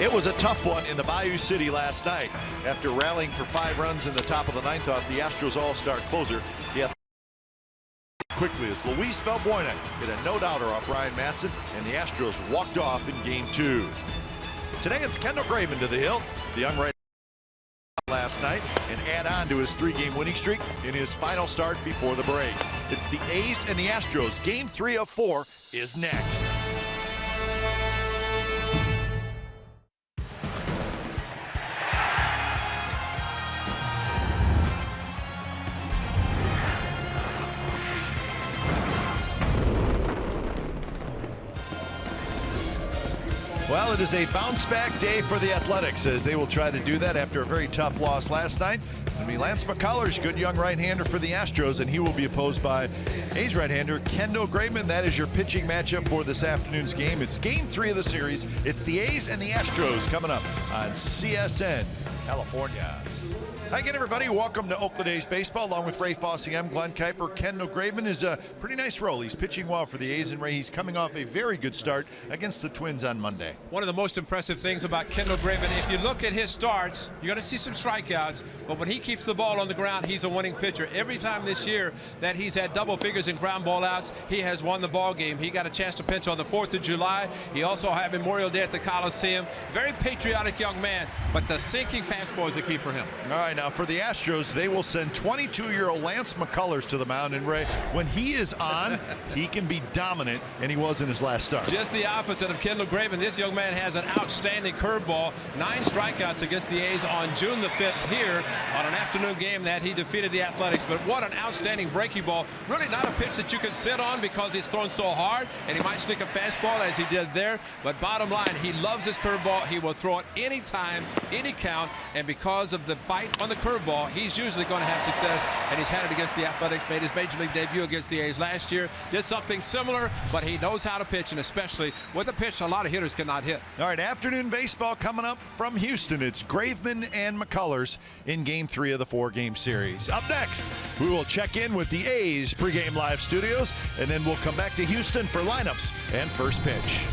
It was a tough one in the Bayou City last night. After rallying for 5 runs in the top of the ninth off the Astros all-star closer, the quickly as Luis Valbuena hit a no-doubter off Ryan Madson, and the Astros walked off in Game 2. Today it's Kendall Graveman to the hill. The young right last night and add on to his 3-game winning streak in his final start before the break. It's the A's and the Astros. Game 3 of 4 is next. Well, it is a bounce-back day for the Athletics as they will try to do that after a very tough loss last night. It'll be Lance McCullers, good young right-hander for the Astros, and he will be opposed by A's right-hander Kendall Graveman. That is your pitching matchup for this afternoon's game. It's Game 3 of the series. It's the A's and the Astros coming up on CSN California. Hi again, everybody. Welcome to Oakland A's Baseball. Along with Ray Fossey, I'm Glenn Kuiper. Kendall Graveman is a pretty nice role. He's pitching well for the A's, and Ray, he's coming off a very good start against the Twins on Monday. One of the most impressive things about Kendall Graveman, if you look at his starts, you're going to see some strikeouts, but when he keeps the ball on the ground, he's a winning pitcher. Every time this year that he's had double figures in ground ball outs, he has won the ball game. He got a chance to pitch on the 4th of July. He also had Memorial Day at the Coliseum. Very patriotic young man, but the sinking fastball is the key for him. All right, now for the Astros, they will send 22-year-old Lance McCullers to the mound, and Ray, when he is on, he can be dominant, and he was in his last start. Just the opposite of Kendall Graveman. This young man has an outstanding curveball. 9 strikeouts against the A's on June the 5th here on an afternoon game that he defeated the Athletics. But what an outstanding breaking ball. Really not a pitch that you can sit on because it's thrown so hard, and he might stick a fastball as he did there. But bottom line, he loves his curveball. He will throw it any time, any count, and because of the bite on the curveball, he's usually going to have success, and he's had it against the Athletics. Made his major league debut against the A's last year. Did something similar, but he knows how to pitch, and especially with a pitch a lot of hitters cannot hit. All right, afternoon baseball coming up from Houston. It's Graveman and McCullers in Game 3 of the 4-game series. Up next, we will check in with the A's pregame live studios, and then we'll come back to Houston for lineups and first pitch.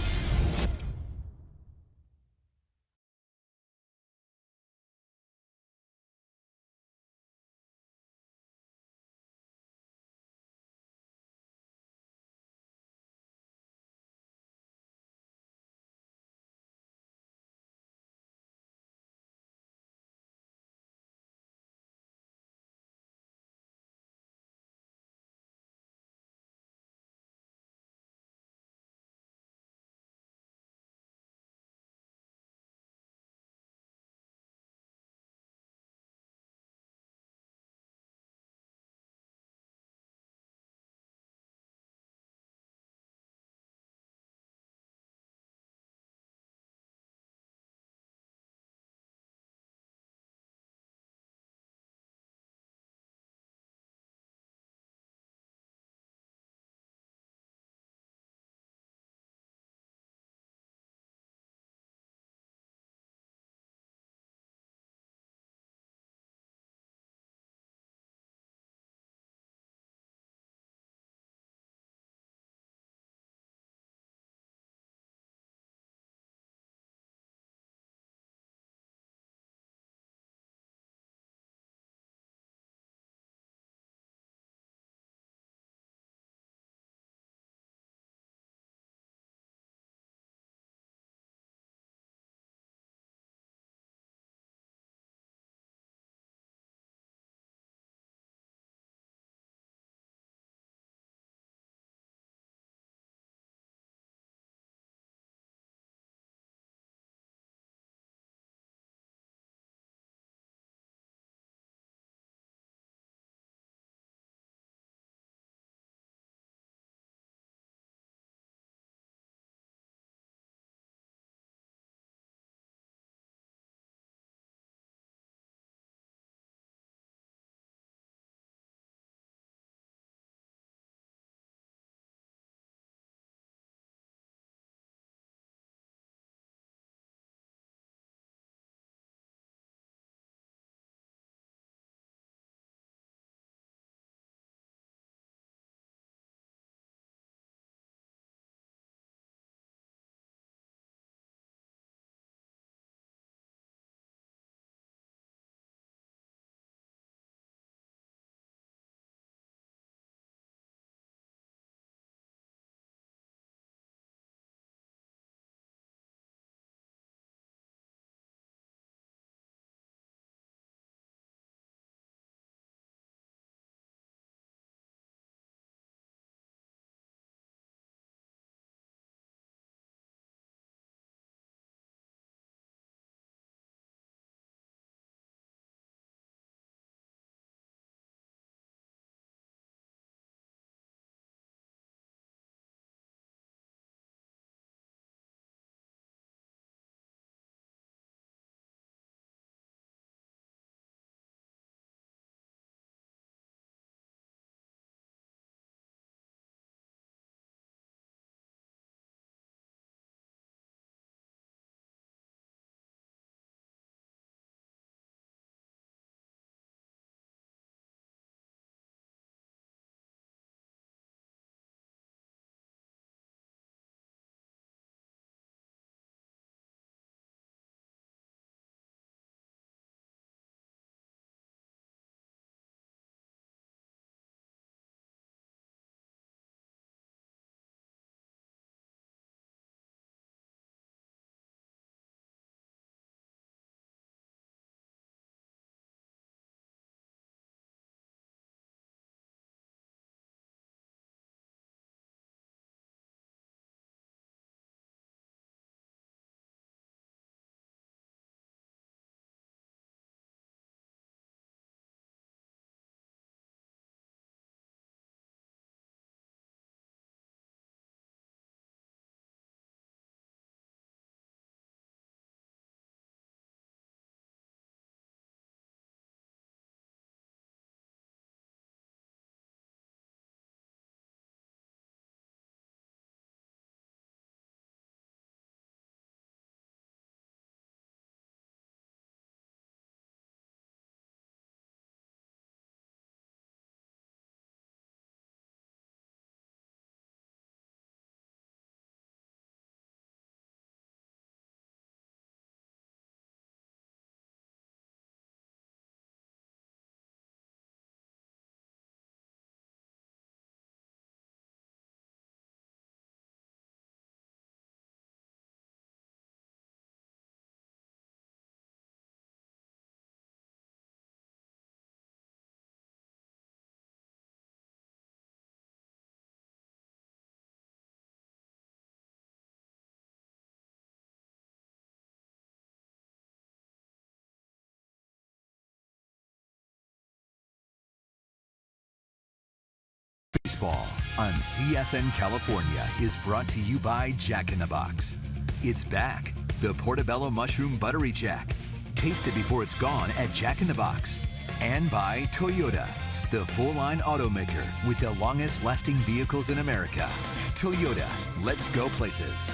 Baseball on CSN California is brought to you by Jack in the Box. It's back, the Portobello Mushroom Buttery Jack. Taste it before it's gone at Jack in the Box. And by Toyota, the full-line automaker with the longest-lasting vehicles in America. Toyota, let's go places.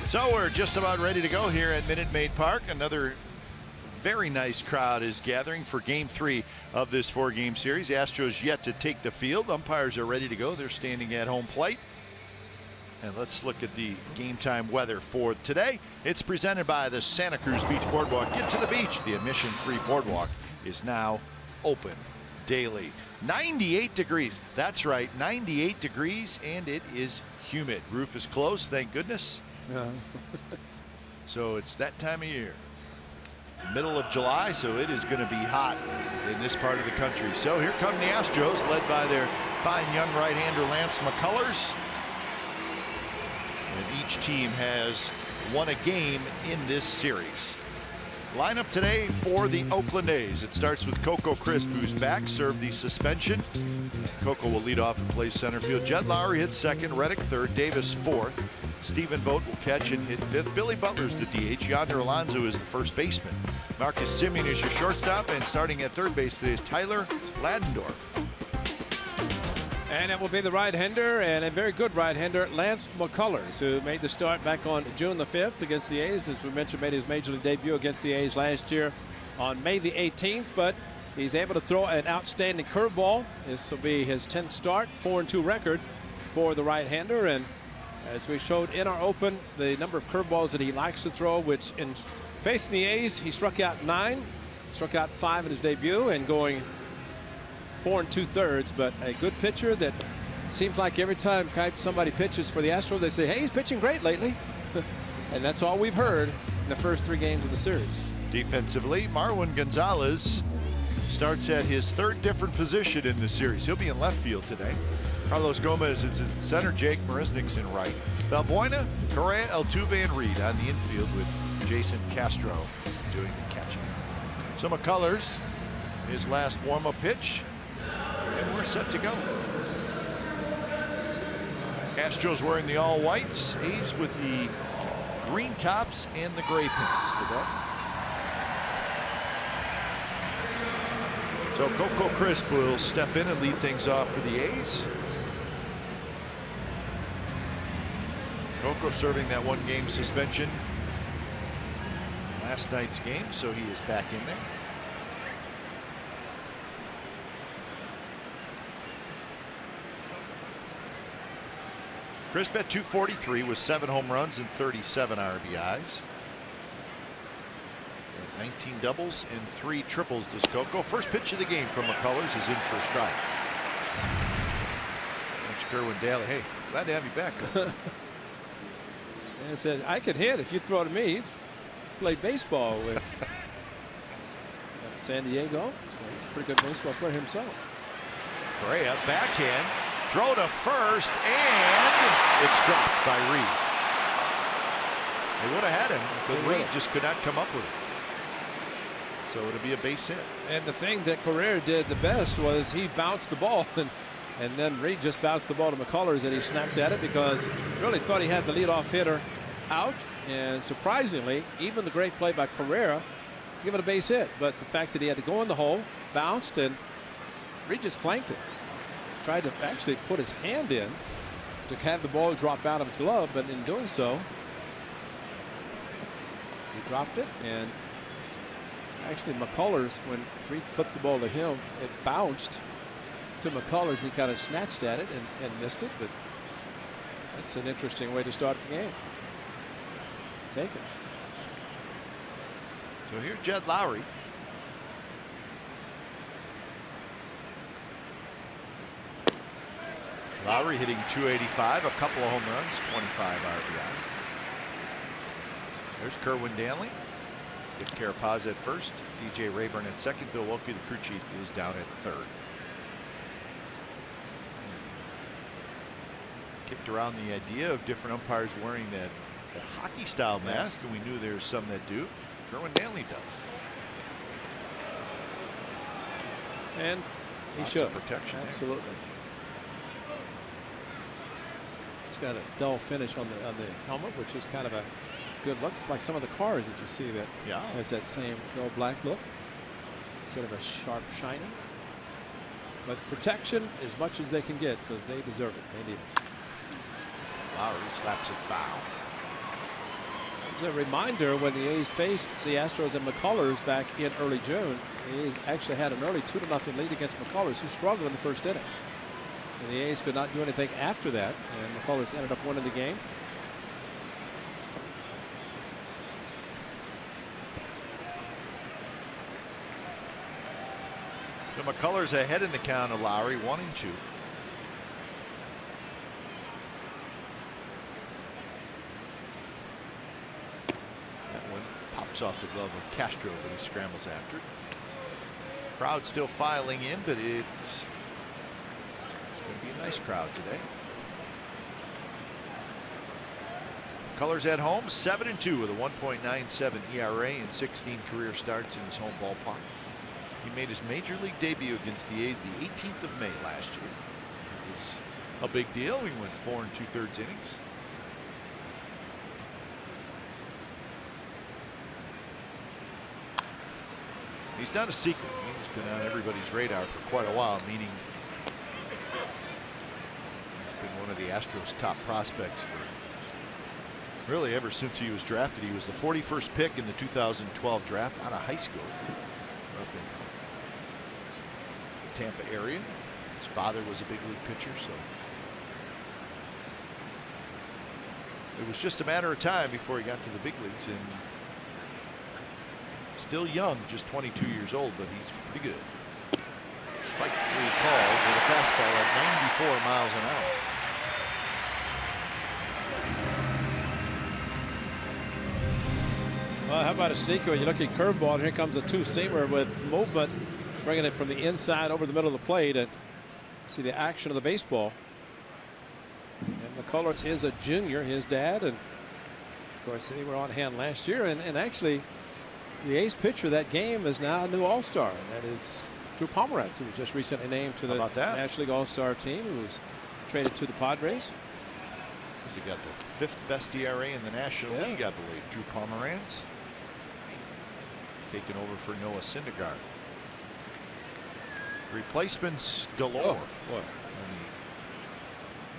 So we're just about ready to go here at Minute Maid Park. Another very nice crowd is gathering for Game 3 of this 4-game series. The Astros yet to take the field. Umpires are ready to go. They're standing at home plate. And let's look at the game time weather for today. It's presented by the Santa Cruz Beach Boardwalk. Get to the beach. The admission-free boardwalk is now open daily. 98 degrees. That's right, 98 degrees, and it is humid. Roof is closed, thank goodness. So it's that time of year. Middle of July, so it is going to be hot in this part of the country. So here come the Astros, led by their fine young right-hander Lance McCullers. And each team has won a game in this series. Lineup today for the Oakland A's. It starts with Coco Crisp, who's back, served the suspension. Coco will lead off and play center field. Jed Lowry hits second, Reddick third, Davis fourth. Stephen Vogt will catch and hit fifth. Billy Butler's the DH. Yonder Alonso is the first baseman. Marcus Semien is your shortstop, and starting at third base today is Tyler Ladendorf. And it will be the right-hander, and a very good right-hander, Lance McCullers, who made the start back on June the 5th against the A's. As we mentioned, made his major league debut against the A's last year on May the 18th, but he's able to throw an outstanding curveball. This will be his 10th start, 4-2 record for the right-hander. And as we showed in our open, the number of curveballs that he likes to throw, which in facing the A's, he struck out 9, struck out 5 in his debut, and going 4 2/3, but a good pitcher that seems like every time somebody pitches for the Astros, they say, hey, he's pitching great lately. And that's all we've heard in the first 3 games of the series. Defensively, Marwin Gonzalez starts at his 3rd different position in the series. He'll be in left field today. Carlos Gomez is in center, Jake Marisnick's in right. Valbuena, Correa, Altuve, and Reed on the infield with Jason Castro doing the catching. So McCullers, his last warm-up pitch, and we're set to go. Astros wearing the all whites, A's with the green tops and the gray pants today. So Coco Crisp will step in and lead things off for the A's. Coco serving that 1-game suspension last night's game, so he is back in there. Crisp at 243 with 7 home runs and 37 RBIs. 19 doubles and 3 triples to Coco. First pitch of the game from McCullers is in for a strike. That's Kerwin Daly. Hey, glad to have you back. And said, I could hit if you throw to me. He's played baseball with San Diego, so he's a pretty good baseball player himself. Correa, backhand, throw to first, and it's dropped by Reed. They would have had him, but Reed just could not come up with it. So it'll be a base hit. And the thing that Correa did the best was he bounced the ball, and then Reed just bounced the ball to McCullers, and he snapped at it because really thought he had the leadoff hitter out. And surprisingly, even the great play by Correa was given a base hit. But the fact that he had to go in the hole, bounced, and Reed just clanked it. Tried to actually put his hand in to have the ball drop out of his glove, but in doing so, he dropped it. And actually, McCullers, when Reed flipped the ball to him, it bounced to McCullers, and he kind of snatched at it and missed it. But that's an interesting way to start the game. Take it. So here's Jed Lowry. Lowry hitting .285, a couple of home runs, 25 RBIs. There's Kerwin Daly. Dick Carapaz at first, DJ Rayburn at second, Bill Wilkie, the crew chief, is down at third. Kicked around the idea of different umpires wearing that hockey style mask, and we knew there's some that do. Kerwin Daly does. And he Lots should. of protection there. Absolutely. He's got a dull finish on the helmet, which is kind of a good look. It's like some of the cars that you see that has that same dull black look instead of a sharp shiny. But protection as much as they can get because they deserve it. They need it. Lowry slaps it foul. As a reminder, when the A's faced the Astros and McCullers back in early June, the A's actually had an early 2-0 lead against McCullers, who struggled in the first inning. And the A's could not do anything after that, and McCullers ended up winning the game. So McCullers ahead in the count of Lowry, 1-2. That one pops off the glove of Castro, but he scrambles after it. Crowd still filing in, but it's going to be a nice crowd today. McCullers at home, 7-2 with a 1.97 ERA and 16 career starts in his home ballpark. He made his major league debut against the A's the 18th of May last year. It was a big deal. He went 4 2/3 innings. He's not a secret. He's been on everybody's radar for quite a while, meaning he's been one of the Astros' top prospects for really ever since he was drafted. He was the 41st pick in the 2012 draft out of high school up in Tampa area. His father was a big league pitcher, so it was just a matter of time before he got to the big leagues. And still young, just 22 years old, but he's pretty good. Strike 3 called with a fastball at 94 miles an hour. Well, how about a sneaker? You look at curveball, and here comes a two-seamer with movement, bringing it from the inside over the middle of the plate, and see the action of the baseball. And McCullers is a junior, his dad, and of course they were on hand last year. And actually, the A's pitcher of that game is now a new All-Star, and that is Drew Pomeranz, who was just recently named to the National League All-Star team, who was traded to the Padres. He got the 5th best ERA in the National League, I believe. Drew Pomeranz taking over for Noah Syndergaard. Replacements galore on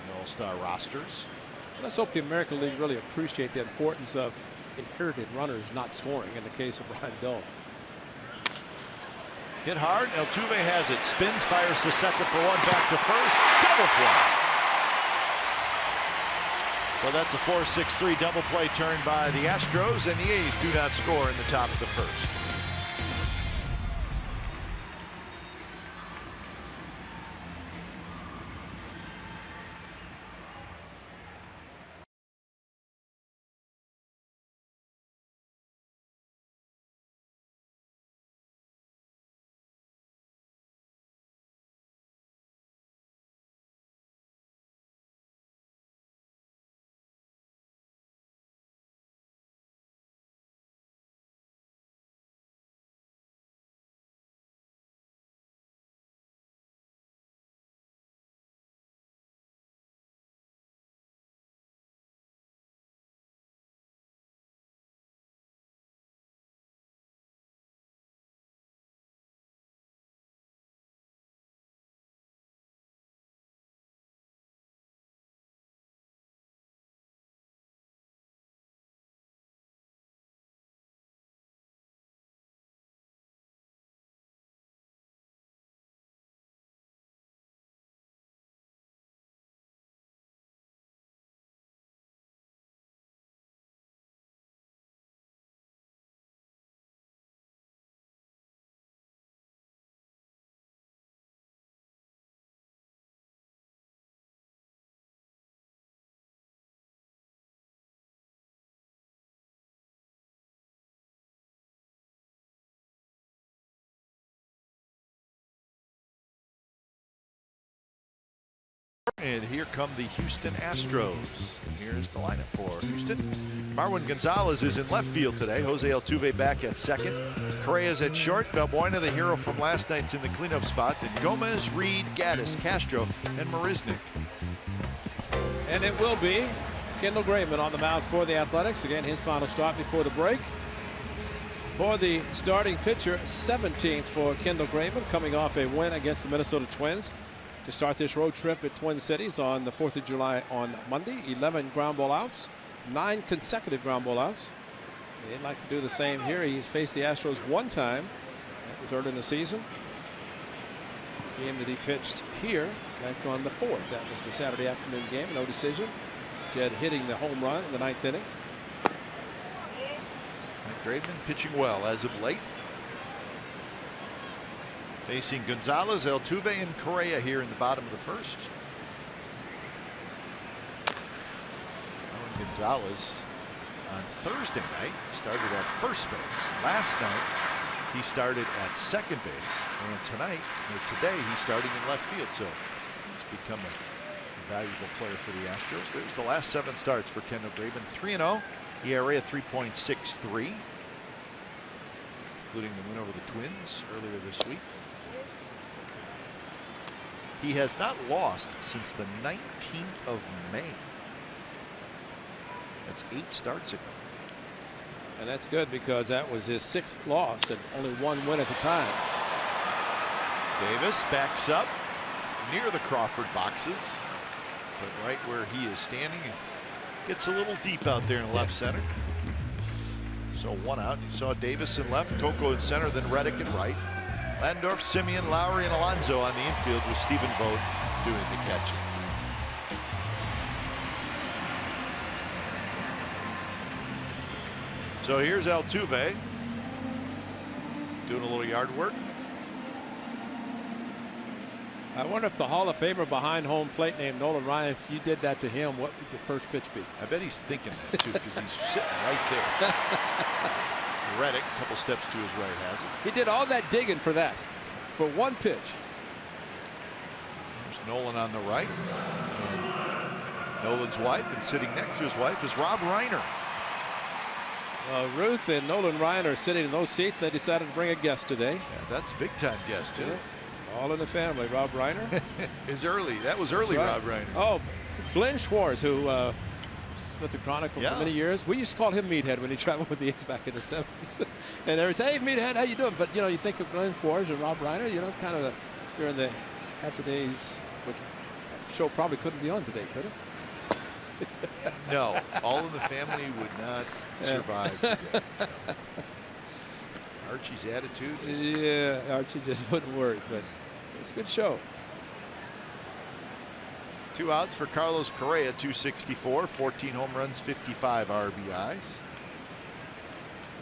the All-Star rosters. Let's hope the American League really appreciate the importance of inherited runners not scoring in the case of Brian Dull. Hit hard. Altuve has it. Spins, fires to second for one, back to first. Double play. So that's a 4-6-3 double play turned by the Astros, and the A's do not score in the top of the first. And here come the Houston Astros. And here's the lineup for Houston. Marwin Gonzalez is in left field today. Jose Altuve back at second. Correa's at short. Valbuena, the hero from last night's in the cleanup spot. Then Gomez, Reed, Gaddis, Castro, and Marisnick. And it will be Kendall Graveman on the mound for the Athletics. Again, his final start before the break. For the starting pitcher, 17th for Kendall Graveman, coming off a win against the Minnesota Twins to start this road trip at Twin Cities on the 4th of July on Monday. 11 ground ball outs, 9 consecutive ground ball outs. They'd like to do the same here. He's faced the Astros one time. That was early in the season. The game that he pitched here back on the 4th. That was the Saturday afternoon game. No decision. Jed hitting the home run in the 9th inning. Graveman pitching well as of late. Facing Gonzalez, Altuve, and Correa here in the bottom of the first. Marwin Gonzalez on Thursday night started at first base. Last night he started at second base, and tonight or today he's starting in left field. So he's become a valuable player for the Astros. There's the last 7 starts for Kendall Graveman. 3-0, ERA at 3.63, including the win over the Twins earlier this week. He has not lost since the 19th of May. That's 8 starts ago. And that's good because that was his 6th loss and only 1 win at the time. Davis backs up near the Crawford boxes, but right where he is standing, it gets a little deep out there in left center. So 1 out. You saw Davis in left, Coco in center, then Reddick in right. Landorf, Simeon, Lowry, and Alonso on the infield with Stephen Vogt doing the catching. So here's Altuve doing a little yard work. I wonder if the Hall of Famer behind home plate named Nolan Ryan, if you did that to him, what would your first pitch be? I bet he's thinking that too, because he's sitting right there. Reddick, a couple steps to his right, has it. He did all that digging for that, for 1 pitch. There's Nolan on the right. And Nolan's wife, and sitting next to his wife is Rob Reiner. Ruth and Nolan Ryan are sitting in those seats. They decided to bring a guest today. Yeah, that's a big time guest too. Yeah. All in the family. Rob Reiner is early. That was early, right. Rob Reiner. Oh, Glenn Schwartz, who with the Chronicle for many years. We used to call him Meathead when he traveled with the A's back in the 70s. And they would say, "Hey, Meathead, how you doing?" But you know, you think of Glenn Schwartz and Rob Reiner. You know, it's kind of during the happy days, which show probably couldn't be on today, could it? No, All in the Family would not survive today. Archie's attitude. Yeah, Archie just wouldn't work, but it's a good show. 2 outs for Carlos Correa, 264, 14 home runs, 55 RBIs.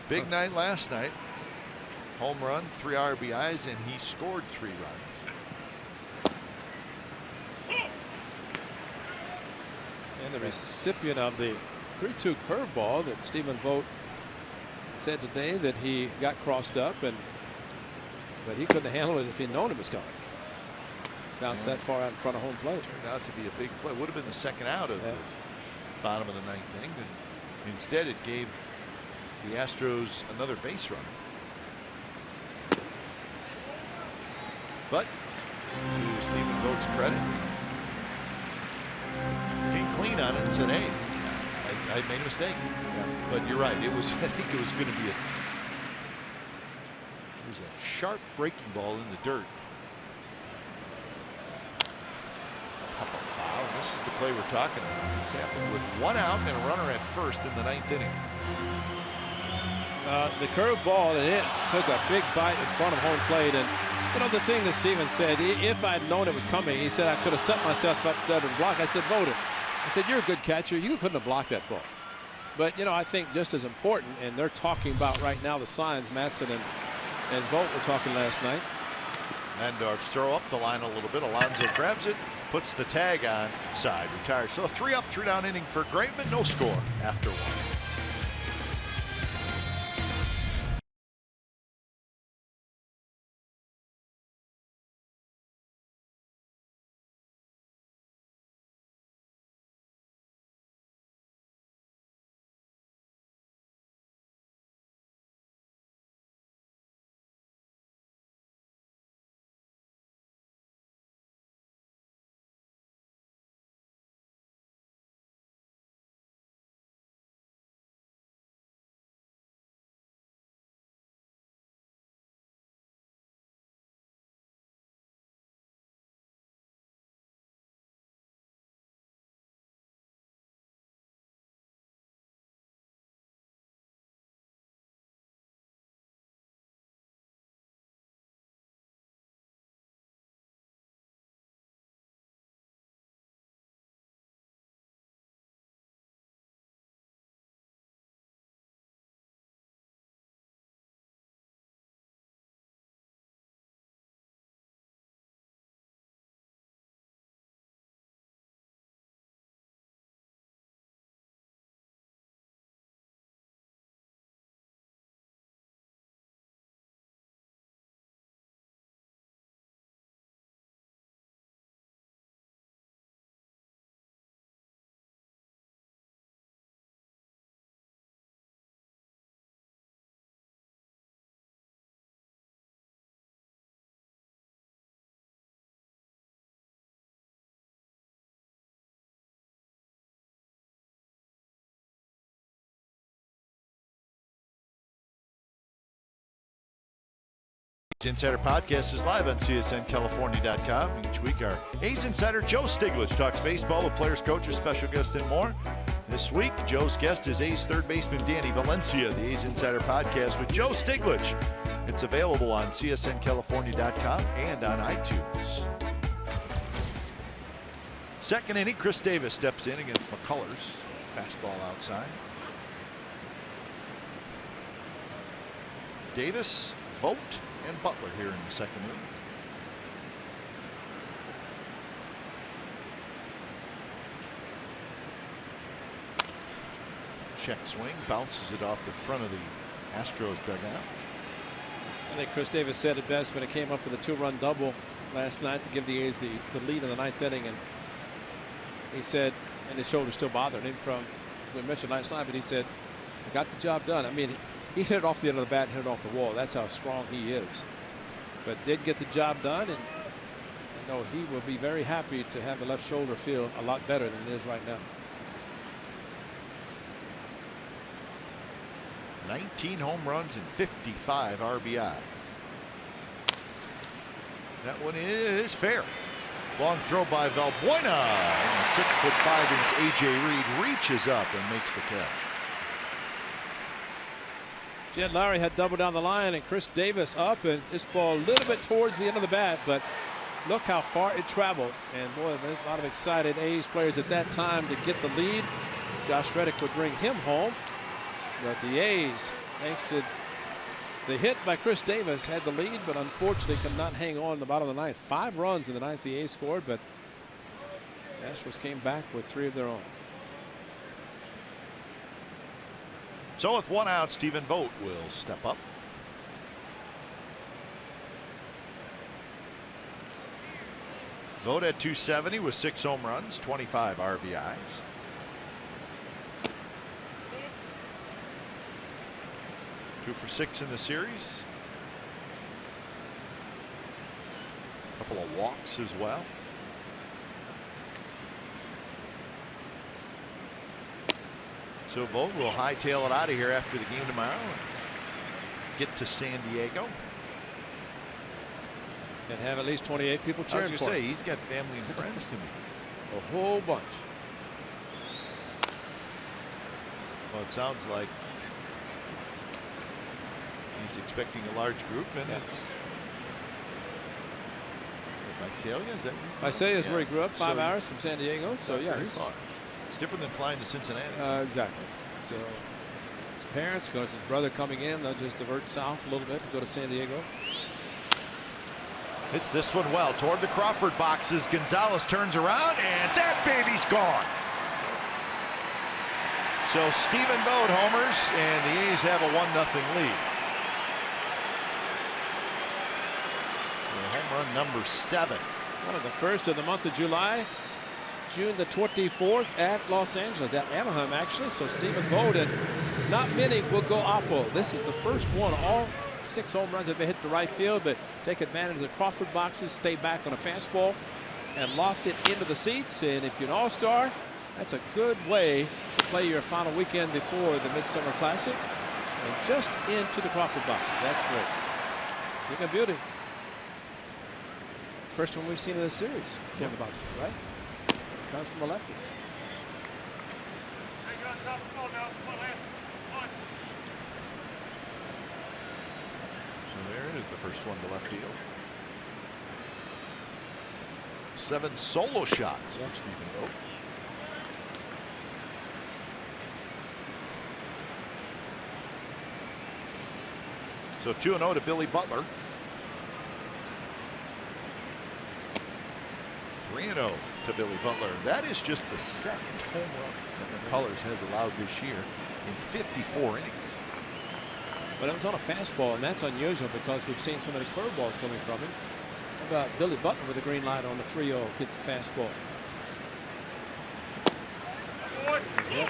Big night last night. Home run, 3 RBIs, and he scored 3 runs. And the recipient of the 3-2 curveball that Stephen Vogt said today that he got crossed up, but he couldn't handle it if he'd known it was coming. Bounced that far out in front of home plate. Turned out to be a big play. Would have been the second out of the bottom of the 9th inning. And instead, it gave the Astros another base runner. But to Stephen Vogt's credit, came clean on it and said, "Hey, I made a mistake." Yeah. But you're right. It was. I think it was going to be it was a sharp breaking ball in the dirt. Pop-up foul. This is the play we're talking about. This happened with 1 out and a runner at first in the 9th inning. The curve ball, and it took a big bite in front of home plate. And you know, the thing that Stephen said, if I'd known it was coming, he said I could have set myself up dead and blocked. I said, Vogt, I said, you're a good catcher. You couldn't have blocked that ball. But you know, I think just as important, and they're talking about right now the signs. Matson and Vogt were talking last night. Landorf's throw up the line a little bit. Alonso grabs it, puts the tag on, side, retired. So a 3-up, 3-down inning for Graveman. No score after 1. Insider Podcast is live on CSNCalifornia.com. Each week, our A's Insider Joe Stiglitz talks baseball with players, coaches, special guests, and more. This week, Joe's guest is A's third baseman Danny Valencia. The A's Insider Podcast with Joe Stiglitz. It's available on CSNCalifornia.com and on iTunes. Second inning, Chris Davis steps in against McCullers. Fastball outside. Davis, Vogt, and Butler here in the second inning. Check swing, bounces it off the front of the Astros dugout. I think Chris Davis said it best when it came up with a 2-run double last night to give the A's the lead in the 9th inning. And he said, and his shoulder's still bothering him from, as we mentioned last night, but he said, I got the job done. I mean, he hit it off the end of the bat and hit it off the wall. That's how strong he is. But did get the job done, and I know he will be very happy to have the left shoulder feel a lot better than it is right now. 19 home runs and 55 RBIs. That one is fair. Long throw by Valbuena, and the 6'5" A.J. Reed reaches up and makes the catch. Jed Lowry had double down the line, and Chris Davis up, and this ball a little bit towards the end of the bat, but look how far it traveled. And boy, there's a lot of excited A's players at that time to get the lead. Josh Reddick would bring him home, but the A's, thanks to the hit by Chris Davis, had the lead, but unfortunately could not hang on in the bottom of the 9th. 5 runs in the 9th the A's scored, but the Astros came back with 3 of their own. So with 1 out, Stephen Vogt will step up. Vogt at .270 with 6 home runs, 25 RBIs. Two for 6 in the series. A couple of walks as well. So Vogt will hightail it out of here after the game tomorrow and get to San Diego. And have at least 28 people cheering for him. I was going to say, he's got family and friends to meet. A whole bunch. Well, it sounds like he's expecting a large group. And yes. Visalia, is that? Visalia is where he grew up, 5 hours from San Diego. So yeah, he's far. It's different than flying to Cincinnati. Exactly. So his parents, his brother coming in, they'll just divert south a little bit to go to San Diego. Hits this one well toward the Crawford boxes. Gonzalez turns around, and that baby's gone. So Stephen Vogt homers, and the A's have a 1-0 lead. So home run number 7. One of the first of the month of July. June the 24th at Los Angeles, at Anaheim actually. So Stephen Vogt, and not many will go oppo. This is the first one. All 6 home runs have been hit to right field, but take advantage of the Crawford boxes, stay back on a fastball, and loft it into the seats. And if you're an all-star, that's a good way to play your final weekend before the Midsummer Classic. And just into the Crawford boxes. That's great. Look at beauty. First one we've seen in this series. Yeah. The boxes, right? Comes from a lefty. So there it is, the first one to left field. 7 solo shots from Stephen Vogt. So 2-0 to Billy Butler. 3-0 to Billy Butler. That is just the 2nd home run that McCullers has allowed this year in 54 innings. But it was on a fastball, and that's unusual because we've seen so many curveballs coming from him. How about Billy Butler with a green light on the 3-0, gets a fastball. Yep.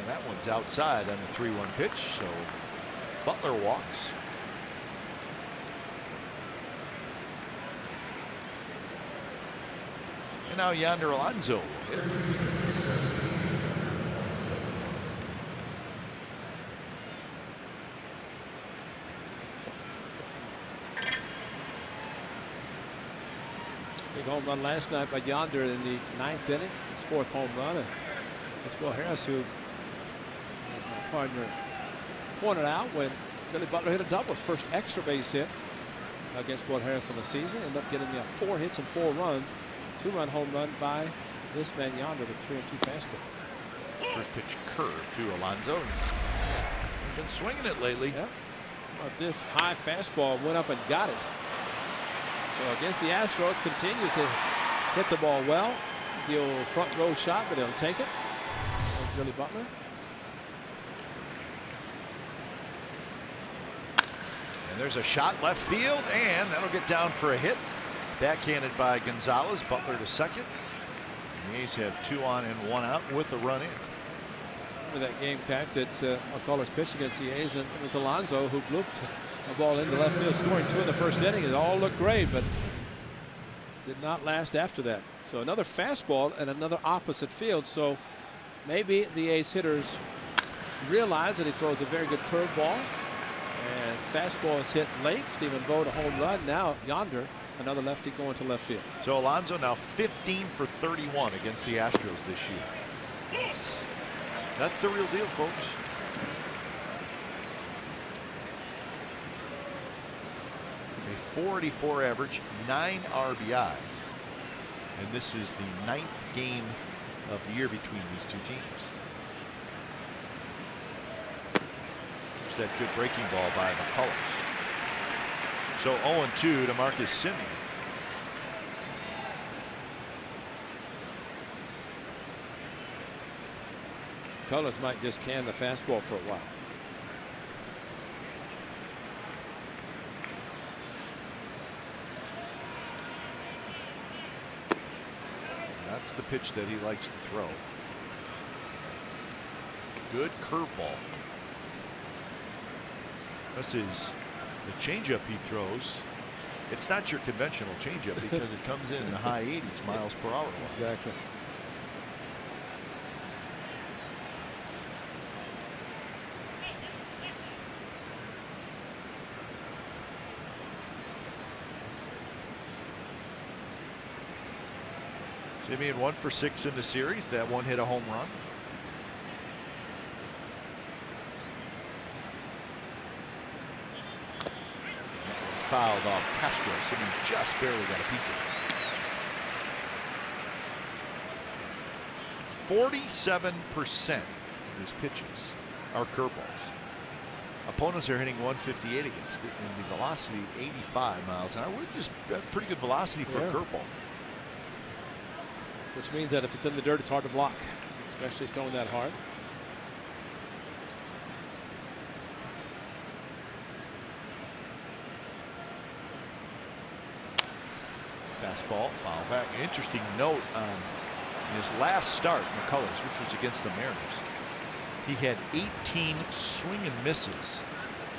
That one's outside on the 3-1 pitch, so Butler walks. And now Yonder Alonso will hit. Big home run last night by Yonder in the 9th inning. His 4th home run. And that's Will Harris, who, as my partner pointed out, when Billy Butler hit a double, his first extra base hit against Will Harris on the season, ended up getting 4 hits and 4 runs. 2-run home run by this man Yonder with 3-2 fastball. First pitch curve to Alonso. He's been swinging it lately. Yep. But this high fastball went up and got it. So against the Astros, continues to hit the ball well. It's the old front row shot, but he'll take it. Billy Butler. And there's a shot left field, and that'll get down for a hit. Backhanded by Gonzalez. Butler to second. And the A's have 2 on and 1 out with a run in. Remember that game, Cat, that McCullers pitched against the A's, and it was Alonso who blooped a ball into left field, scoring 2 in the first inning. It all looked great, but did not last after that. So another fastball and another opposite field. So maybe the A's hitters realize that he throws a very good curveball, and fastball is hit late. Stephen Vogt a home run. Now Yonder, another lefty going to left field. So Alonso now 15 for 31 against the Astros this year. That's the real deal, folks. A 484 average, 9 RBIs. And this is the 9th game of the year between these two teams. There's that good breaking ball by McCullers. So 0-2 to Marcus Semien. McCullers might just can the fastball for a while. That's the pitch that he likes to throw. Good curveball. This is the changeup he throws. It's not your conventional changeup because it comes in the high 80s miles per hour. Exactly. Semien 1 for 6 in the series. That one hit a home run. Fouled off Castro. Semien just barely got a piece of it. 47% of his pitches are curveballs. Opponents are hitting 158 against it, and the velocity 85 miles an hour. We're just pretty good velocity for a curveball. Which means that if it's in the dirt, it's hard to block, especially throwing that hard. Fastball, foul back. Interesting note on his last start, McCullers, which was against the Mariners. He had 18 swing and misses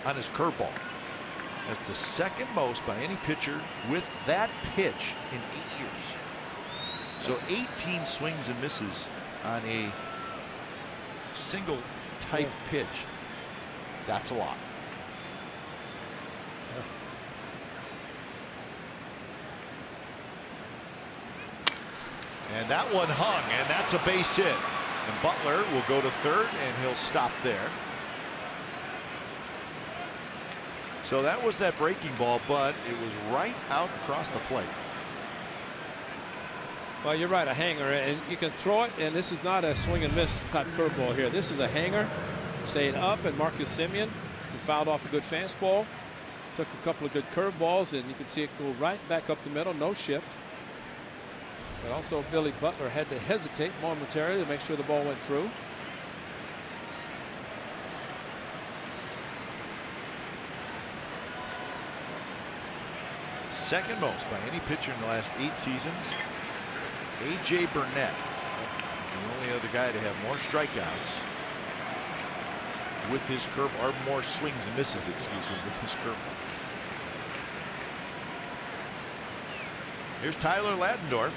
on his curveball. That's the second most by any pitcher with that pitch in 8 years. So 18 swings and misses on a single type pitch. That's a lot. And that one hung, and that's a base hit. And Butler will go to third, and he'll stop there. So that was that breaking ball, but it was right out across the plate. Well, you're right, a hanger, and you can throw it, and this is not a swing and miss type curveball here. This is a hanger, stayed up, and Marcus Semien, he fouled off a good fastball, took a couple of good curveballs, and you can see it go right back up the middle, no shift. But also Billy Butler had to hesitate momentarily to make sure the ball went through. Second most by any pitcher in the last 8 seasons. A.J. Burnett is the only other guy to have more strikeouts with his curve, or more swings and misses, excuse me, with his curveball. Here's Tyler Ladendorf.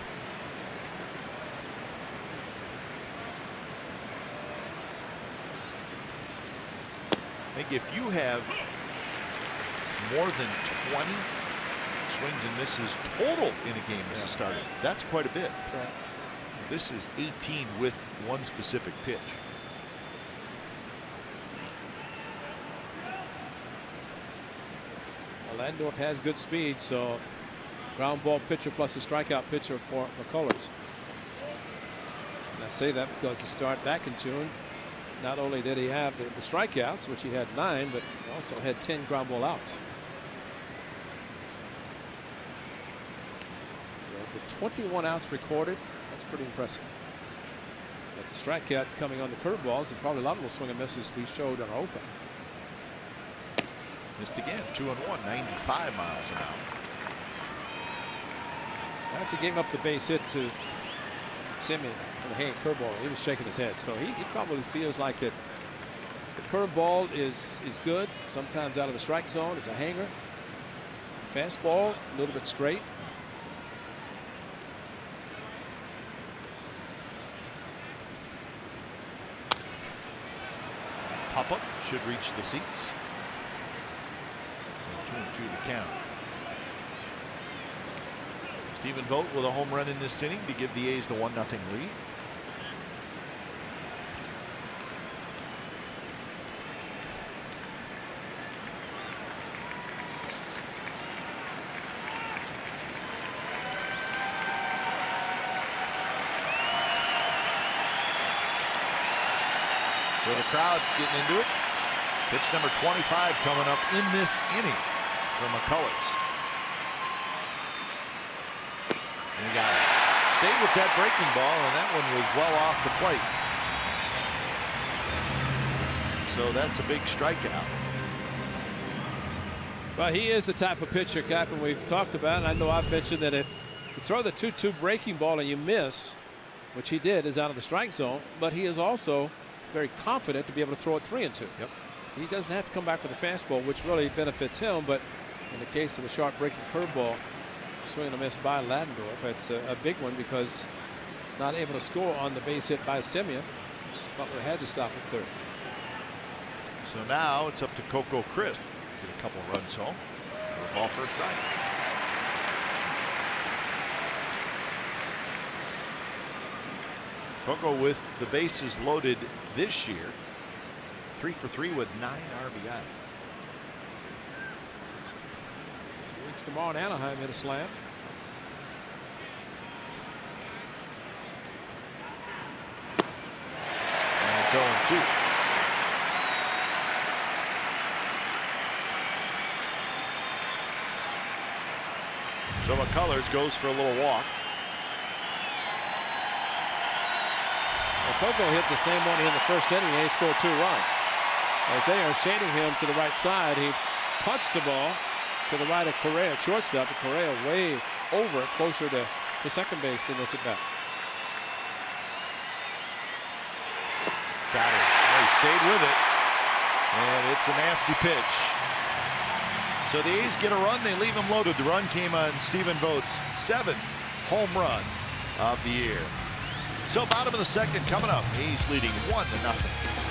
I think if you have more than 20 swings and misses total in a game as a starter, that's quite a bit. That's right. This is 18 with one specific pitch. Well, Landorf has good speed, so ground ball pitcher plus a strikeout pitcher for McCullers. And I say that because to start back in June, not only did he have the strikeouts, which he had 9, but he also had 10 ground ball outs. So the 21 outs recorded, that's pretty impressive. But the strikeouts coming on the curveballs, and probably a lot of those swing and misses we showed on our open. Missed again, 2-1, 95 miles an hour. After he gave up the base hit to Semien for the hanging curveball, he was shaking his head. So he probably feels like that the curveball is good. Sometimes out of the strike zone is a hanger. Fastball a little bit straight. Pop-up should reach the seats. So 2-2 to count. Stephen Vogt with a home run in this inning to give the A's the 1-0 lead. So the crowd getting into it. Pitch number 25 coming up in this inning for McCullers. And he got it. Stayed with that breaking ball, and that one was well off the plate. So that's a big strikeout. Well, he is the type of pitcher, Captain, we've talked about. And I know I've mentioned that if you throw the 2-2 breaking ball and you miss, which he did, is out of the strike zone, but he is also very confident to be able to throw it 3-2. Yep. He doesn't have to come back with a fastball, which really benefits him. But in the case of the sharp breaking curveball, swing and a miss by Landorf, it's a big one because not able to score on the base hit by Semien. Butler had to stop at third. So now it's up to Coco Crisp. Get a couple of runs home. Ball first strike. Coco with the bases loaded this year. 3 for 3 with 9 RBIs. 2 weeks tomorrow in Anaheim, hit a slam. And it's 0-2. So McCullers goes for a little walk. Well, Coco hit the same one in the first inning. They scored 2 runs. As they are shading him to the right side, he punched the ball to the right of Correa at shortstop. But Correa way over, closer to second base in this at bat. Got it. Oh, he stayed with it. And it's a nasty pitch. So the A's get a run. They leave him loaded. The run came on Stephen Vogt's 7th home run of the year. So bottom of the second coming up. A's leading 1-0.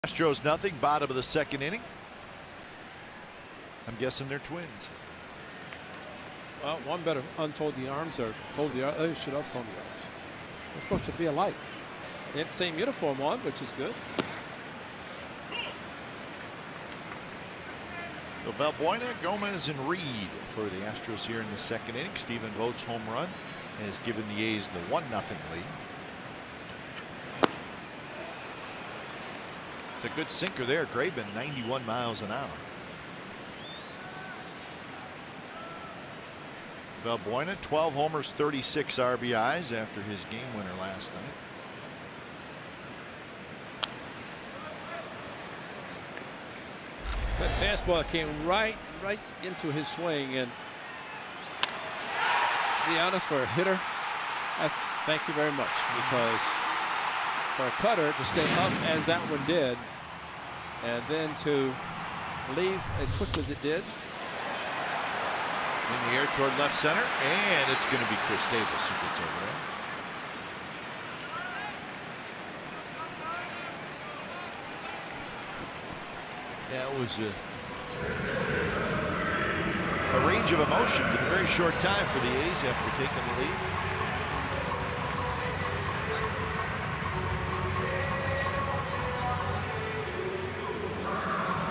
Astros nothing, bottom of the second inning. I'm guessing they're twins. Well, one better unfold the arms or fold the other should unfold the arms. They're supposed to be alike. They have the same uniform on, which is good. So Valbuena, Gomez, and Reed for the Astros here in the second inning. Stephen Vogt's home run has given the A's the 1-0 lead. It's a good sinker there. Graveman, 91 miles an hour. Valbuena, 12 homers, 36 RBIs after his game winner last night. That fastball came right into his swing, and to be honest, for a hitter, that's thank you very much, because for a cutter to stay up as that one did, and then to leave as quick as it did. In the air toward left center, and it's going to be Chris Davis who gets over there. Yeah, it was a range of emotions in a very short time for the A's after taking the lead.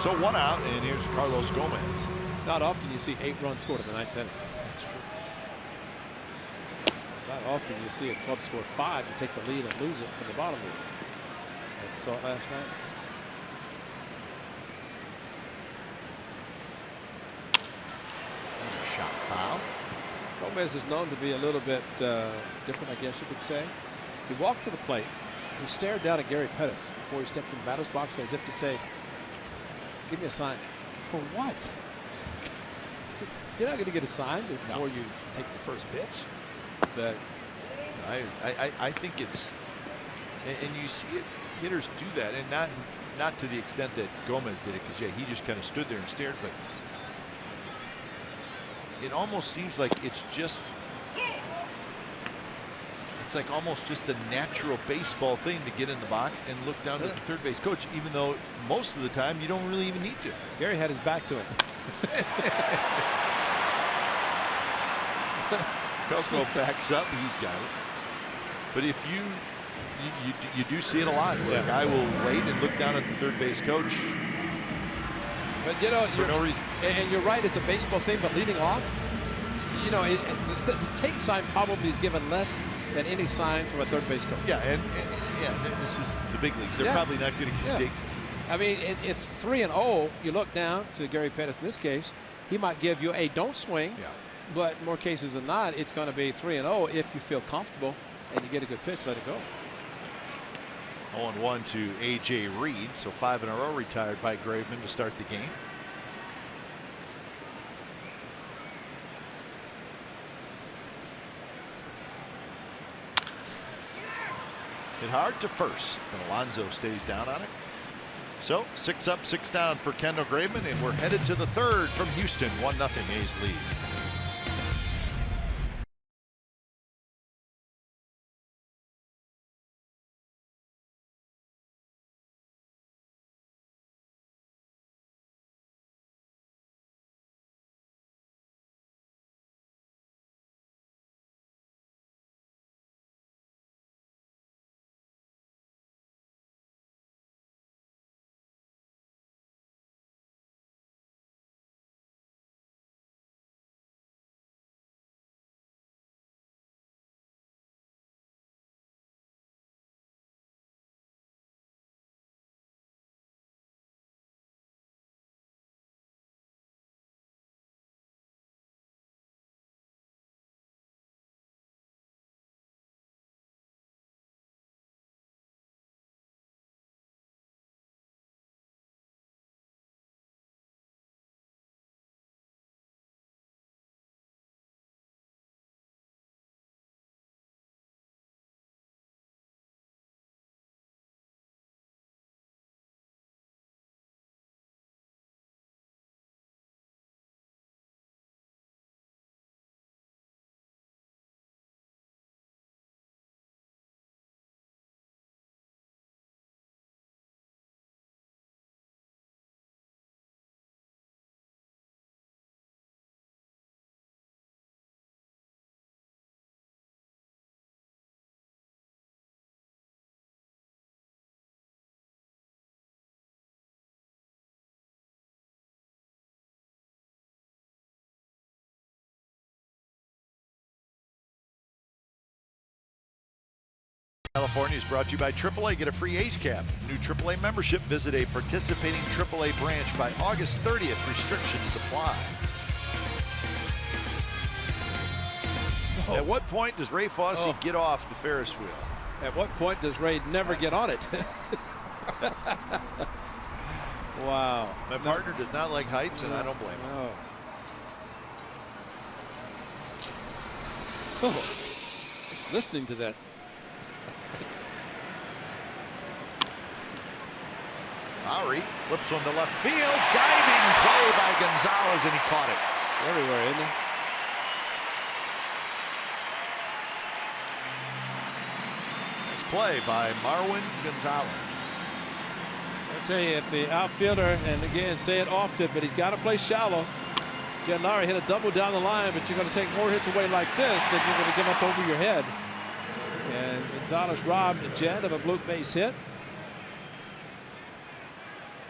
So 1 out, and here's Carlos Gomez. Not often you see 8 runs scored in the 9th inning. That's true. Not often you see a club score 5 to take the lead and lose it in the bottom league. I saw it last night. There's a shot foul. Gomez is known to be a little bit different, I guess you could say. He walked to the plate. He stared down at Gary Pettis before he stepped in the batter's box, as if to say, give me a sign. For what? You're not going to get a sign before you take the first pitch. But I think it's, and you see it, hitters do that, and not to the extent that Gomez did it, because he just kind of stood there and stared, but it almost seems like it's like almost just a natural baseball thing to get in the box and look down at the third base coach, even though most of the time you don't really even need to. Gary had his back to him. Coco backs up, he's got it. But if you do see it a lot, where a guy will wait and look down at the third base coach. But you know, for no reason. And you're right, it's a baseball thing, but leading off, you know, the take sign probably is given less than any sign from a third base coach. Yeah, and this is the big leagues. They're probably not going to get takes. I mean, if 3-0, you look down to Gary Pettis in this case, he might give you a don't swing. Yeah. But more cases than not, it's going to be 3-0 if you feel comfortable and you get a good pitch, let it go. 0-1 to A.J. Reed, so 5 in a row retired by Graveman to start the game. Hit hard to first, but Alonso stays down on it. So 6 up, 6 down for Kendall Graveman, and we're headed to the third from Houston. 1-0 A's lead. California is brought to you by AAA. Get a free Ace Cap. New AAA membership. Visit a participating AAA branch by August 30th. Restrictions apply. At what point does Ray Fosse get off the Ferris wheel? At what point does Ray never get on it? Wow. My partner does not like heights, and I don't blame him. Oh. Just listening to that. Lowry flips one to left field. Diving play by Gonzalez, and he caught it. Everywhere, isn't he? Nice play by Marwin Gonzalez. I'll tell you, if the outfielder, and again, say it often, but he's got to play shallow. Jed Lowry hit a double down the line, but you're going to take more hits away like this than you're going to give up over your head. And Gonzalez robbed Jed of a bloop base hit.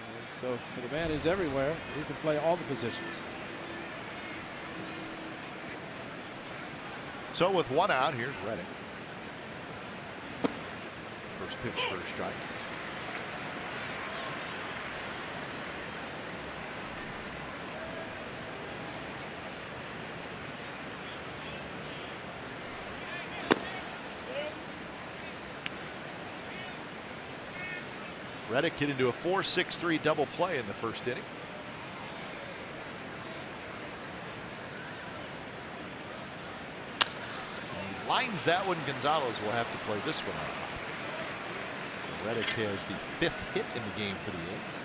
And so for the man who's everywhere, he can play all the positions. So with one out, here's Reddick. First pitch for a strike. Reddick hit into a 4-6-3 double play in the first inning. He lines that one. Gonzalez will have to play this one out. So Reddick has the 5th hit in the game for the A's.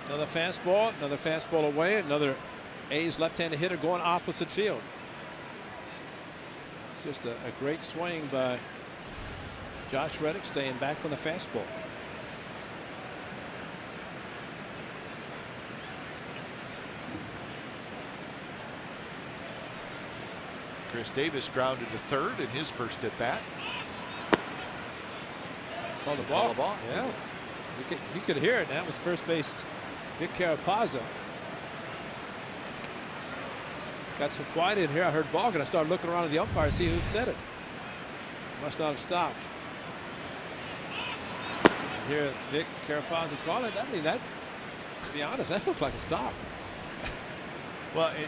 Another fastball away, another A's left-handed hitter going opposite field. It's just a great swing by Josh Reddick, staying back on the fastball. Chris Davis grounded to third in his first at bat. Called the ball. Yeah, you could hear it. That was first base Vic Carapazza. Got some quiet in here. I heard ball, and I started looking around at the umpire to see who said it. Must not have stopped. Here, Vic Carapazza called it. I mean, that, to be honest, that looked like a stop. Well, you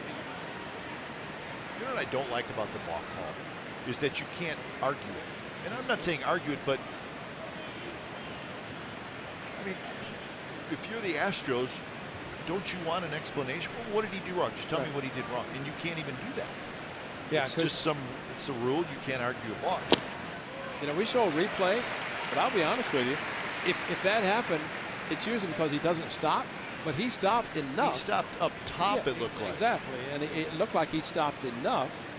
know what I don't like about the balk call is that you can't argue it. And I'm not saying argue it, but I mean, if you're the Astros, don't you want an explanation? Well, what did he do wrong? Just tell me what he did wrong. And you can't even do that. Yeah, it's just it's a rule. You can't argue a balk. You know, we show a replay, but I'll be honest with you. If that happened, it's usually because he doesn't stop, but he stopped enough. He stopped up top, it looked like. Exactly, and it looked like he stopped enough.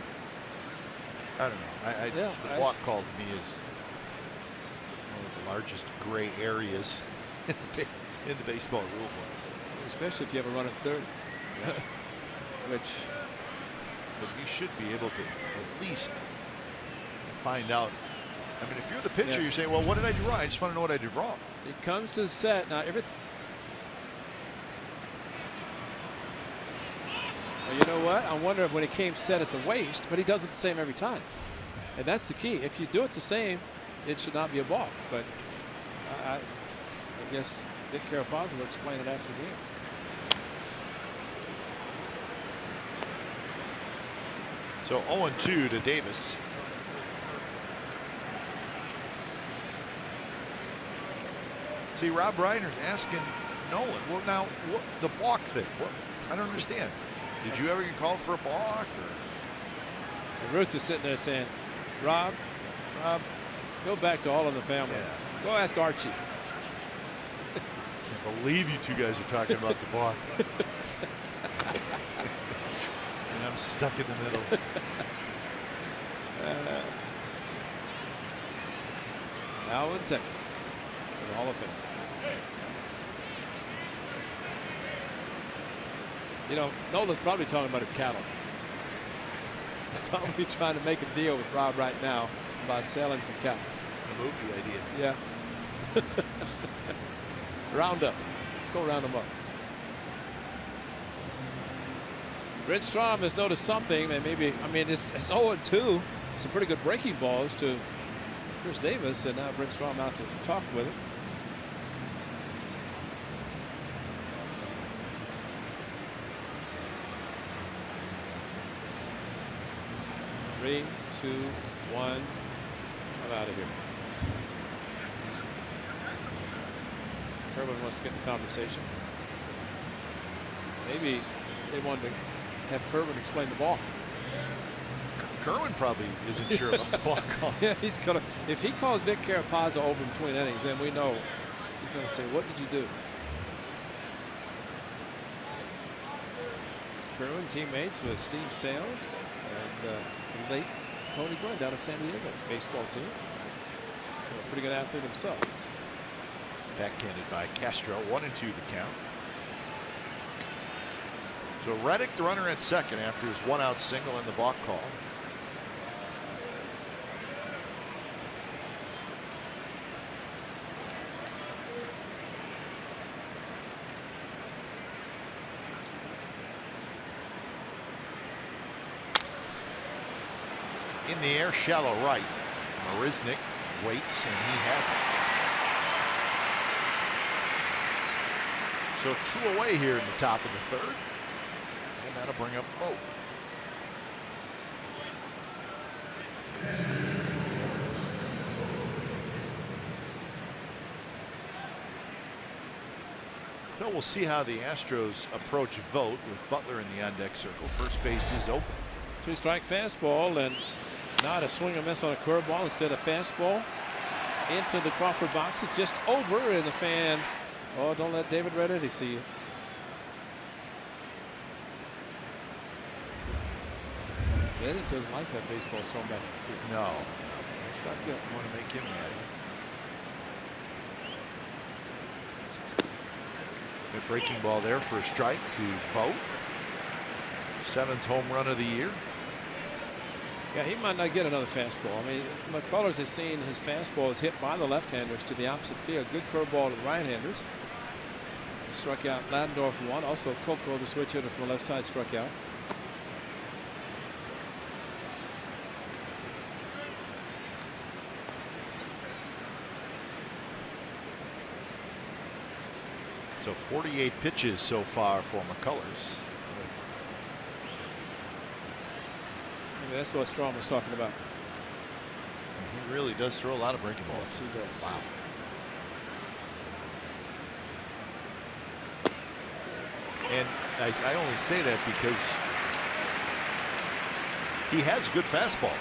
I don't know. The balk call to me is one of the largest gray areas in the baseball rule book. Especially if you have a run at third. But you should be able to at least find out. I mean, if you're the pitcher, you're saying, well, what did I do wrong? I just want to know what I did wrong. It comes to the set. Now, everything. Well, you know what? I wonder when it came set at the waist, but he does it the same every time. And that's the key. If you do it the same, it should not be a balk. But I guess Vic Carapazza will explain it after the game. So 0-2 to Davis. See, Rob Reiner's asking Nolan, well, now, what the balk thing? What? I don't understand. Did you ever get called for a balk? And Ruth is sitting there saying, Rob, go back to All in the Family. Yeah. Go ask Archie. Can't believe you two guys are talking about the balk. And I'm stuck in the middle. Now in Texas, in the Hall of Fame. You know, Nolan's probably talking about his cattle. He's probably trying to make a deal with Rob right now about selling some cattle. A movie idea. Yeah. Round up. Let's go round them up. Brent Strom has noticed something, and maybe, I mean, it's 0-2. Some pretty good breaking balls to Chris Davis, and now Brent Strom out to talk with him. Three, two, one. I'm out of here. Kerwin wants to get in the conversation. Maybe they wanted to have Kerwin explain the ball. Kerwin probably isn't sure about the ball call. Yeah, he's gonna. If he calls Vic Carapazza over between innings, then we know he's gonna say, "What did you do?" Kerwin teammates with Steve Sales and the late Tony Gwynn down of San Diego baseball team. So a pretty good athlete himself. Backhanded by Castro. 1-2 the count. So Reddick, the runner at second after his 1-out single and the balk call. In the air, shallow right. Marisnick waits, and he has it. So 2 away here in the top of the third. And that'll bring up Vogt. So we'll see how the Astros approach Vogt with Butler in the on-deck circle. First base is open. 2-strike fastball, and not a swing and miss on a curveball. Instead of fastball into the Crawford box. It's just over, and the fan, oh, don't let David Redetti see you. Redetti doesn't like that baseball thrown back in the field. No, it's not good. I want to make him mad. Good breaking ball there for a strike to Vogt. 7th home run of the year. Yeah, he might not get another fastball. I mean, McCullers has seen his fastball is hit by the left-handers to the opposite field. Good curveball to the right-handers. Struck out Ladendorf for one. Also, Coco, the switch hitter from the left side, struck out. So 48 pitches so far for McCullers. That's what Strom was talking about. He really does throw a lot of breaking balls. Yes, he does. Wow. And I only say that because he has a good fastball.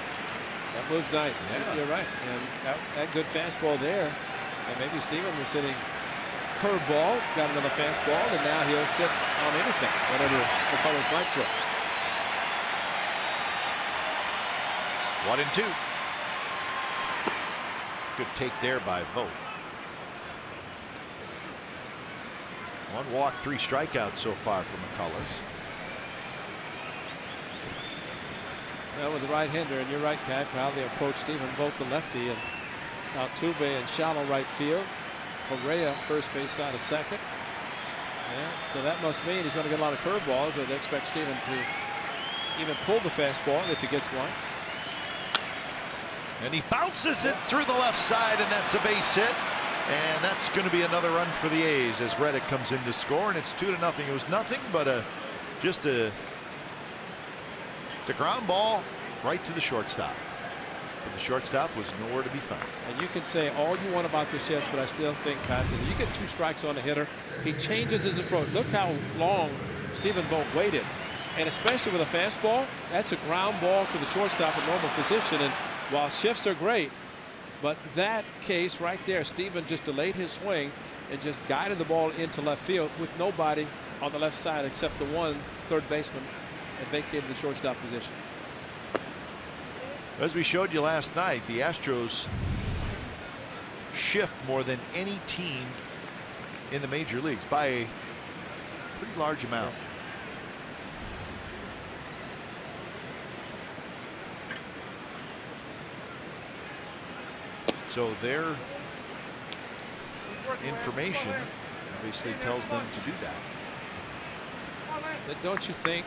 That moves nice. Yeah. You're right. And that good fastball there. And maybe Steven was sitting curveball, got another fastball, and now he'll sit on anything, whatever McCullers might throw. 1-2. Good take there by Vogt. 1 walk, 3 strikeouts so far for McCullers. Well, with the right-hander, and you're right, Cat, how they approach Stephen Vogt, the lefty, and Altuve in shallow right field. Correa, first base side of second. Yeah, so that must mean he's going to get a lot of curveballs, or they expect Stephen to even pull the fastball if he gets one. And he bounces it through the left side, and that's a base hit. And that's going to be another run for the A's as Reddick comes in to score, and it's 2-0. It was nothing but just a ground ball right to the shortstop. But the shortstop was nowhere to be found. And you can say all you want about this, yes, but I still think, Pat, that you get 2 strikes on the hitter, he changes his approach. Look how long Stephen Vogt waited. And especially with a fastball, that's a ground ball to the shortstop in normal position. And while shifts are great, but that case right there, Stephen just delayed his swing and just guided the ball into left field with nobody on the left side except the one third baseman that vacated the shortstop position. As we showed you last night, the Astros shift more than any team in the major leagues by a pretty large amount. So their information obviously tells them to do that. But don't you think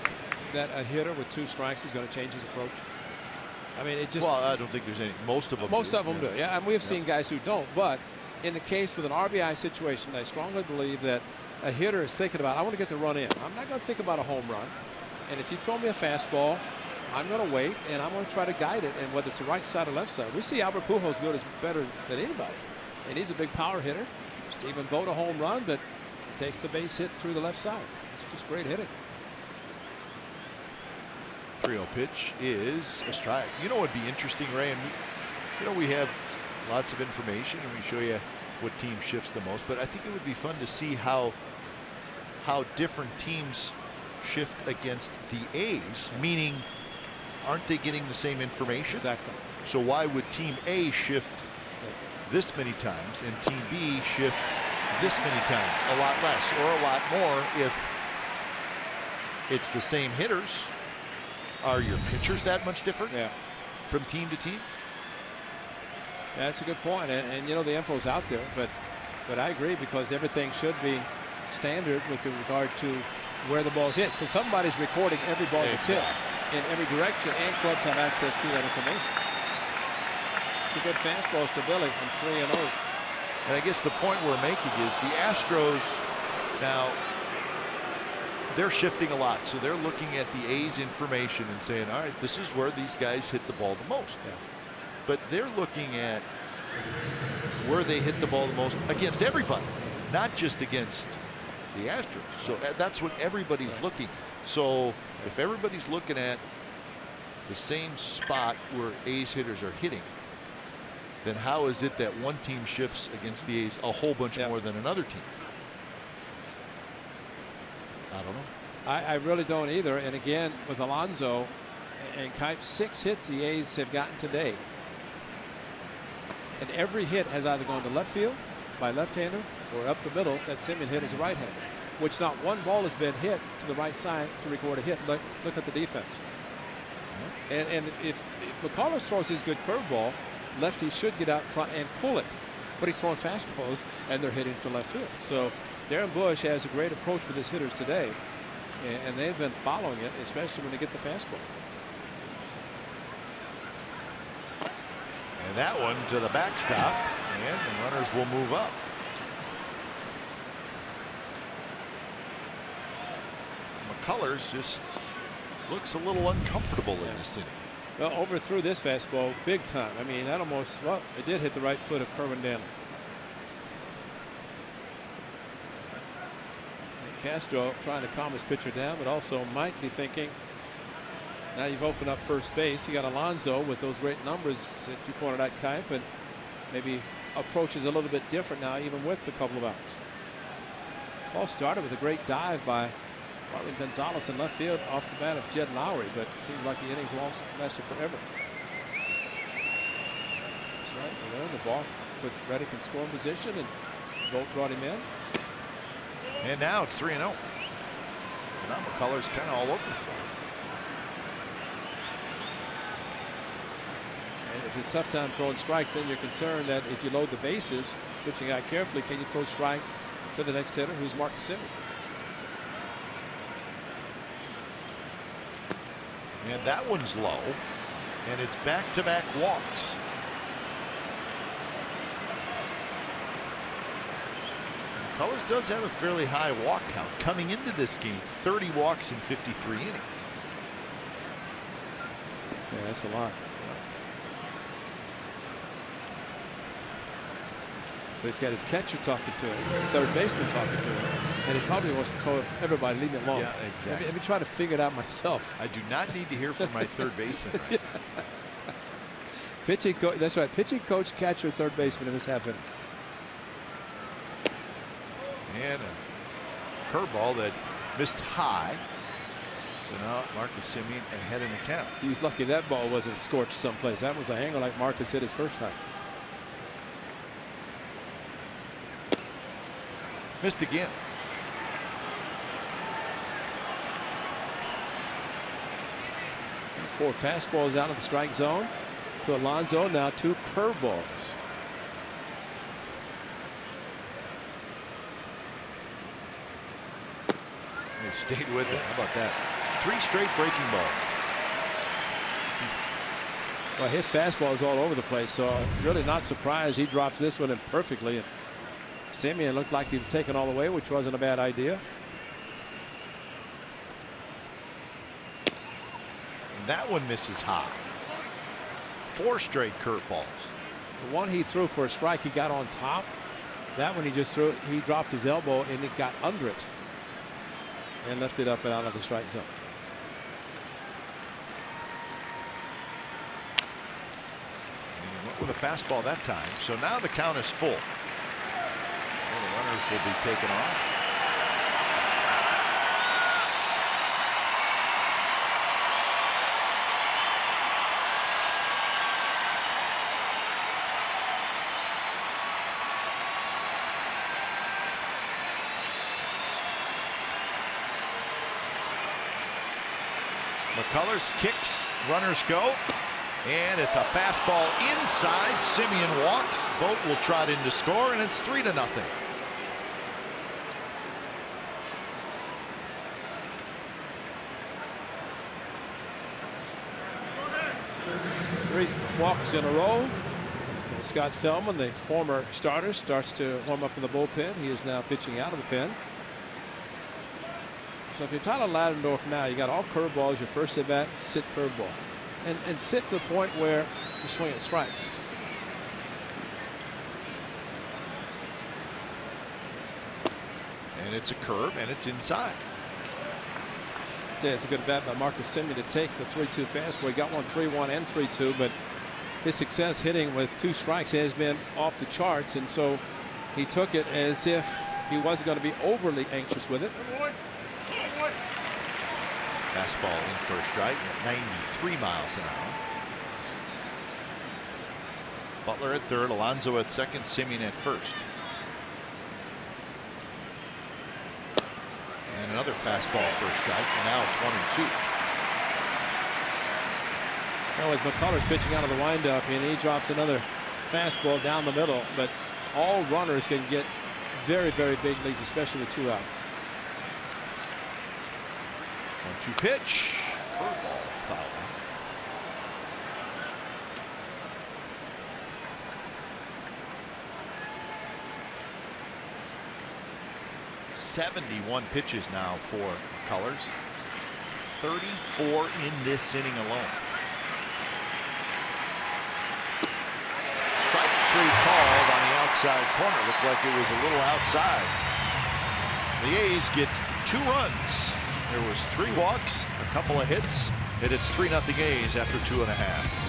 that a hitter with 2 strikes is going to change his approach? I mean, it just. Well, I don't think there's any. Most of them. Do. Yeah, and we have seen guys who don't. But in the case with an RBI situation, I strongly believe that a hitter is thinking about, I want to get the run in. I'm not going to think about a home run. And if you throw me a fastball, I'm going to wait and I'm going to try to guide it. And whether it's the right side or left side, we see Albert Pujols do it better than anybody. And he's a big power hitter. Stephen Vogt a home run, but takes the base hit through the left side. It's just great hitting. 3-0 pitch is a strike. You know what would be interesting, Ray? And we have lots of information and we show you what team shifts the most. But I think it would be fun to see how different teams shift against the A's. Meaning, aren't they getting the same information? Exactly. So why would Team A shift this many times and Team B shift this many times? A lot less or a lot more if it's the same hitters. Are your pitchers that much different from team to team? Yeah, that's a good point. And you know, the info's out there, but I agree, because everything should be standard with regard to where the ball's hit, because somebody's recording every ball that's hit in every direction, and clubs have access to that information. It's a good fastballs to Billy on 3-0. And I guess the point we're making is the Astros now, they're shifting a lot. So they're looking at the A's information and saying, all right, this is where these guys hit the ball the most. Yeah. But they're looking at where they hit the ball the most against everybody, not just against the Astros. So that's what everybody's looking. So if everybody's looking at the same spot where A's hitters are hitting, then how is it that one team shifts against the A's a whole bunch more than another team? I don't know. I really don't either. And again, with Alonso and Kipe, 6 hits the A's have gotten today. And every hit has either gone to left field by left-hander or up the middle. That Semien hit is a right-hander, which not one ball has been hit to the right side to record a hit. Look at the defense. And if McCullers throws his good curveball, lefty should get out front and pull it. But he's throwing fastballs, and they're hitting to left field. So Darren Bush has a great approach with his hitters today, and they've been following it, especially when they get the fastball. And that one to the backstop, and the runners will move up. McCullers just looks a little uncomfortable in this inning. Well, overthrew this fastball big time. I mean, that almost, well, it did hit the right foot of Kerwin Danley. Castro trying to calm his pitcher down, but also might be thinking, now you've opened up first base. You got Alonso with those great numbers that you pointed out, Kipe, and maybe approach is a little bit different now, even with a couple of outs. It all started with a great dive by Martin Gonzalez in left field off the bat of Jed Lowry, but it seemed like the innings lasted forever. That's right. And then the ball put Reddick in scoring position, and Vogt brought him in. And now it's 3-0. Now McCullers kind of all over the place. And if it's a tough time throwing strikes, then you're concerned that if you load the bases, pitching out carefully, can you throw strikes to the next hitter, who's Marcus Semien? And that one's low, and it's back-to-back walks. McCullers does have a fairly high walk count coming into this game. 30 walks in 53 innings. Yeah, that's a lot. So he's got his catcher talking to him, third baseman talking to him, and he probably wants to tell everybody, leave me alone. Yeah, exactly. Let me try to figure it out myself. I do not need to hear from my third baseman. Right? Pitching coach, that's right. Pitching coach, catcher, third baseman in this half inning. And a curveball that missed high. So now Marcus Semien ahead in the count. He's lucky that ball wasn't scorched someplace. That was a hanger like Marcus hit his first time. Missed again. And 4 fastballs out of the strike zone to Alonso. Now 2 curveballs. He stayed with it. How about that? 3 straight breaking balls. Well, his fastball is all over the place, so I'm really not surprised he drops this one in perfectly. And Semien looked like he was taken all the way, which wasn't a bad idea. And that one misses high. 4 straight curveballs. The one he threw for a strike, he got on top. That one he just threw, he dropped his elbow and it got under it and lifted up and out of the strike zone. With a fastball that time, so now the count is full. Well, the runners will be taken off. McCullers kicks, runners go. And it's a fastball inside. Semien walks. Vogt will trot in to score, and it's 3-0. Three walks in a row. And Scott Feldman, the former starter, starts to warm up in the bullpen. He is now pitching out of the pen. So if you're Tyler Ladendorf now, you got all curveballs. Your first at bat, sit curveball. And sit to the point where you swing at strikes. And it's a curve, and it's inside. It's a good bat by Marcus Semien to take the 3-2 fastball. He got one 3-1 and 3-2, but his success hitting with 2 strikes has been off the charts, and so he took it as if he wasn't going to be overly anxious with it. Fastball in for a strike at 93 miles an hour. Butler at third, Alonso at second, Semien at first. And another fastball for a strike, and now it's 1-2. Now with McCullers pitching out of the windup, and he drops another fastball down the middle, but all runners can get very, very big leads, especially with 2 outs. 1-2 pitch. Curveball foul out. .71 pitches now for McCullers. 34 in this inning alone. Strike 3 called on the outside corner. Looked like it was a little outside. The A's get 2 runs. There was 3 walks, a couple of hits, and it's 3-0 A's after 2.5.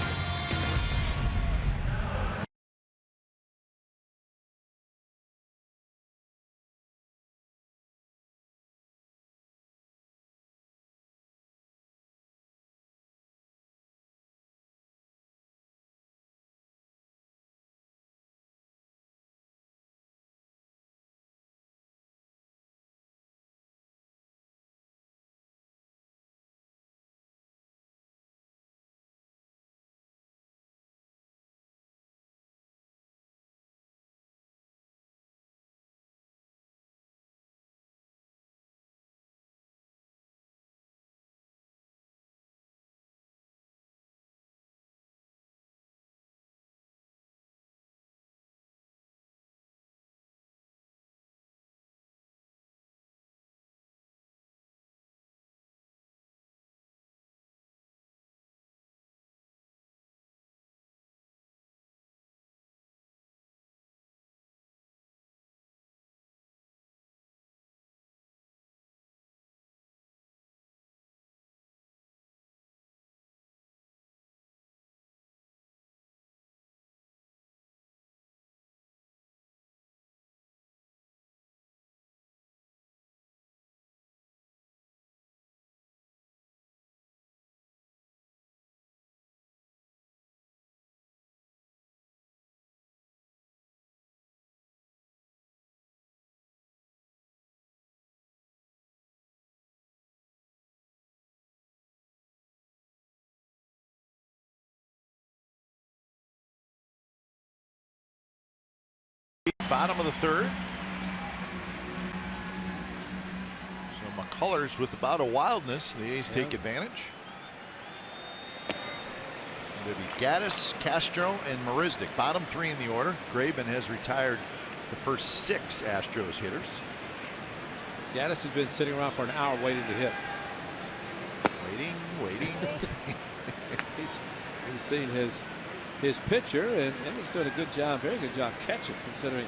Bottom of the third. So colors with about a wildness. The A's take advantage. It'll be Gaddis, Castro, and Marisnick. Bottom three in the order. Graveman has retired the first 6 Astros hitters. Gaddis has been sitting around for an hour waiting to hit. Waiting. He's seen his pitcher, and he's doing a good job, very good job catching, considering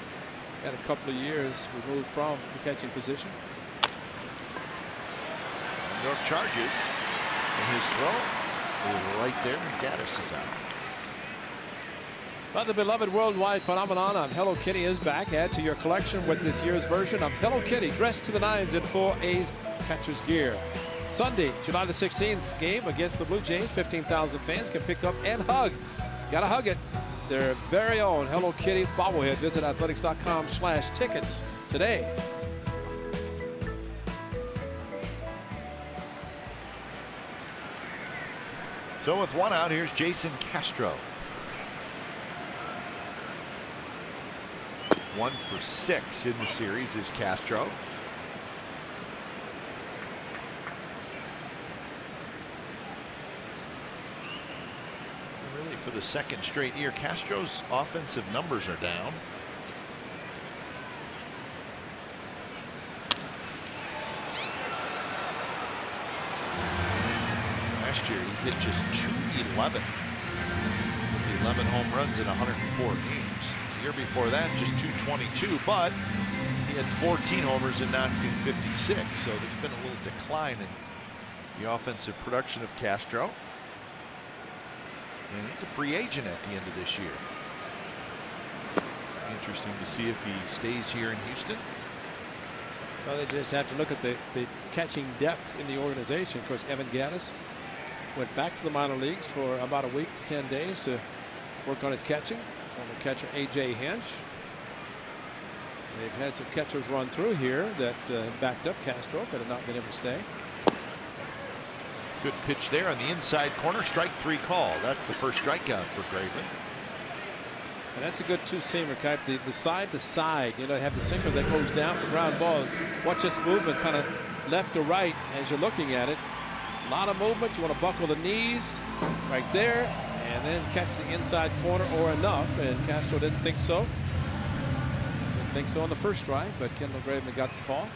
he had a couple of years removed from the catching position. North charges, and his throw is right there, and Gaddis is out. But the beloved worldwide phenomenon of Hello Kitty is back. Add to your collection with this year's version of Hello Kitty dressed to the nines in full A's catcher's gear. Sunday, July the 16th game against the Blue Jays. 15,000 fans can pick up and hug. Gotta hug it. Their very own Hello Kitty bobblehead. Visit athletics.com/tickets today. So with 1 out, here's Jason Castro. 1 for 6 in the series is Castro. Really, for the second straight year, Castro's offensive numbers are down. Last year, he hit just .211 with 11 home runs in 104 games. The year before that, just .222, but he had 14 homers and knocking 56. So there's been a little decline in the offensive production of Castro. And he's a free agent at the end of this year. Interesting to see if he stays here in Houston. Well, they just have to look at the catching depth in the organization. Of course, Evan Gaddis went back to the minor leagues for about a week to 10 days to work on his catching. Former catcher A.J. Hinch. They've had some catchers run through here that backed up Castro, but have not been able to stay. Good pitch there on the inside corner. Strike 3 call. That's the first strikeout for Graveman. And that's a good two-seamer, type. The side to side, you know, have the sinker that goes down for ground ball. Watch this movement kind of left to right as you're looking at it. A lot of movement. You want to buckle the knees right there and then catch the inside corner or enough. And Castro didn't think so. Didn't think so on the first strike, but Kendall Graveman got the call.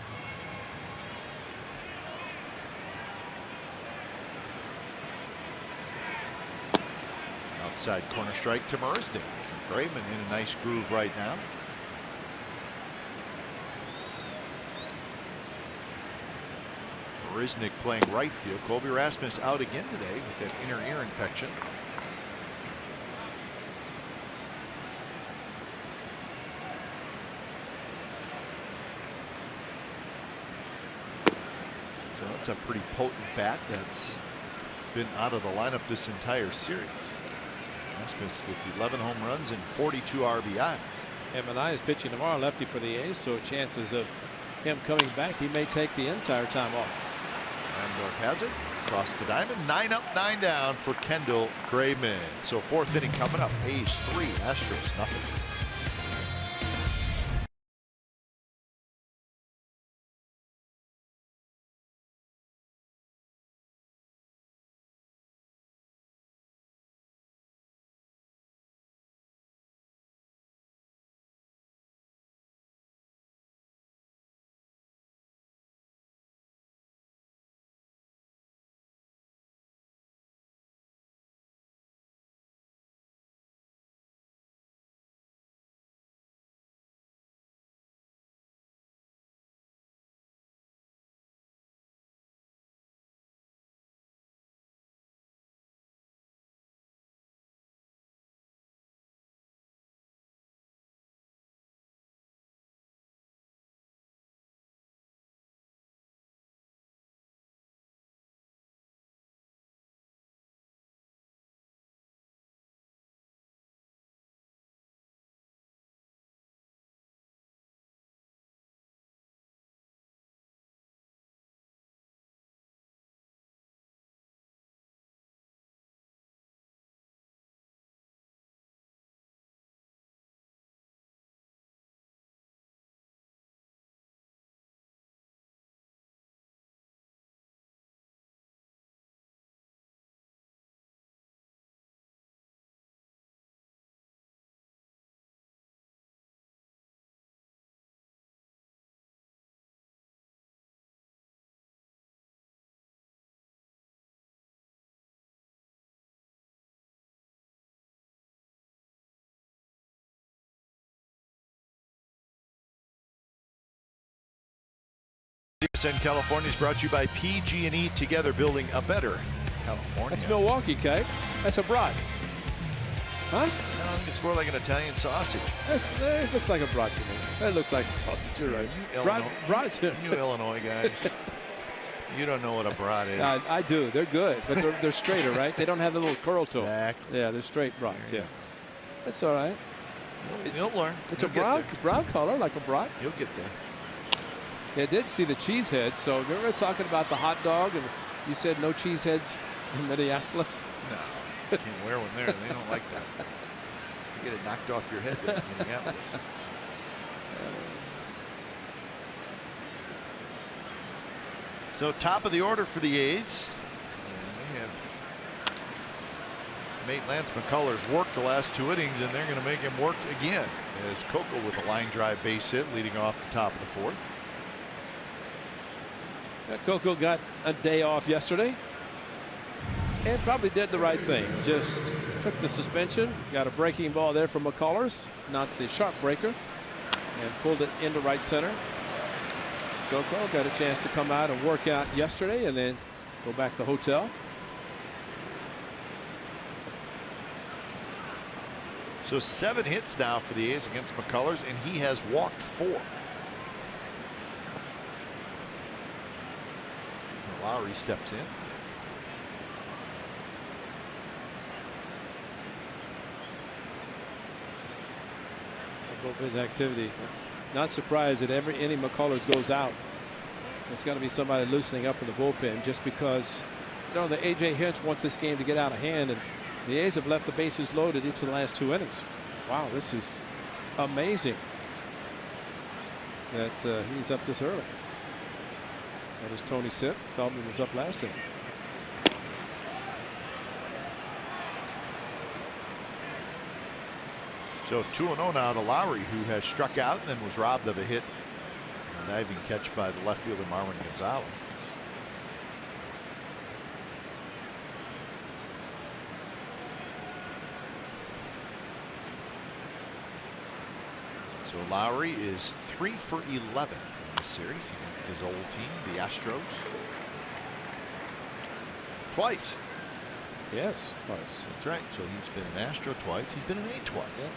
Outside corner strike to Marisnick. Graveman in a nice groove right now. Marisnick playing right field. Colby Rasmus out again today with that inner ear infection. So that's a pretty potent bat that's been out of the lineup this entire series. Rasmus with 11 home runs and 42 RBIs. Manaea is pitching tomorrow, lefty for the A's, so chances of him coming back, he may take the entire time off. Landorf has it across the diamond. 9 up, 9 down for Kendall Graveman. So 4th inning coming up. A's 3, Astros nothing. TSN California is brought to you by PG&E, together building a better California. That's Milwaukee cake. That's a brat. Huh? I think it's more like an Italian sausage. It looks like a brat to me. That looks like a sausage. You're right. Brats. You Illinois guys. You don't know what a brat is. I do. They're good, but they're straighter, right? They don't have the little curl to them. Exactly. Yeah, they're straight brats. Yeah, that's all right. You'll learn. It's a brown color, like a brat. You'll get there. Yeah, I did see the cheese head. So we were talking about the hot dog, and you said no cheese heads in Minneapolis. No, you can't wear one there. They don't like that. You get it knocked off your head there in Minneapolis. So top of the order for the A's. And they have made Lance McCullers work the last 2 innings, and they're going to make him work again. As Coco with a line drive base hit leading off the top of the 4th. Coco got a day off yesterday and probably did the right thing. Just took the suspension, got a breaking ball there from McCullers, not the sharp breaker, and pulled it into right center. Coco got a chance to come out and work out yesterday and then go back to the hotel. So 7 hits now for the A's against McCullers, and he has walked 4. Lowry steps in. Bullpen activity. Not surprised that every inning McCullers goes out. It's going to be somebody loosening up in the bullpen, just because, you know, the A.J. Hinch wants this game to get out of hand, and the A's have left the bases loaded each of the last 2 innings. Wow, this is amazing that he's up this early. That is Tony Sipp. Feldman was up last inning. So 2-0 now to Lowry, who has struck out and then was robbed of a hit. A diving catch by the left fielder Marwin Gonzalez. So Lowry is 3 for 11 in this series against his old team, the Astros. Twice. Yes, twice. That's right. So he's been an Astro twice. He's been an A twice. Yeah.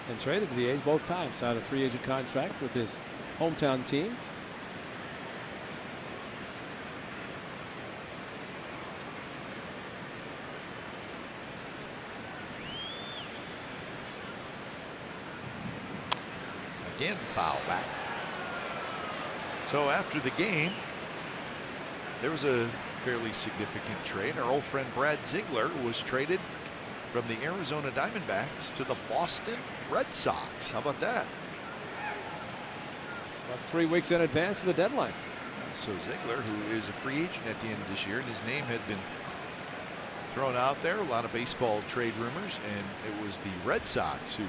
And traded to the A's both times. Signed a free agent contract with his hometown team. Again, foul back. So after the game, there was a fairly significant trade. Our old friend Brad Ziegler was traded from the Arizona Diamondbacks to the Boston Red Sox. How about that? About 3 weeks in advance of the deadline. So Ziegler, who is a free agent at the end of this year, and his name had been thrown out there, a lot of baseball trade rumors, and it was the Red Sox who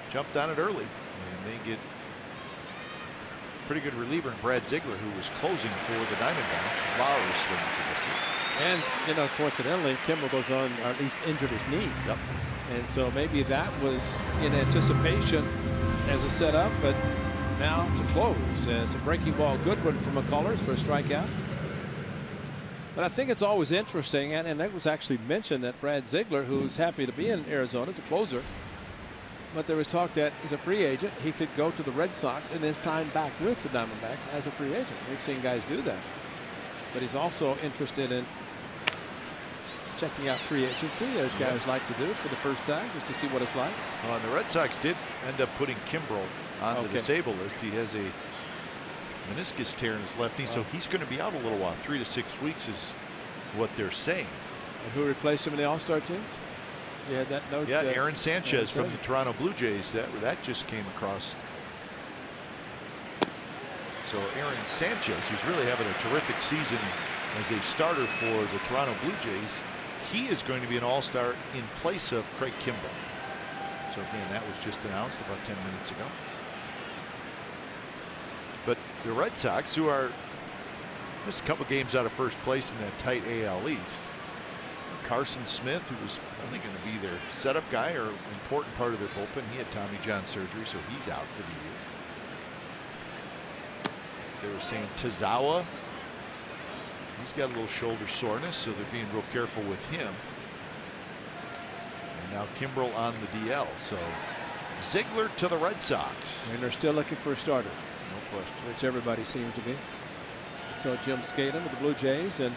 jumped on it early, and they get pretty good reliever in Brad Ziegler, who was closing for the Diamondbacks as Lowry swings and misses. And, you know, coincidentally, Kimbrel goes on, or at least injured his knee. Yep. And so maybe that was in anticipation as a setup, but now to close as a breaking ball. Good one from McCullers for a strikeout. But I think it's always interesting, and that was actually mentioned, that Brad Ziegler, who's happy to be in Arizona as a closer, but there was talk that as a free agent, he could go to the Red Sox and then sign back with the Diamondbacks as a free agent. We've seen guys do that. But he's also interested in checking out free agency, as guys like to do for the first time, just to see what it's like. Well, and the Red Sox did end up putting Kimbrel on the disabled list. He has a meniscus tear in his left knee, so he's going to be out a little while. 3 to 6 weeks is what they're saying. And who replaced him in the All-Star team? Yeah, that note. Yeah, Aaron Sanchez from the Toronto Blue Jays. That just came across. So Aaron Sanchez, who's really having a terrific season as a starter for the Toronto Blue Jays, he is going to be an All-Star in place of Craig Kimbrel. So again, that was just announced about 10 minutes ago. But the Red Sox, who are just a couple games out of first place in that tight AL East. Carson Smith, who was only going to be their setup guy or important part of their bullpen, he had Tommy John surgery, so he's out for the year. They were saying Tozawa, he's got a little shoulder soreness, so they're being real careful with him. And now Kimbrel on the DL. So Ziegler to the Red Sox. And they're still looking for a starter. No question. Which everybody seems to be. So Jim Skaden with the Blue Jays, and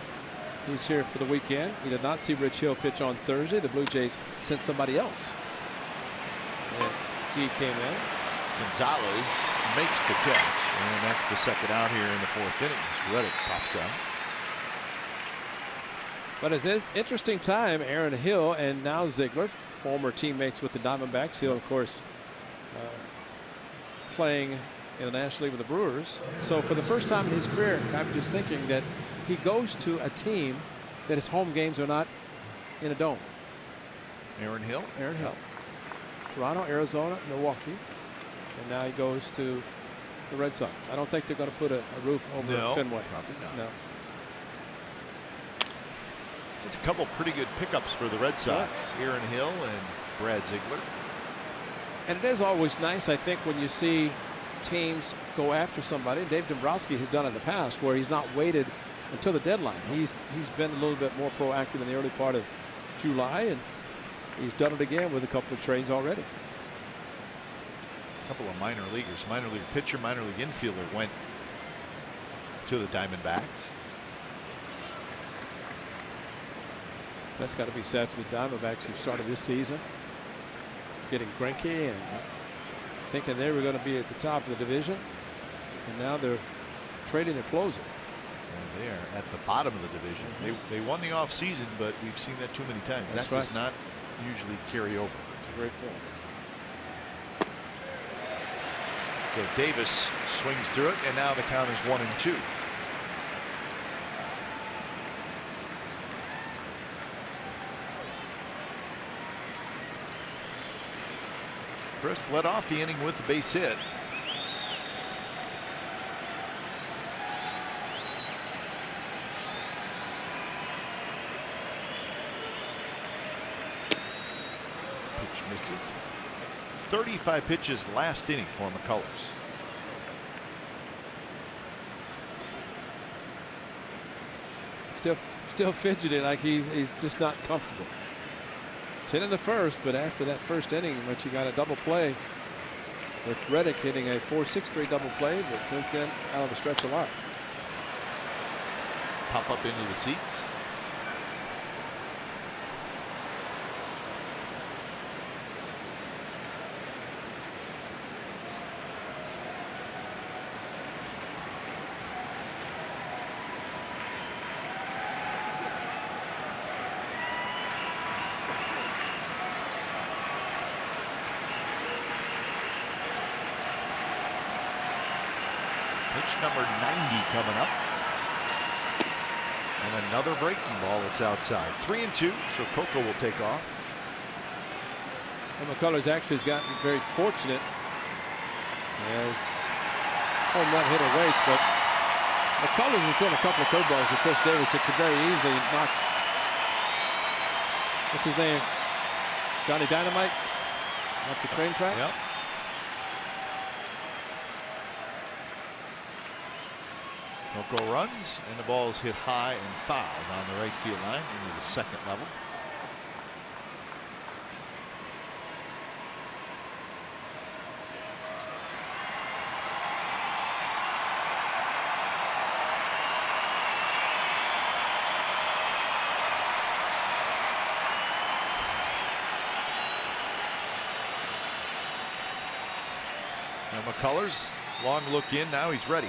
he's here for the weekend. He did not see Rich Hill pitch on Thursday. The Blue Jays sent somebody else. And Ski came in. Gonzalez makes the catch, and that's the second out here in the 4th inning as Reddick pops out. But it's this interesting time. Aaron Hill and now Ziegler, former teammates with the Diamondbacks. Hill, of course, playing in the National League with the Brewers. So for the first time in his career, I'm just thinking that he goes to a team that his home games are not in a dome. Aaron Hill? Aaron Hill. Toronto, Arizona, Milwaukee. And now he goes to the Red Sox. I don't think they're going to put a roof over Fenway. Probably not. No. It's a couple pretty good pickups for the Red Sox. Yeah. Aaron Hill and Brad Ziegler. And it is always nice, I think, when you see teams go after somebody. Dave Dombrowski has done it in the past where he's not waited until the deadline. He's been a little bit more proactive in the early part of July, and he's done it again with a couple of trades already. A couple of minor leaguers, minor league pitcher, minor league infielder went to the Diamondbacks. That's got to be sad for the Diamondbacks who started this season getting Greinke and thinking they were going to be at the top of the division, and now they're trading their closer. And they are at the bottom of the division. They won the offseason, but we've seen that too many times. That's that right. does not usually carry over. That's a great point. So Davis swings through it, and now the count is 1-2. Crisp led off the inning with the base hit. Pitch misses. 35 pitches last inning for McCullers. Still fidgeting like he's just not comfortable. 10 in the first, but after that first inning, which he got a double play with Reddick hitting a 4.63 double play, but since then out of the stretch a lot. Pop up into the seats. Pitch number 90 coming up. And another breaking ball that's outside. 3-2, so Coco will take off. And McCullers actually has gotten very fortunate as home run hitter waits, but McCullers has thrown a couple of curveballs to Chris Davis that could very easily knock. What's his name? Johnny Dynamite off the train tracks. Yep. Coco runs, and the ball is hit high and foul down the right field line into the second level. Now McCullers, long look in, now he's ready.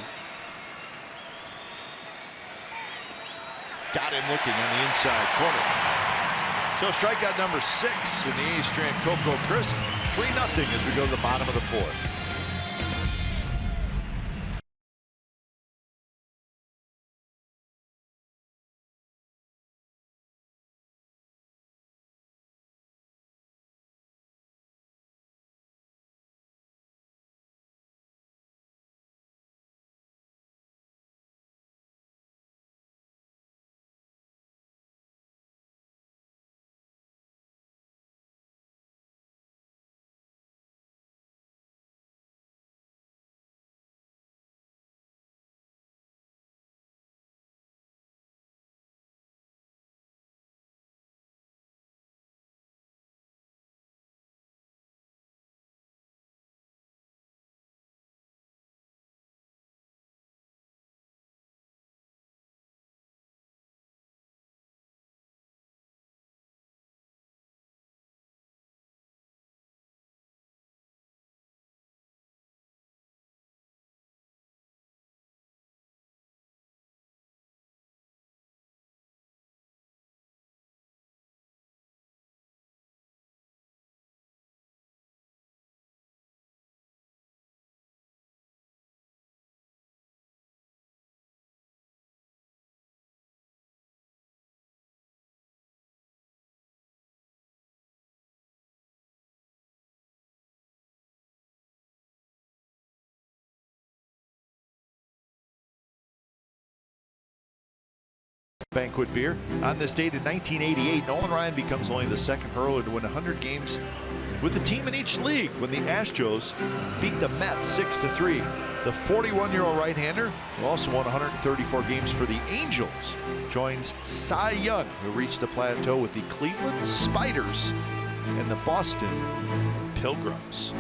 Got him looking on the inside corner. So strikeout number 6 in the A's strand Coco Crisp. 3-0 as we go to the bottom of the 4th. Banquet beer. On this date in 1988, Nolan Ryan becomes only the second hurler to win 100 games with a team in each league when the Astros beat the Mets 6-3. The 41-year-old right-hander, who also won 134 games for the Angels, joins Cy Young, who reached a plateau with the Cleveland Spiders and the Boston Pilgrims.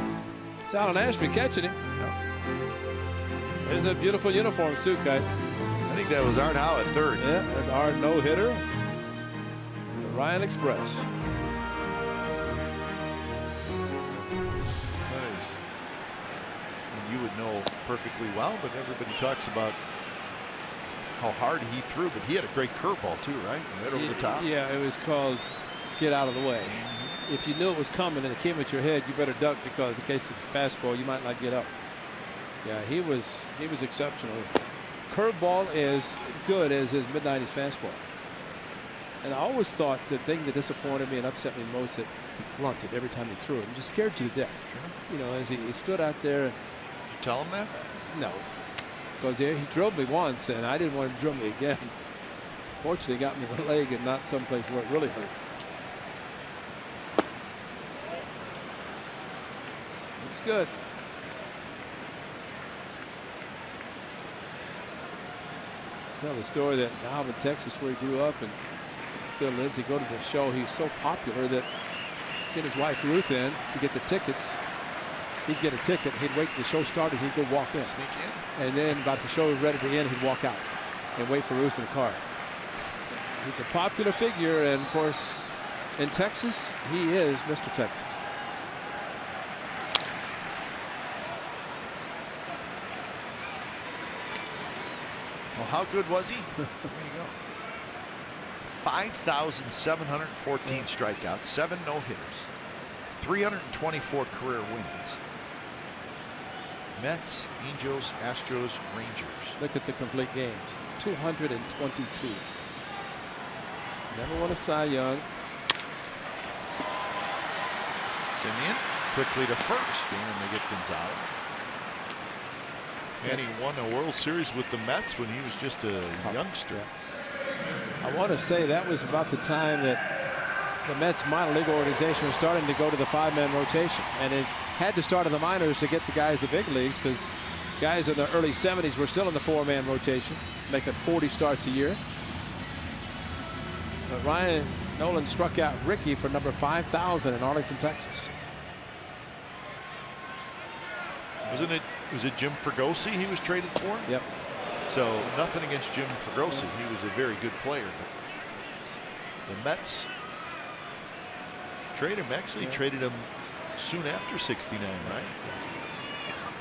It's Alan Ashby catching him. There's the beautiful uniforms too, Kite. I think that was Art Howe at third. Yeah, that's our no-hitter. The Ryan Express. Nice. And you would know perfectly well, but everybody talks about how hard he threw, but he had a great curveball too, right? Right over the top. Yeah, it was called get out of the way. If you knew it was coming and it came at your head, you better duck, because in case it's a fastball, you might not get up. Yeah, he was exceptional. Curveball is good as his mid-90s fastball. And I always thought the thing that disappointed me and upset me most, that he grunted every time he threw it and just scared you to death. Sure. You know, as he stood out there. Did you tell him that? No, because he drilled me once and I didn't want him to drill me again. Fortunately, he got me in the leg and not someplace where it really hurt. It's good. Tell the story that Alvin, Texas, where he grew up and still lives. He go to the show. He's so popular that he sent his wife Ruth in to get the tickets. He'd get a ticket. He'd wait till the show started. He'd go walk in. Sneak in. And then about the show was ready to end, he'd walk out and wait for Ruth in the car. He's a popular figure, and of course, in Texas, he is Mr. Texas. Well, how good was he? There you go. 5,714 strikeouts, 7 no-hitters, 324 career wins. Mets, Angels, Astros, Rangers. Look at the complete games. 222. Never won a Cy Young. Simeon quickly to first, and they get Gonzalez. And he won a World Series with the Mets when he was just a youngster. I want to say that was about the time that the Mets minor league organization was starting to go to the 5-man rotation, and it had to start in the minors to get the guys the big leagues, because guys in the early 70s were still in the 4-man rotation, making 40 starts a year. But Ryan Nolan struck out Ricky for number 5,000 in Arlington, Texas. Was it Jim Fregosi he was traded for? Yep. So nothing against Jim Fregosi. He was a very good player. But the Mets traded him, traded him soon after '69, right?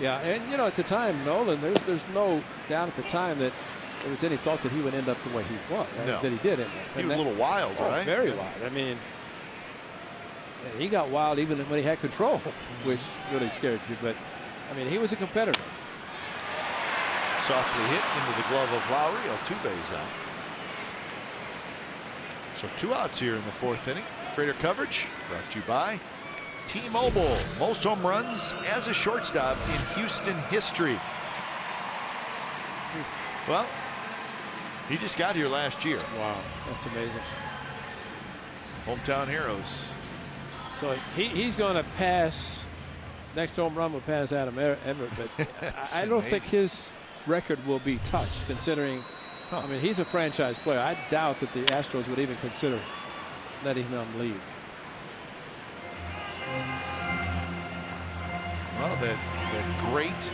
Yeah, and you know, at the time, Nolan, there's no doubt at the time that there was any thought that he would end up the way he was. No. That he did end up. He was a little wild, right? Very wild. I mean, he got wild even when he had control, which really scared you. But I mean, he was a competitor. Softly hit into the glove of Lowry. Altuve's out. So 2 outs here in the 4th inning. Greater coverage brought to you by T-Mobile. Most home runs as a shortstop in Houston history. Well, he just got here last year. Wow, that's amazing. Hometown heroes. So he's going to pass. Next home run will pass Adam Everett, but I don't think his record will be touched, considering, I mean, he's a franchise player. I doubt that the Astros would even consider letting him leave. Well, that great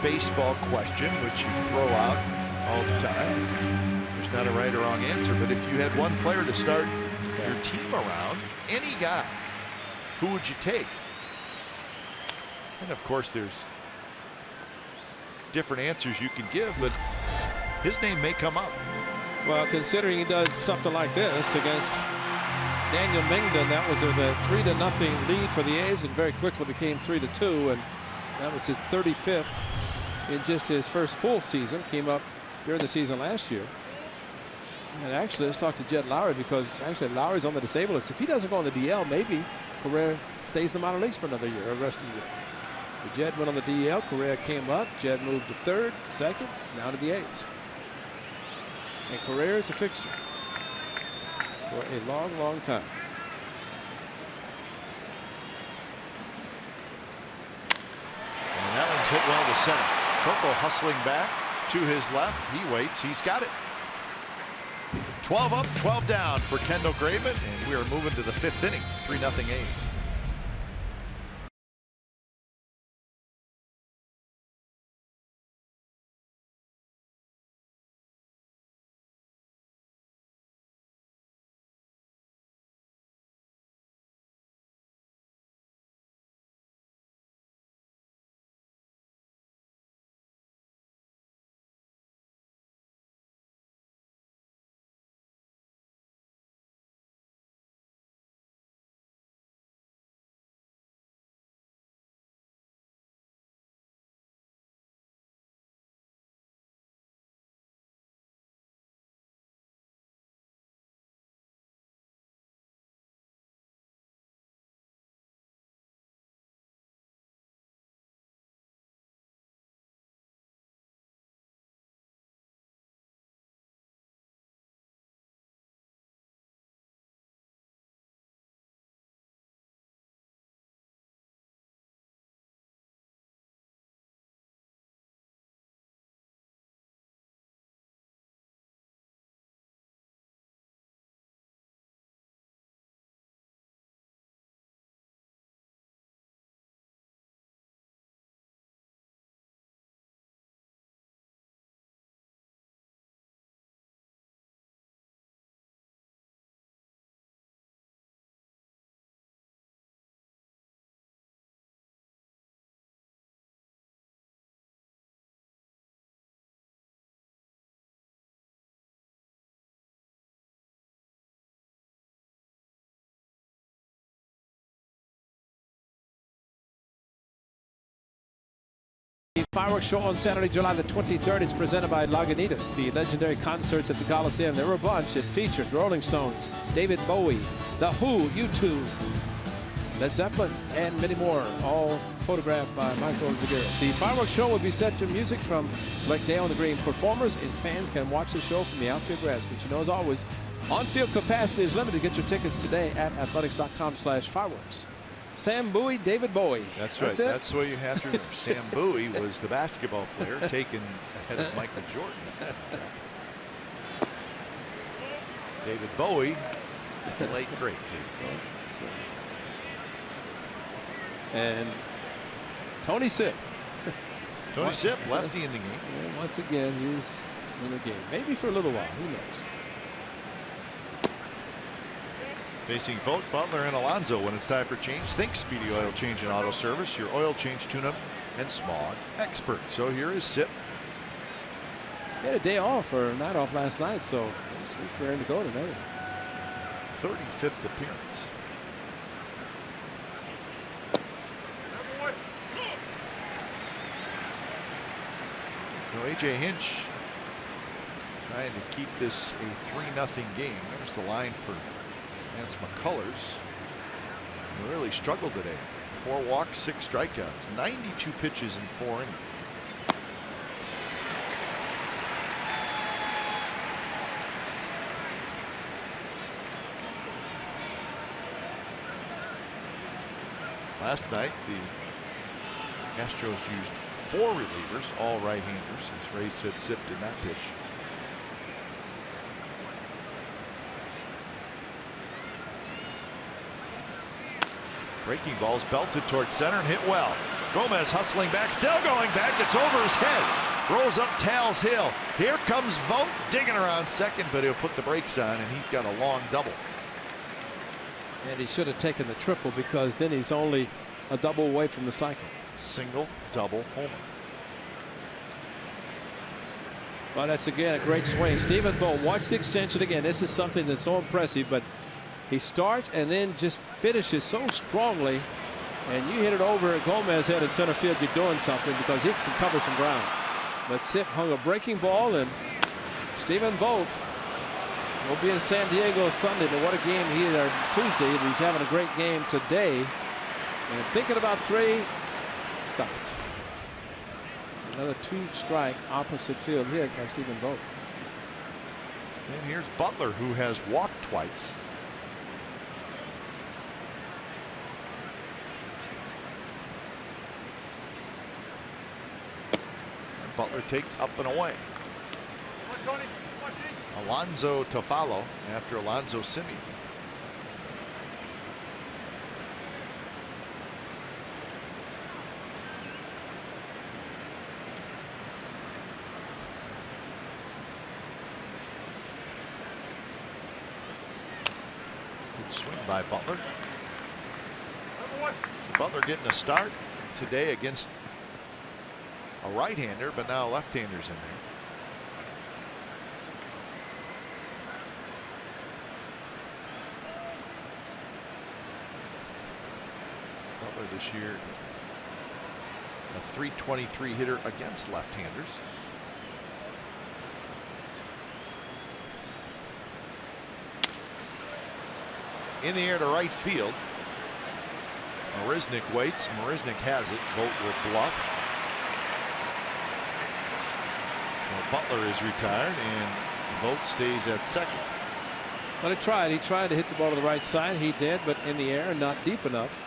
baseball question, which you throw out all the time. There's not a right or wrong answer, but if you had one player to start your team around, any guy, who would you take? And of course, there's different answers you can give, but his name may come up. Well, considering he does something like this against Daniel Mengden, that was a 3-0 lead for the A's, and very quickly became 3-2, and that was his 35th in just his first full season. Came up during the season last year. And actually, let's talk to Jed Lowry, because actually Lowry's on the disabled list. If he doesn't go on the DL, maybe Correa stays in the minor leagues for another year, or the rest of the year. But Jed went on the DL. Correa came up. Jed moved to third, second, now to the A's. And Correa is a fixture for a long, long time. And that one's hit well to center. Coco hustling back to his left. He waits. He's got it. 12 up, 12 down for Kendall Graveman, and we are moving to the 5th inning. 3-0 A's. The fireworks show on Saturday, July the 23rd. It's presented by Lagunitas. The legendary concerts at the Coliseum. There were a bunch. It featured Rolling Stones, David Bowie, The Who, U2, Led Zeppelin, and many more, all photographed by Michael Zagaris. The fireworks show will be set to music from select Day on the Green performers, and fans can watch the show from the outfield grass. But you know, as always, on-field capacity is limited. Get your tickets today at athletics.com/fireworks. Sam Bowie, David Bowie. That's right. That's what you have to remember. Sam Bowie was the basketball player taken ahead of Michael Jordan. David Bowie, the late great David Bowie. That's right. And Tony Sipp. Tony Sipp, lefty in the game. And once again, he's in the game. Maybe for a little while. Who knows? Facing Vogt, Butler, and Alonso when it's time for change. Think Speedy Oil Change and Auto Service, your oil change, tune-up, and smog expert. So here is Sipp. He had a day off or a night off last night, so he's ready to go today. 35th appearance. So A.J. Hinch trying to keep this a 3-0 game. There's the line for Lance McCullers. He really struggled today. 4 walks, 6 strikeouts, 92 pitches in 4 innings. Last night, the Astros used 4 relievers, all right-handers. As Ray said, Sipp did not pitch. Breaking balls belted towards center and hit well. Gomez hustling back, still going back. It's over his head. Rolls up Tal's Hill. Here comes Vogt digging around second, but he'll put the brakes on, and he's got a long double. And he should have taken the triple, because then he's only a double away from the cycle. Single, double, homer. Well, that's again a great swing. Stephen Vogt, watch the extension again. This is something that's so impressive, but he starts and then just finishes so strongly, and you hit it over Gomez's head in center field, you're doing something, because he can cover some ground. But Sipp hung a breaking ball, and Stephen Vogt will be in San Diego Sunday, but what a game he had Tuesday. He's having a great game today. And thinking about 3, stopped. Another 2-strike opposite field hit by Stephen Vogt. And here's Butler, who has walked twice. And Butler takes up and away. Alonzo Tafalo after Alonzo Simeon. Good swing by Butler. Butler getting a start today against a right-hander, but now left-handers in there. Butler this year a .323 hitter against left-handers. In the air to right field. Marisnick waits. Marisnick has it. Vogt will bluff. Well, Butler is retired and Vogt stays at second. Well, he tried. He tried to hit the ball to the right side. He did, but in the air, not deep enough.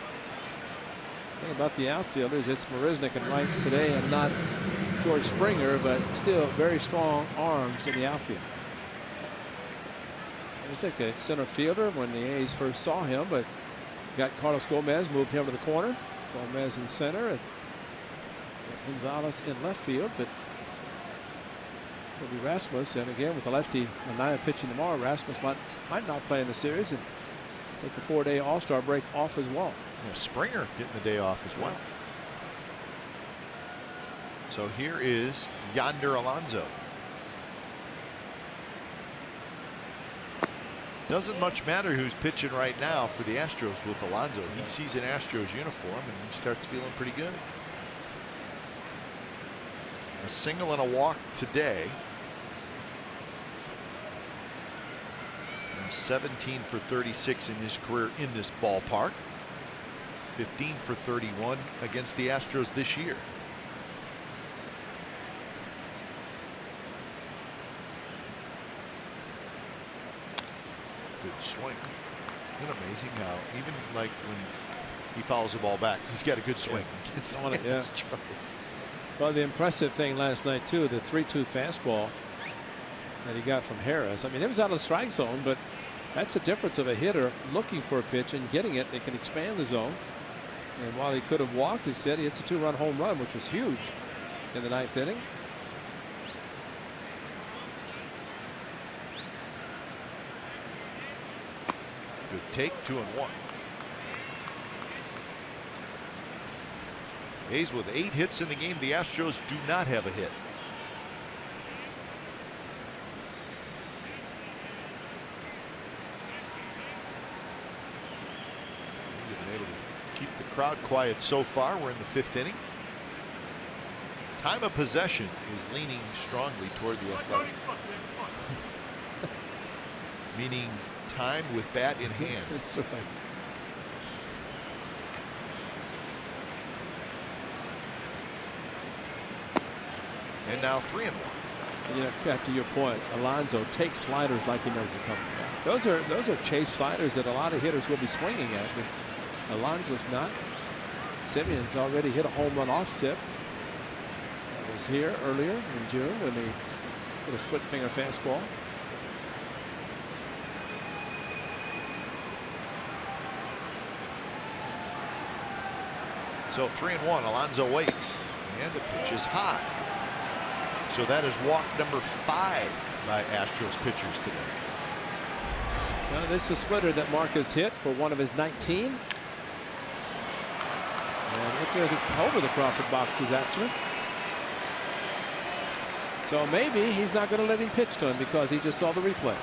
The thing about the outfielders, it's Marisnick and right today, and not George Springer, but still very strong arms in the outfield. Marisnick, a center fielder when the A's first saw him, but got Carlos Gomez, moved him to the corner. Gomez in center, and Gonzalez in left field, but it'll be Rasmus, and again with the lefty Manaea pitching tomorrow, Rasmus might not play in the series and take the 4-day All-Star break off as well. Yeah, Springer getting the day off as well. So here is Yonder Alonso. Doesn't much matter who's pitching right now for the Astros with Alonso. He sees an Astros uniform and he starts feeling pretty good. A single and a walk today. And 17 for 36 in his career in this ballpark. 15 for 31 against the Astros this year. Good swing. Isn't it amazing how even like when he fouls the ball back, he's got a good swing against the Astros. Well, the impressive thing last night too, the 3-2 fastball that he got from Harris. I mean, it was out of the strike zone, but that's the difference of a hitter looking for a pitch and getting it. They can expand the zone. And while he could have walked, instead he hits a 2-run home run, which was huge in the 9th inning. Good take, 2-1. A's with 8 hits in the game. The Astros do not have a hit. A's have been able to keep the crowd quiet so far. We're in the 5th inning. Time of possession is leaning strongly toward the Athletics. Meaning time with bat in hand. That's right. And now 3-1. You know, back to your point, Alonso takes sliders like he knows they're coming. Those are chase sliders that a lot of hitters will be swinging at, but Alonso's not. Simeon's already hit a home run off Sip. That was here earlier in June when he hit a split finger fastball. So 3-1. Alonso waits, and the pitch is high. So that is walk number 5 by Astros pitchers today. Well, this is a splitter that Marcus hit for one of his 19. And over the Crawford boxes, actually. So maybe he's not going to let him pitch to him because he just saw the replay.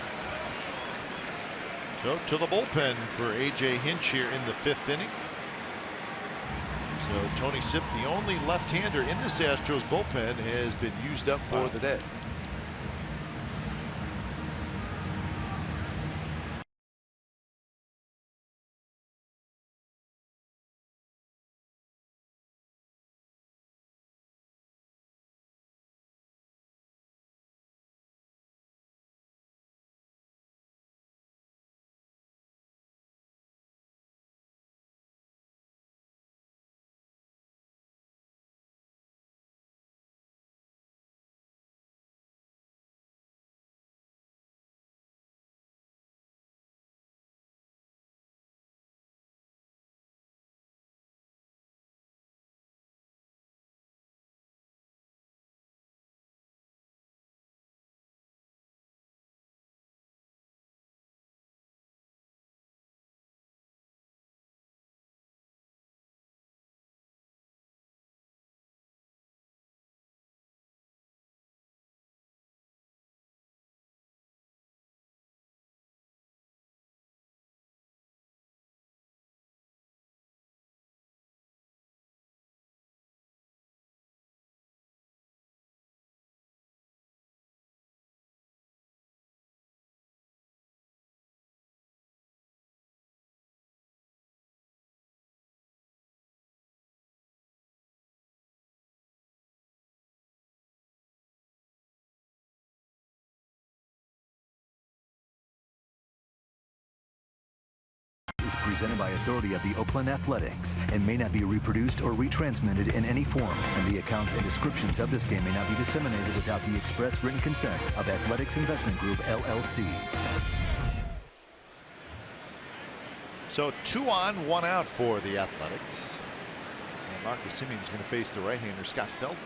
So to the bullpen for A.J. Hinch here in the 5th inning. So Tony Sipp, the only left-hander in this Astros bullpen, has been used up for the day. is presented by authority of the Oakland Athletics and may not be reproduced or retransmitted in any form, and the accounts and descriptions of this game may not be disseminated without the express written consent of Athletics Investment Group, LLC. So 2 on, 1 out for the Athletics. And Marcus Semion's going to face the right-hander Scott Feldman.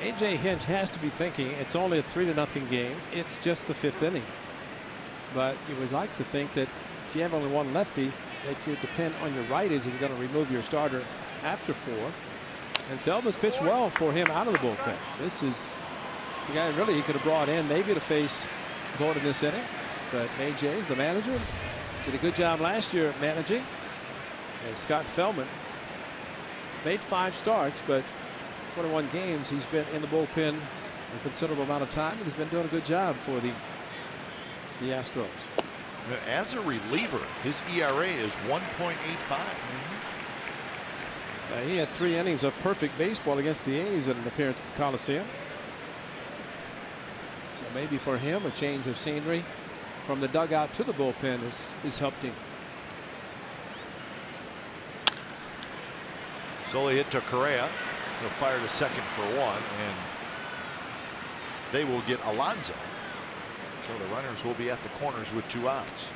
A.J. Hinch has to be thinking it's only a 3-0 game. It's just the 5th inning. But you would like to think that if you have only one lefty, that you depend on your righties if you're going to remove your starter after 4. And Feldman's pitched well for him out of the bullpen. This is the guy really he could have brought in maybe to face Vogt in this inning. But A.J.'s the manager. Did a good job last year at managing. And Scott Feldman made 5 starts, but 21 games he's been in the bullpen a considerable amount of time, and he's been doing a good job for the Astros. As a reliever, his ERA is 1.85. He had 3 innings of perfect baseball against the A's in an appearance at the Coliseum. So maybe for him a change of scenery from the dugout to the bullpen is helped him. Solely hit to Correa. He'll fire to second for 1, and they will get Alonso. So the runners will be at the corners with 2 outs.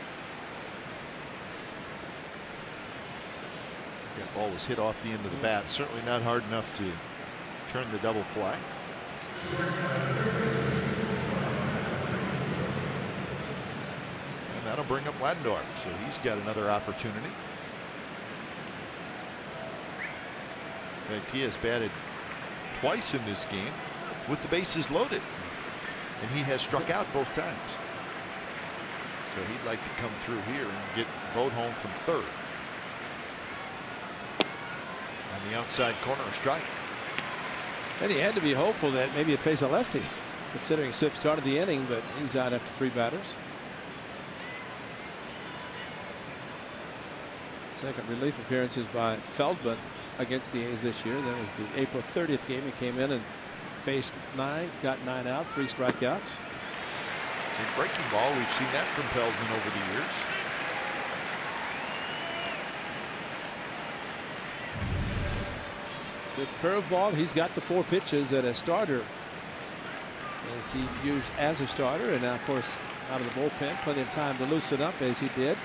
That ball was hit off the end of the bat. Certainly not hard enough to turn the double play. And that'll bring up Ladendorf. So he's got another opportunity. In fact, he has batted twice in this game with the bases loaded, and he has struck out both times. So he'd like to come through here and get Vogt home from third. On the outside corner, a strike. And he had to be hopeful that maybe he'd face a lefty, considering Sip started the inning, but he's out after 3 batters. Second relief appearances by Feldman against the A's this year. That was the April 30th game. He came in and faced 9, got 9 out, 3 strikeouts. In breaking ball, we've seen that from Feldman over the years. With curveball, he's got the 4 pitches that a starter as he used as a starter, and now of course out of the bullpen, plenty of time to loosen up as he did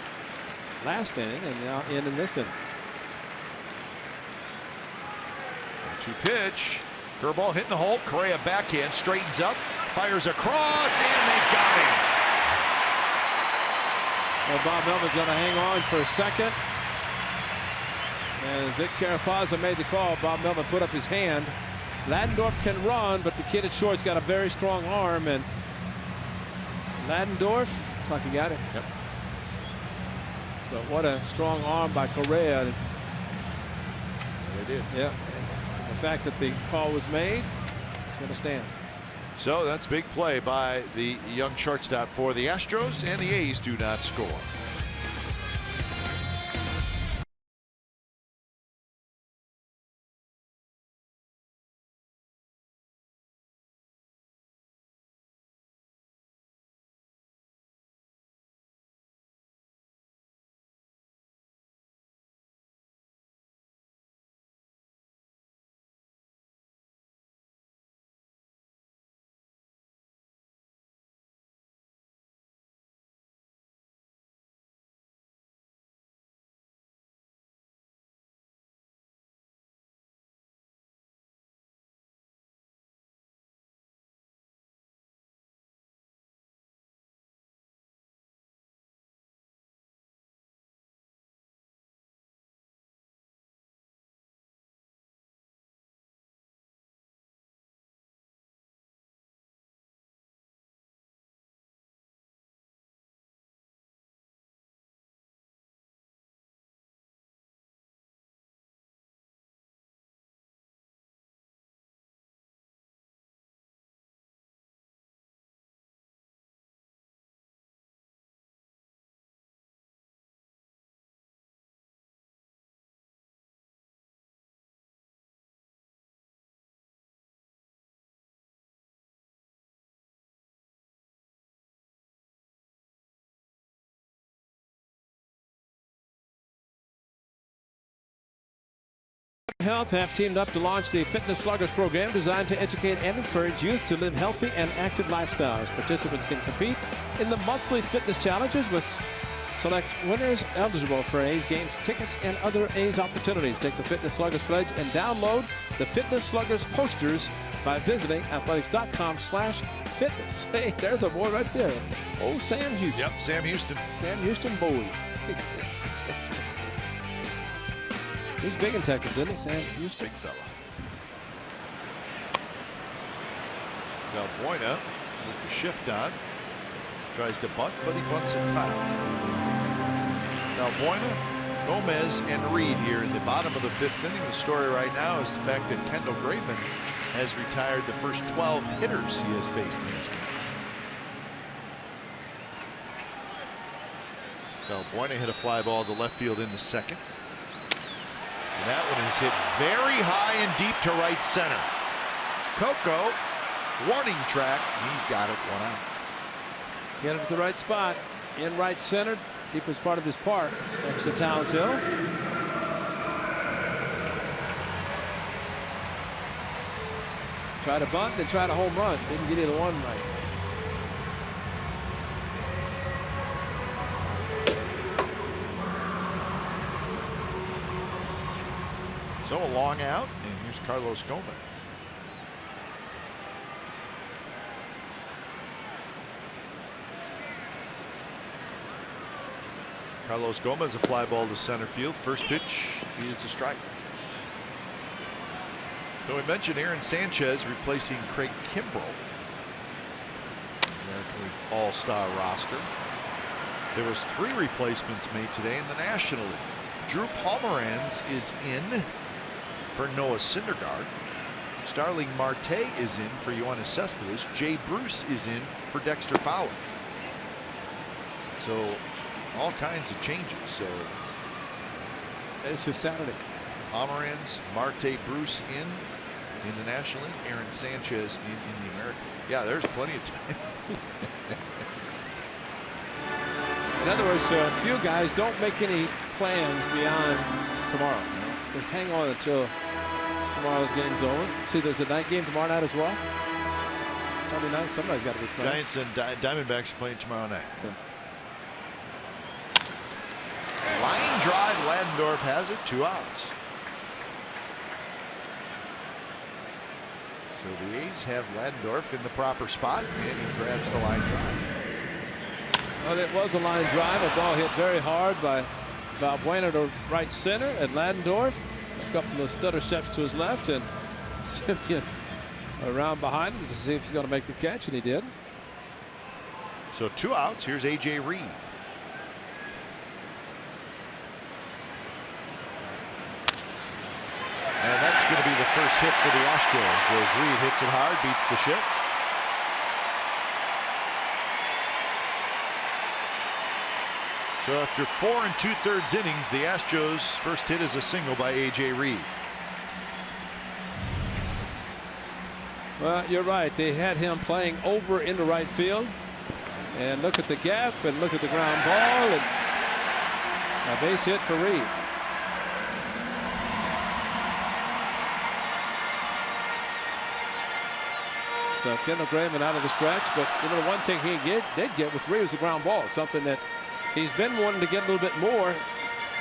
last inning, and now in this inning. 2 pitch. Curveball hitting the hole. Correa backhand, straightens up, fires across, and they got him. Well, Bob Melvin's going to hang on for a second. As Vic Carapazza made the call, Bob Melvin put up his hand. Ladendorf can run, but the kid at short's got a very strong arm, and Ladendorf looks like he got it. Yep. But what a strong arm by Correa. They did. Yeah. The fact that the call was made, it's going to stand. So that's big play by the young shortstop for the Astros, and the A's do not score. Health have teamed up to launch the Fitness Sluggers program designed to educate and encourage youth to live healthy and active lifestyles. Participants can compete in the monthly fitness challenges with select winners eligible for A's games tickets and other A's opportunities. Take the Fitness Sluggers pledge and download the Fitness Sluggers posters by visiting athletics.com/fitness. Hey, there's a boy right there. Oh, Sam Houston. Yep, Sam Houston. Sam Houston boy. He's big in Texas, isn't he, Sam Houston? Big fella. Valbuena with the shift on. Tries to bunt, but he bunts it foul. Valbuena, Gomez, and Reed here in the bottom of the 5th inning. The story right now is the fact that Kendall Graveman has retired the first 12 hitters he has faced in this game. Valbuena hit a fly ball to left field in the 2nd. And that one is hit very high and deep to right center. Coco, warning track. He's got it, 1 out. Get it at the right spot, in right center, deepest part of his park, next to Towns Hill. Try to bunt, then try to home run. Didn't get either one right. So a long out, and here's Carlos Gomez. Carlos Gomez, a fly ball to center field. First pitch is a strike. So we mentioned Aaron Sanchez replacing Craig Kimbrell. American League All-Star roster. There was 3 replacements made today in the National League. Drew Pomeranz is in for Noah Syndergaard. Starling Marte is in for Yoenis Cespedes. Jay Bruce is in for Dexter Fowler. So all kinds of changes. So it's just Saturday. Pomeranz, Marte, Bruce in the National League. Aaron Sanchez in the American League. Yeah, there's plenty of time. In other words, a few guys don't make any plans beyond tomorrow. Just hang on until tomorrow's game's over. See, there's a night game tomorrow night as well. Sunday night, somebody's got to be playing. Giants and Diamondbacks are playing tomorrow night. Okay. Line drive, Ladendorf has it, 2 outs. So the A's have Ladendorf in the proper spot, and he grabs the line drive. Well, it was a line drive. A ball hit very hard by Valbuena to right center, and Ladendorf a couple of stutter steps to his left, and Semien around behind him to see if he's going to make the catch, and he did. So 2 outs. Here's A.J. Reed. And that's going to be the first hit for the Astros as Reed hits it hard, beats the shift. So after 4 2/3 innings, the Astros' first hit is a single by A.J. Reed. Well, you're right. They had him playing over into right field. And look at the gap and look at the ground ball. And a base hit for Reed. So Kendall Graveman out of the stretch. But you know, the one thing he did get with Reed was the ground ball. Something that he's been wanting to get a little bit more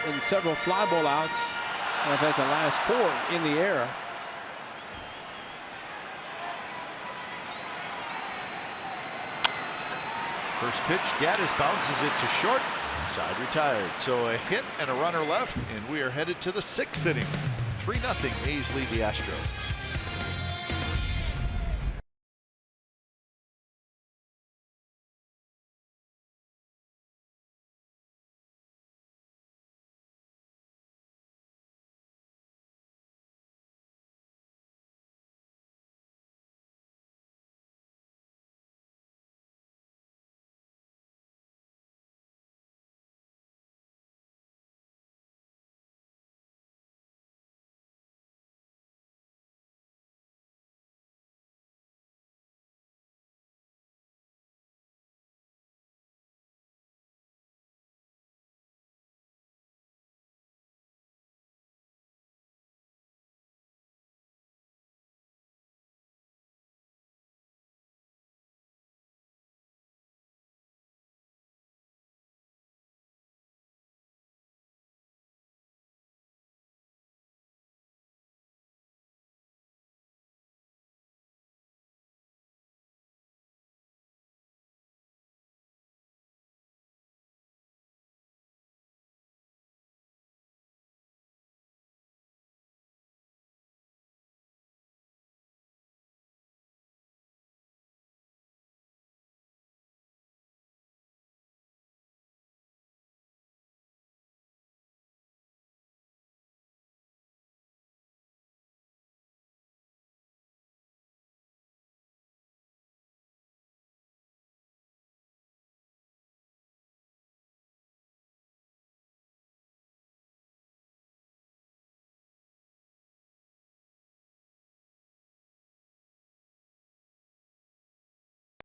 in several fly ball outs. In fact, the last 4 in the air. First pitch, Gaddis bounces it to short. Side retired. So a hit and a runner left, and we are headed to the 6th inning. 3-0 A's lead the Astros.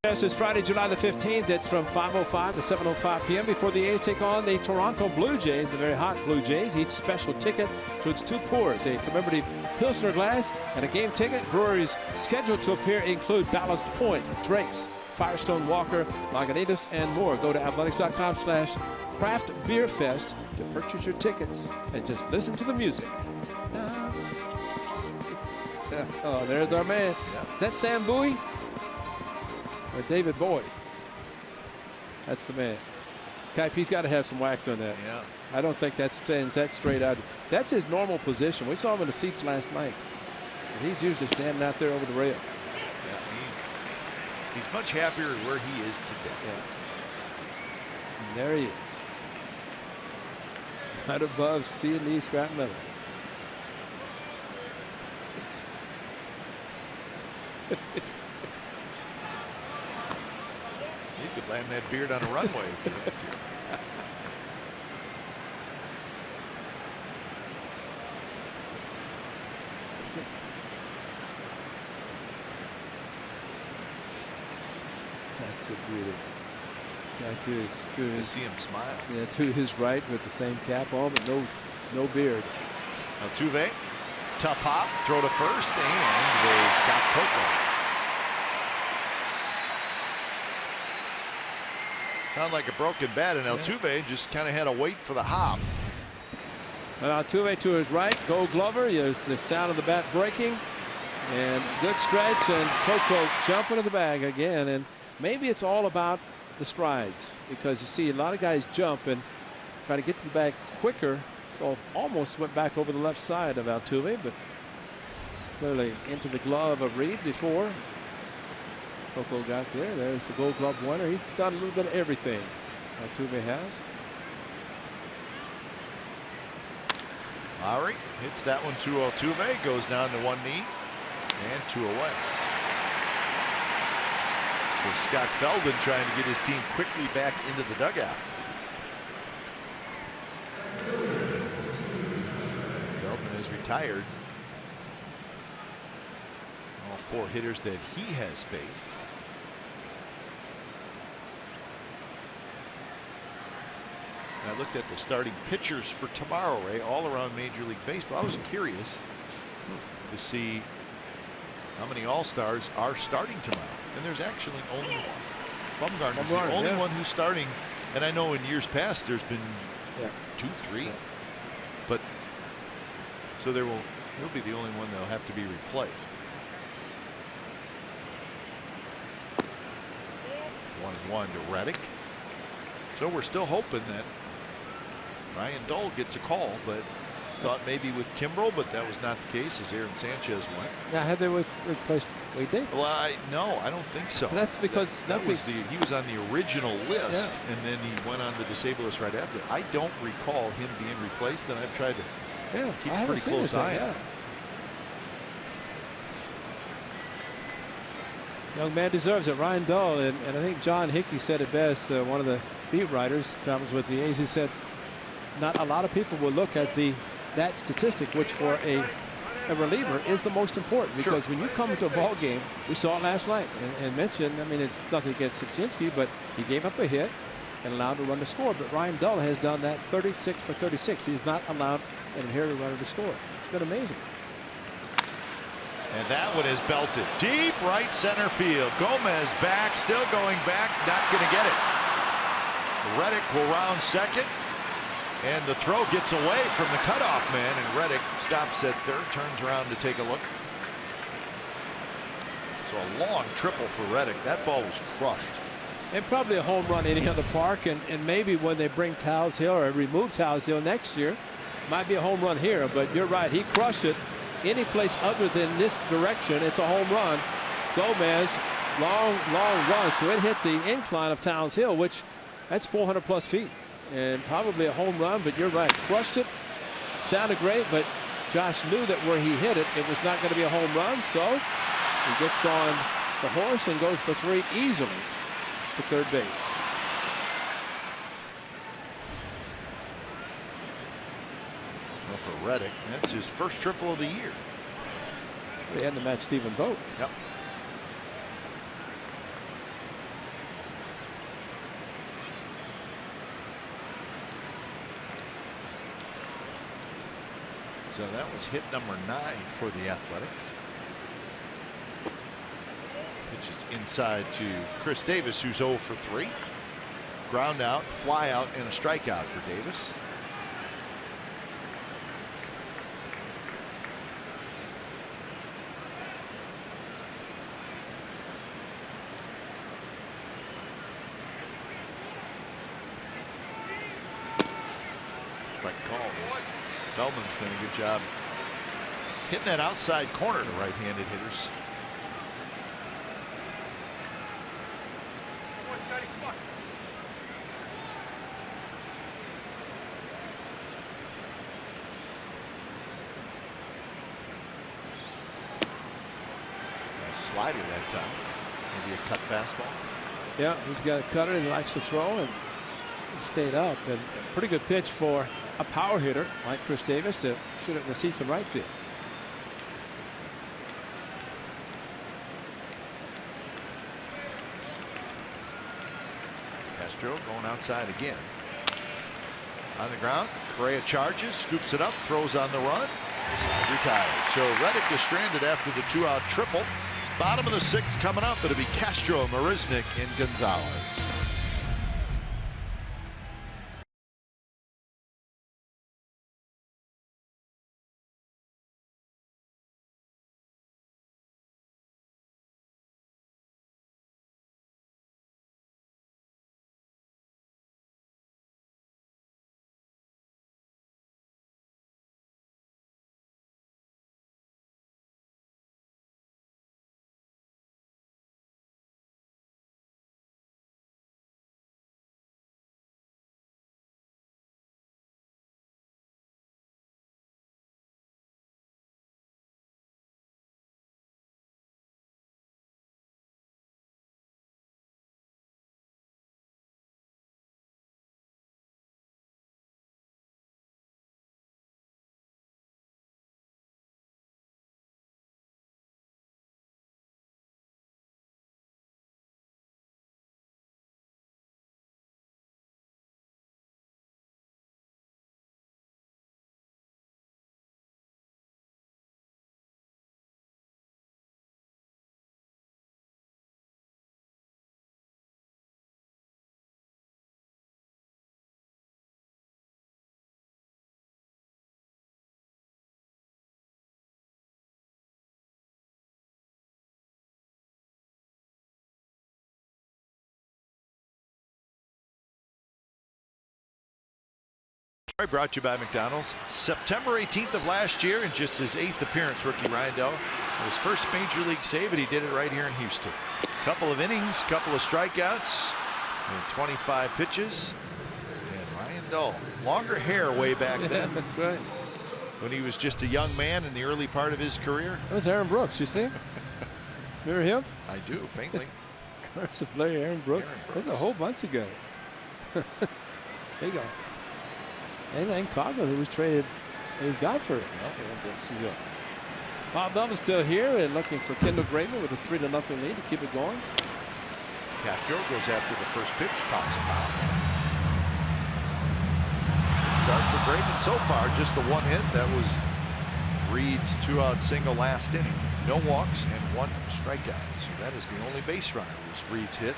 This is Friday, July the 15th. It's from 5:05 to 7:05 p.m. before the A's take on the Toronto Blue Jays, the very hot Blue Jays. Each special ticket includes 2 pours, a commemorative Pilsner glass, and a game ticket. Breweries scheduled to appear include Ballast Point, Drake's, Firestone Walker, Lagunitas, and more. Go to athletics.com/craftbeerfest to purchase your tickets and just listen to the music. Oh, there's our man. Is that Sam Bowie? Or David Bowie? That's the man. Kipe, he's got to have some wax on that. Yeah. I don't think that stands that straight out. That's his normal position. We saw him in the seats last night. He's usually standing out there over the rail. Yeah, he's much happier where he is today. Yeah. And there he is. Right above C&D scrap metal. You could land that beard on a runway if you wanted to. That's a beauty. Yeah, to See him smile. Yeah, to his right with the same cap on, but no beard. Altuve, tough hop, throw to first, and they got Coco. Sound like a broken bat, and Altuve just kind of had to wait for the hop. And Altuve to his right, Gold Glover. There's the sound of the bat breaking, and good stretch, and Coco jumping to the bag again. And maybe it's all about the strides, because you see a lot of guys jump and try to get to the bag quicker. Well, almost went back over the left side of Altuve, but clearly into the glove of Reed before Coco got there. There's the Gold Glove winner. He's done a little bit of everything Altuve has. Lowry hits that one to Altuve, goes down to one knee, and 2 away. So Scott Feldman trying to get his team quickly back into the dugout. Feldman is retired. All 4 hitters that he has faced. And I looked at the starting pitchers for tomorrow, Ray, all around Major League Baseball. I was curious to see how many All-Stars are starting tomorrow. And there's actually only one. Bumgarner's the only one who's starting. And I know in years past there's been 2, 3. But so he'll be the only one that'll have to be replaced. 1-1 to Reddick. So we're still hoping that Ryan Dull gets a call, but thought maybe with Kimbrel, but that was not the case as Aaron Sanchez went. Now, have they replaced Wade Davis? Well, no, I don't think so. But that's because he was on the original list, and then he went on the disabled list right after. I don't recall him being replaced, and I've tried to keep a pretty close eye on it. Young man deserves it. Ryan Dull, and I think John Hickey said it best. One of the beat writers, travels with the A's, he said, not a lot of people will look at that statistic, which for a reliever is the most important, because when you come into a ball game, we saw it last night and mentioned, I mean, it's nothing against Sipczynski, but he gave up a hit and allowed a run to score. But Ryan Dull has done that 36 for 36. He's not allowed an inherited runner to score. It's been amazing. And that one is belted deep right center field. Gomez back, still going back, not going to get it. Reddick will round second. And the throw gets away from the cutoff man, and Reddick stops at third, turns around to take a look. So a long triple for Reddick. That ball was crushed. And probably a home run any other park, and maybe when they bring Towles Hill or remove Towles Hill next year, might be a home run here. But you're right, he crushed it. Any place other than this direction, it's a home run. Gomez, long run, so it hit the incline of Towles Hill, which that's 400+ feet. And probably a home run, but you're right, crushed it. Sounded great, but Josh knew that where he hit it, it was not going to be a home run, so he gets on the horse and goes for 3 easily to third base. Well, for Reddick, that's his first triple of the year. He had to match Stephen Vogt. Yep. So that was hit number 9 for the Athletics. Pitch is inside to Chris Davis, who's 0 for 3. Ground out, fly out, and a strikeout for Davis. Strike call. Feldman's done a good job hitting that outside corner to right-handed hitters. Slider that time. Maybe a cut fastball. Yeah, he's got a cutter and he likes to throw, and he stayed up. And pretty good pitch for a power hitter like Chris Davis to shoot it in the seats in right field. Castro going outside again. On the ground, Correa charges, scoops it up, throws on the run. Side retired. So Reddick is stranded after the 2-out triple. Bottom of the 6th coming up. It'll be Castro, Marisnick, and Gonzalez. Brought to you by McDonald's. September 18th of last year, in just his 8th appearance, rookie Ryndell had his first major league save, and he did it right here in Houston. Couple of innings, couple of strikeouts, and 25 pitches. And Ryndell, longer hair way back then. That's right. When he was just a young man in the early part of his career. That was Aaron Brooks, you see? Remember him? I do, faintly. Carson player Aaron Brooks. There's a whole bunch of guys. There you go. And Coughlin, who was traded, he's got for it. Okay, Bob Melvin's still here and looking for Kendall Graveman with a 3-0 lead to keep it going. Castro goes after the first pitch, pops a foul. Start for Graveman so far, just the 1 hit. That was Reed's 2-out single last inning. No walks and 1 strikeout. So that is the only base runner was Reed's hit.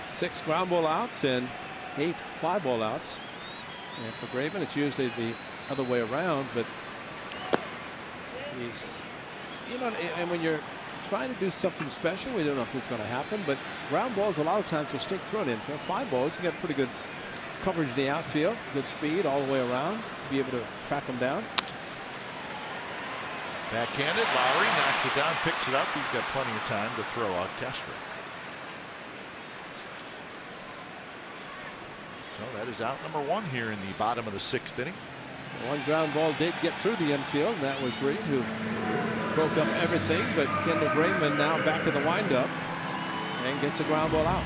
6 ground ball outs and 8 fly ball outs. And for Graveman, it's usually the other way around, but he's, you know, and when you're trying to do something special, we don't know if it's going to happen, but ground balls a lot of times will stick through an infield. Fly balls, you get pretty good coverage in the outfield, good speed all the way around, be able to track them down. Backhanded, Lowry knocks it down, picks it up. He's got plenty of time to throw out Castro. So that is out number 1 here in the bottom of the 6th inning. 1 ground ball did get through the infield, and that was Reed, who broke up everything, but Kendall Graveman now back in the windup and gets a ground ball out.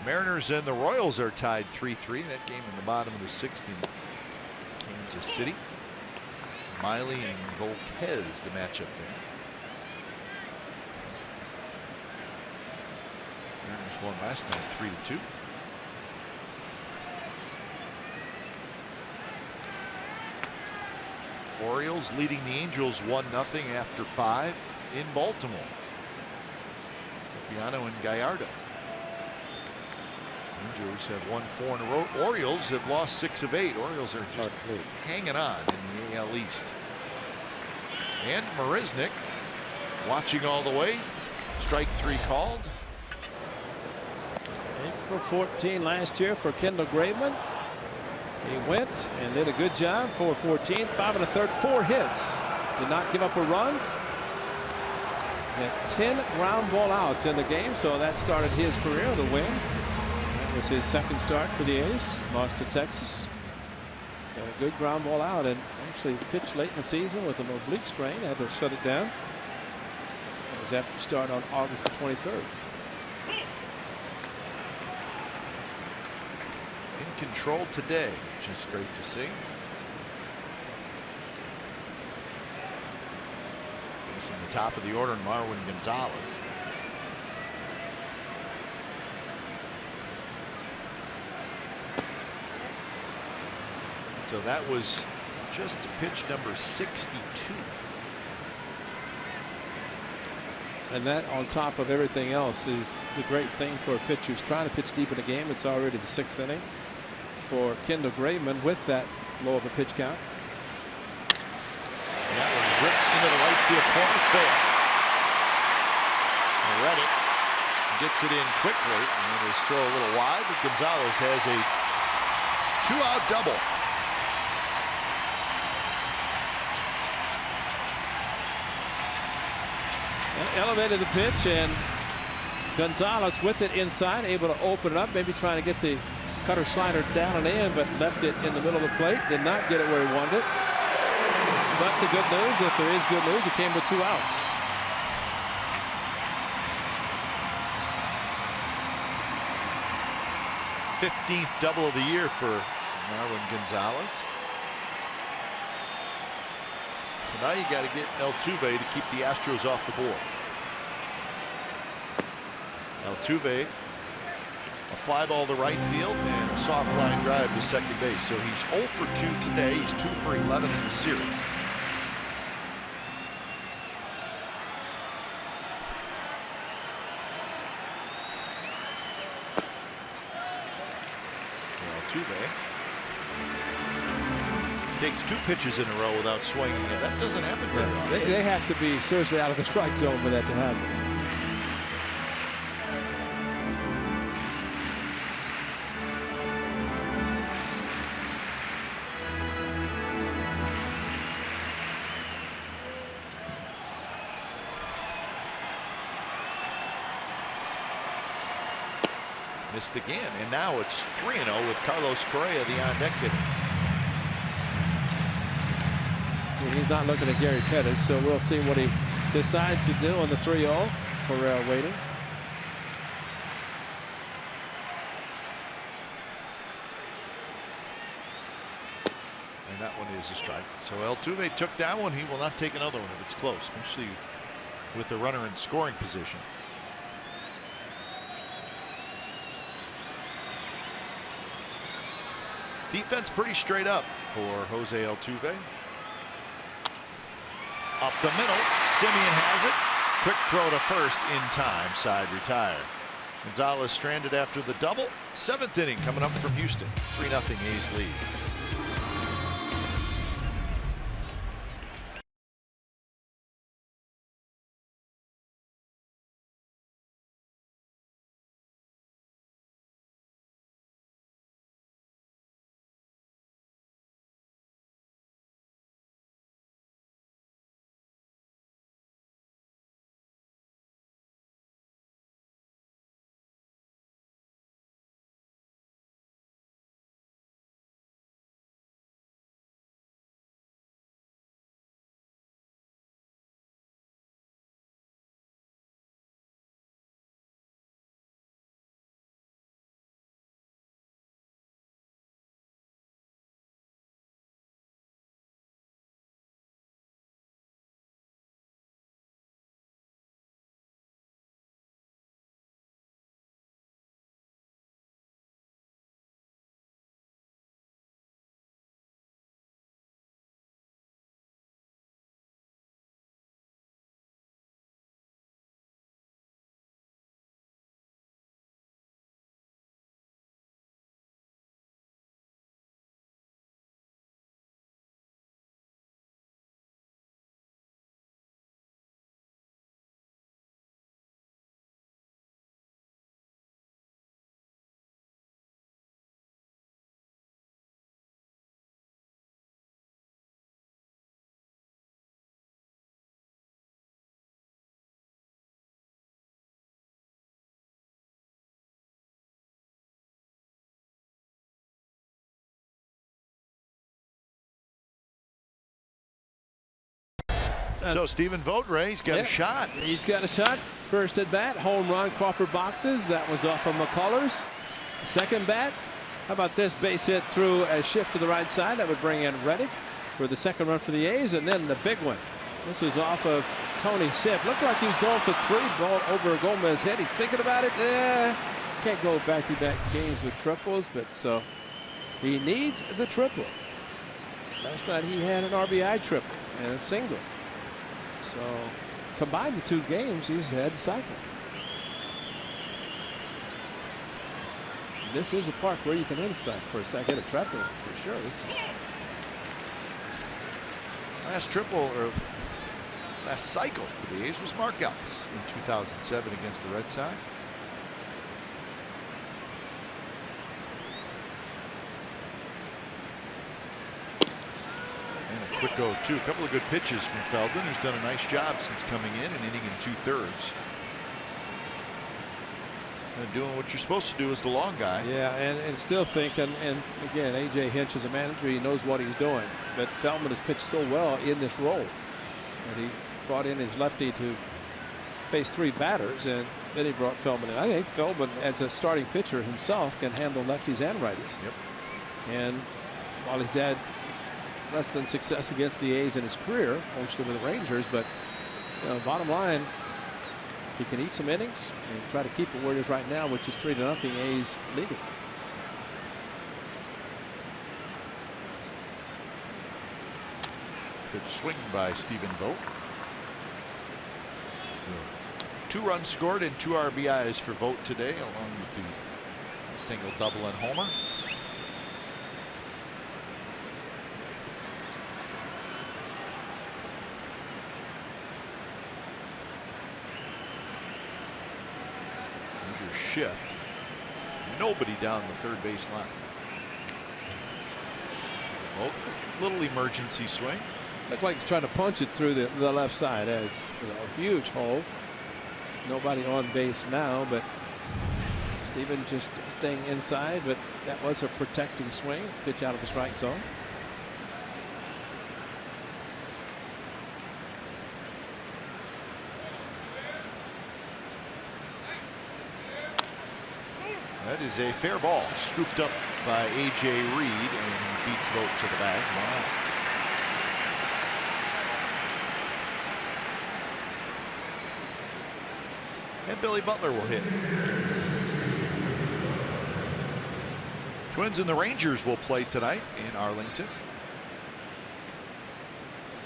Mariners and the Royals are tied 3-3. That game in the bottom of the 6th in Kansas City. Miley and Volquez, the matchup there. Rangers won last night 3-2. Orioles leading the Angels 1-0 after 5 in Baltimore. Piano and Gallardo. Rangers have won 4 in a row. Orioles have lost 6 of 8. Orioles are just hanging on in the AL East. And Marisnick watching all the way. Strike 3 called. April 14 last year for Kendall Graveman. He went and did a good job for 14, 5 1/3, 4 hits. Did not give up a run. Had 10 ground ball outs in the game, so that started his career, the win. That was his second start for the A's. Lost to Texas. Got a good ground ball out and actually pitched late in the season with an oblique strain. Had to shut it down. It was after start on August the 23rd. In control today, which is great to see. Facing the top of the order, Marwin Gonzalez. So that was just pitch number 62. And that, on top of everything else, is the great thing for a pitcher who's trying to pitch deep in the game. It's already the 6th inning for Kendall Graveman with that low of a pitch count. And that was ripped into the right field corner, fair. Reddick gets it in quickly, and his throw a little wide, but Gonzalez has a 2-out double. Elevated the pitch, and Gonzalez with it inside, able to open it up, maybe trying to get the cutter slider down and in, but left it in the middle of the plate. Did not get it where he wanted it. But the good news, if there is good news, it came with 2 outs. '15th double of the year for Marwin Gonzalez. So now you got to get Altuve to keep the Astros off the board. Altuve, a fly ball to right field and a soft line drive to second base. So he's 0 for 2 today. He's 2 for 11 in the series. Altuve takes 2 pitches in a row without swinging, and that doesn't happen very often. They have to be seriously out of the strike zone for that to happen. Missed again, and now it's 3-0 with Carlos Correa, the on-deck hitter. So he's not looking at Gary Pettis, so we'll see what he decides to do on the 3-0. Correa waiting. And that one is a strike. So Altuve took that one. He will not take another one if it's close, especially with the runner in scoring position. Defense pretty straight up for Jose Altuve. Up the middle, Simeon has it. Quick throw to first in time, side retired. Gonzalez stranded after the double. 7th inning coming up from Houston. 3-0 A's lead. So Stephen Vogt, Ray, he's got a shot. He's got a shot. First at bat, home run, Crawford boxes. That was off of McCullers. Second bat, how about this base hit through a shift to the right side? That would bring in Reddick for the second run for the A's. And then the big one. This is off of Tony Sipp. Looked like he was going for 3, ball over Gomez's head. He's thinking about it. Can't go back-to-back games with triples, but so he needs the triple. Last night he had an RBI triple and a single. So combine the 2 games, he's had the cycle. This is a park where you can hit a cycle for a second. Get a triple for sure. This is last triple or last cycle for the A's was Mark Ellis in 2007 against the Red Sox. And a quick 0-2. A couple of good pitches from Feldman, who's done a nice job since coming in, an inning and 2/3. And doing what you're supposed to do as the long guy. Yeah, and still thinking, and again, A.J. Hinch is a manager. He knows what he's doing. But Feldman has pitched so well in this role. And he brought in his lefty to face 3 batters, and then he brought Feldman in. I think Feldman, as a starting pitcher himself, can handle lefties and righties. Yep. And while he's had less than success against the A's in his career, mostly with the Rangers, but bottom line, he can eat some innings and try to keep it where it is right now, which is 3-0 A's leading. Good swing by Stephen Vogt. 2 runs scored and 2 RBIs for Vogt today, along with the single, double, and homer. Here's your shift. Nobody down the third base line. Vogt, little emergency swing. Looked like he's trying to punch it through the left side. As a huge hole. Nobody on base now, but Steven just staying inside. But that was a protecting swing. Pitch out of the strike zone. That is a fair ball, scooped up by A.J. Reed, and he beats Vogt to the bag. Wow. And Billy Butler will hit. Twins and the Rangers will play tonight in Arlington.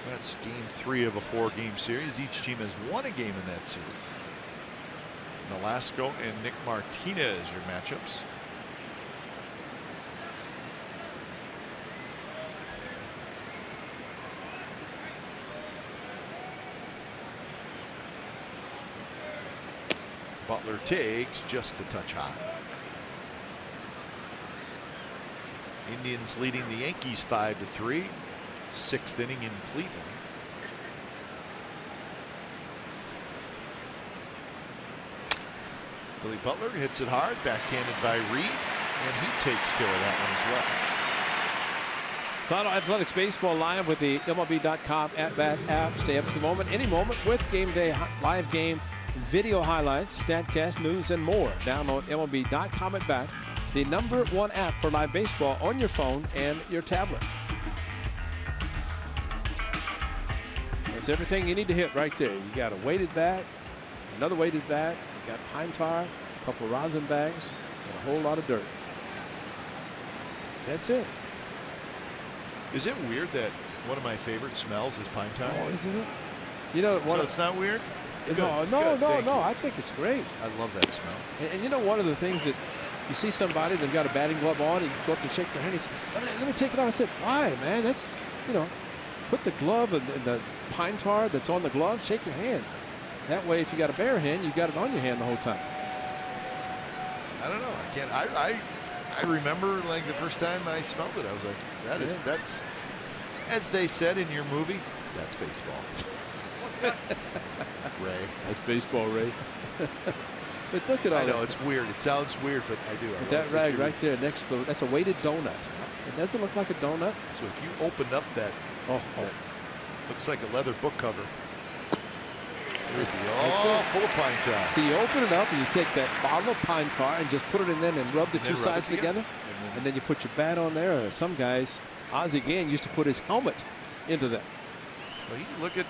That's game 3 of a 4-game series. Each team has won a game in that series. Nolasco and Nick Martinez, your matchups. Butler takes just a touch high. Indians leading the Yankees 5-3. 6th inning in Cleveland. Billy Butler hits it hard, backhanded by Reed, and he takes care of that one as well. Toronto Athletics Baseball live with the MLB.com at-bat app. Stay up to the moment, any moment, with game day live game video highlights, StatCast, news, and more. Download MLB.com at-bat, the #1 app for live baseball on your phone and your tablet. That's everything you need to hit right there. You got a weighted bat, another weighted bat, you got pine tar, a couple of rosin bags, and a whole lot of dirt. That's it. Is it weird that one of my favorite smells is pine tar? Oh, isn't it? You know what? So it's not weird? No. I think it's great. I love that smell. And you know, one of the things that you see somebody, they've got a batting glove on, and you go up to shake their hand. He's, let me take it off. I said, why, man? That's, put the glove and the pine tar that's on the glove, shake your hand. That way, if you got a bare hand, you got it on your hand the whole time. I don't know. I can't. I remember like the first time I smelled it, I was like, that's, as they said in your movie, that's baseball. Ray. That's baseball, Ray. But look at all I know this. it's weird. It sounds weird, but I do. That rag right there next to that's a weighted donut. It doesn't look like a donut. So if you opened up that, that looks like a leather book cover. Oh, full of pine tar. So you open it up and you take that bottle of pine tar and just put it in there and rub the two sides together. And then you put your bat on there. Or some guys, Ozzie Guillen used to put his helmet into that. Well, look at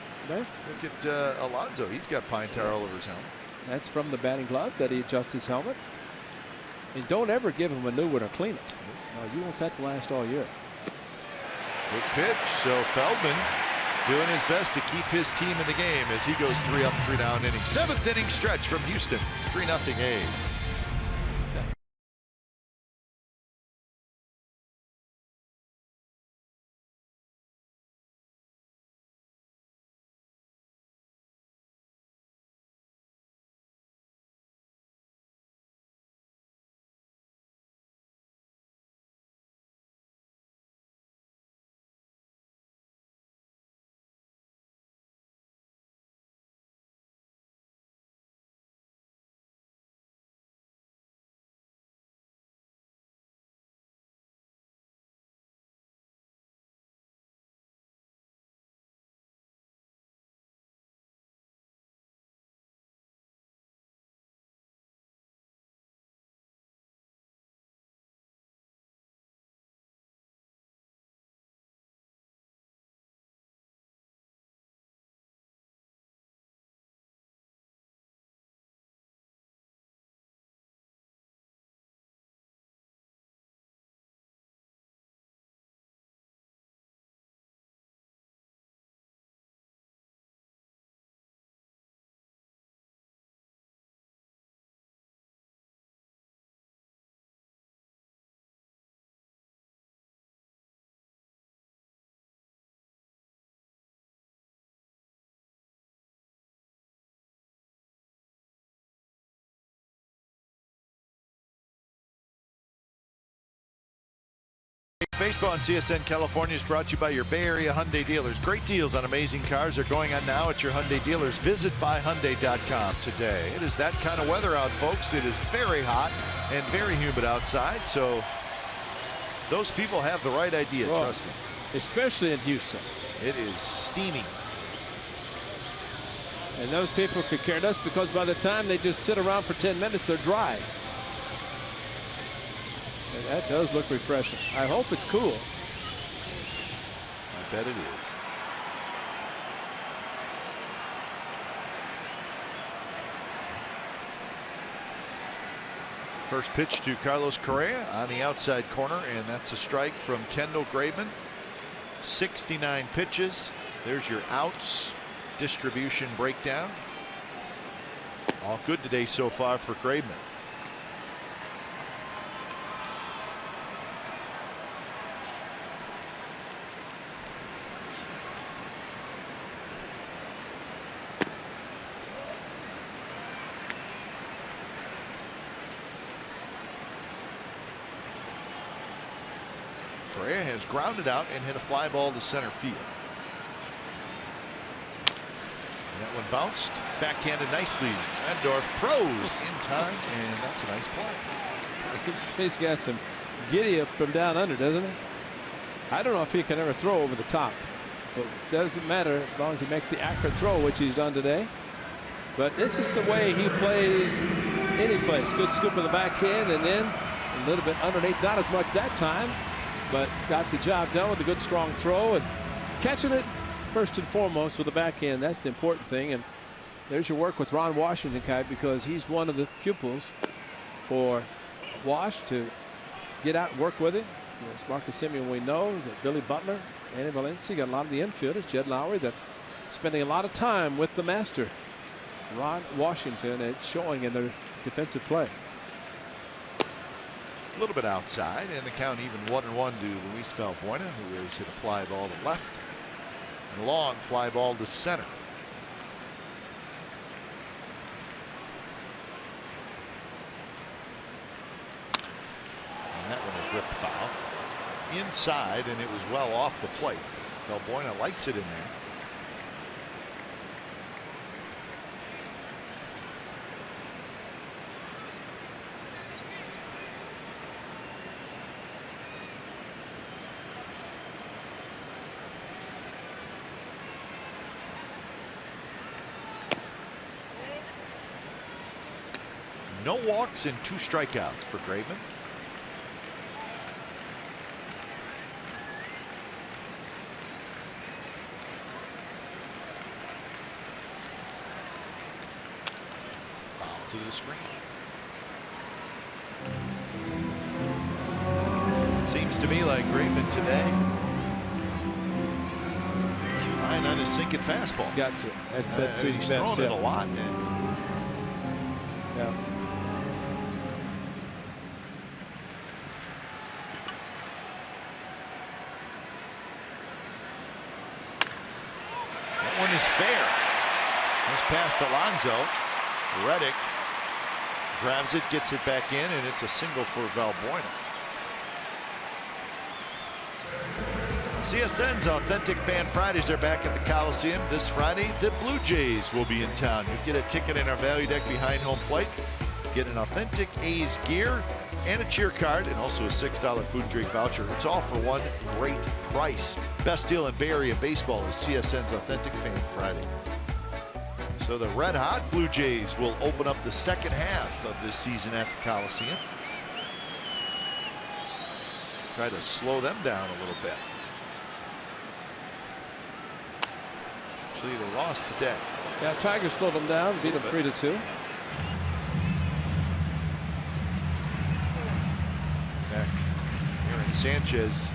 Alonso. He's got pine tar all over his helmet. That's from the batting glove that he adjusts his helmet. And don't ever give him a new one or clean it. No, you want that to last all year. Big pitch. So Feldman doing his best to keep his team in the game as he goes 3 up, 3 down inning. 7th inning stretch from Houston. 3-0 A's. Baseball on CSN California is brought to you by your Bay Area Hyundai dealers. Great deals on amazing cars are going on now at your Hyundai dealers. Visit buyhyundai.com today. It is that kind of weather out, folks. It is very hot and very humid outside, so those people have the right idea, trust me. Especially in Houston. It is steamy. And those people could care less because by the time they just sit around for 10 minutes, they're dry. And that does look refreshing. I hope it's cool. I bet it is. First pitch to Carlos Correa on the outside corner, and that's a strike from Kendall Graveman. 69 pitches. There's your outs distribution breakdown. All good today so far for Graveman. Correa has grounded out and hit a fly ball to center field. And that one bounced, backhanded nicely. Andorf throws in time, and that's a nice play. He's got some giddy up from down under, doesn't he? I don't know if he can ever throw over the top, but it doesn't matter as long as he makes the accurate throw, which he's done today. But this is the way he plays any place. Good scoop of the backhand, and then a little bit underneath, not as much that time, but got the job done with a good strong throw and catching it first and foremost with the backhand. That's the important thing. And there's your work with Ron Washington, Kai, because he's one of the pupils for Wash to get out and work with him. As Marcus Semien we know, Billy Butler, Andy Valencia, got a lot of the infielders, Jed Lowry, that spending a lot of time with the master, Ron Washington, and showing in their defensive play. A little bit outside, and the count even 1-1 to Luis Valbuena, who has hit a fly ball to left and a long fly ball to center. And that one is ripped foul inside, and it was well off the plate. Valbuena likes it in there. No walks and 2 strikeouts for Graveman. Foul to the screen. Seems to me like Graveman today relying on his sinking fastball. He's got to. That's he's throwing it a lot, man. Yeah. That one is fair. It's past Alonso. Reddick grabs it, gets it back in, and it's a single for Valbuena. CSN's Authentic Fan Fridays are back at the Coliseum this Friday. The Blue Jays will be in town. You get a ticket in our value deck behind home plate. Get an authentic A's gear and a cheer card, and also a $6 food and drink voucher. It's all for one great price. Best deal in Bay Area baseball is CSN's Authentic Fan Friday. So the red hot Blue Jays will open up the second half of this season at the Coliseum. Try to slow them down a little bit. Actually, they lost today. Yeah, Tigers slowed them down, beat them 3-2. In fact, Aaron Sanchez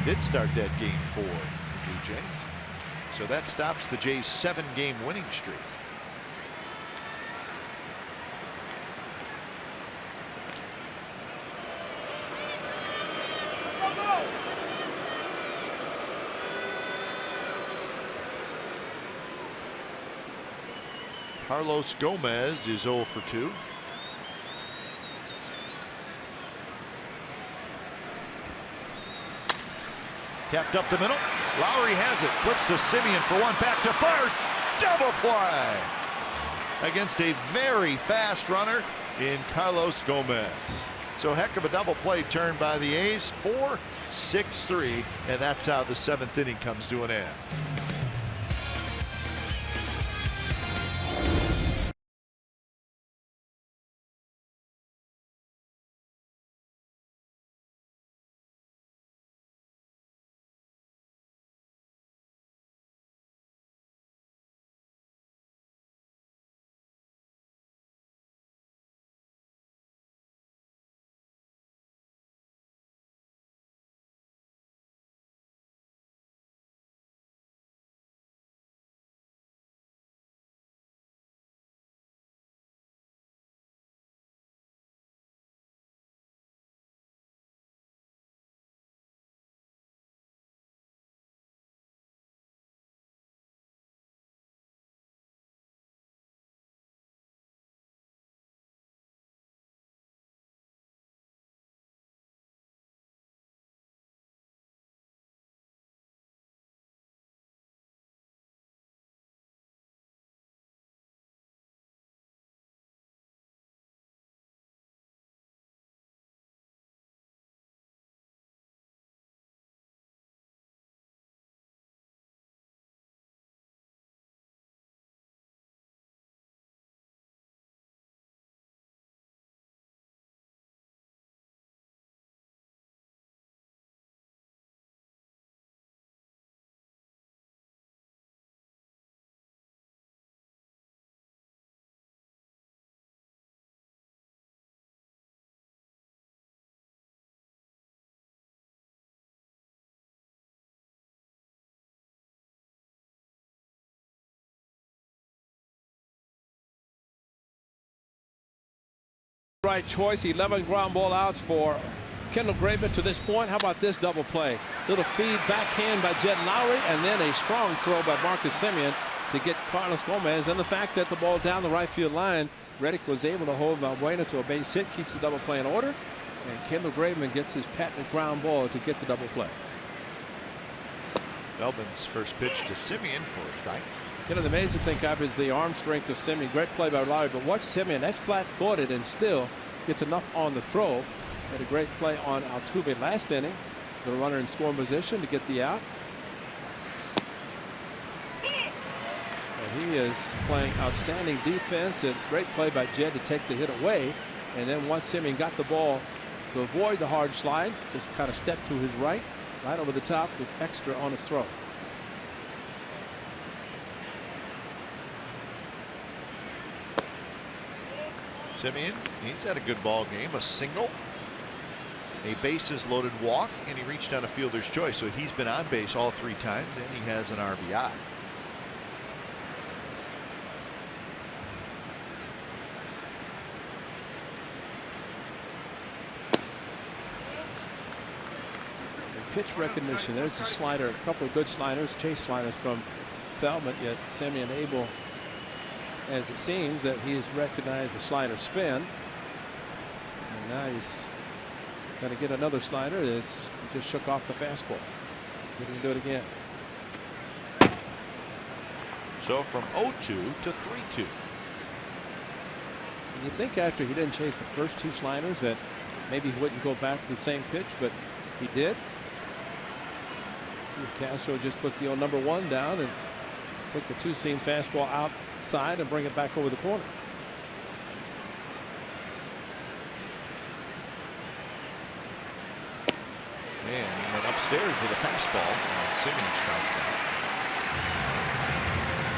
did start that game for the Blue Jays. So that stops the Jays' 7-game winning streak. Carlos Gomez is 0 for 2. Tapped up the middle. Lowry has it. Flips to Simeon for one. Back to first. Double play against a very fast runner in Carlos Gomez. So heck of a double play turn by the A's. 4-6-3, and that's how the 7th inning comes to an end. Right choice. 11 ground ball outs for Kendall Graveman to this point. How about this double play? Little feed backhand by Jed Lowry, and then a strong throw by Marcus Simeon to get Carlos Gomez. And the fact that the ball down the right field line, Reddick was able to hold Valbuena to a base hit, keeps the double play in order, and Kendall Graveman gets his patented ground ball to get the double play. Feldman's first pitch to Simeon for a strike. You know, the amazing thing, Cap, is the arm strength of Simeon. Great play by Lowry, but watch Simeon. That's flat-footed and still gets enough on the throw. Had a great play on Altuve last inning. The runner in scoring position to get the out. And He is playing outstanding defense, and great play by Jed to take the hit away. And then once Semien got the ball to avoid the hard slide, just kind of stepped to his right over the top with extra on his throw. Semien, he's had a good ball game. A single, a bases loaded walk, and he reached on a fielder's choice. So he's been on base all 3 times, and he has an RBI. Pitch recognition. There's a slider, a couple of good sliders, chase sliders from Feldman, yet Semien able, as it seems, that he has recognized the slider spin. And now he's going to get another slider. He just shook off the fastball. See if he can do it again. So from 0-2 to 3-2. And you think after he didn't chase the first 2 sliders that maybe he wouldn't go back to the same pitch, but he did. See if Castro just puts the old number 1 down and take the 2-seam fastball outside and bring it back over the corner. Man, he went upstairs with a fastball, and Semien strikes out.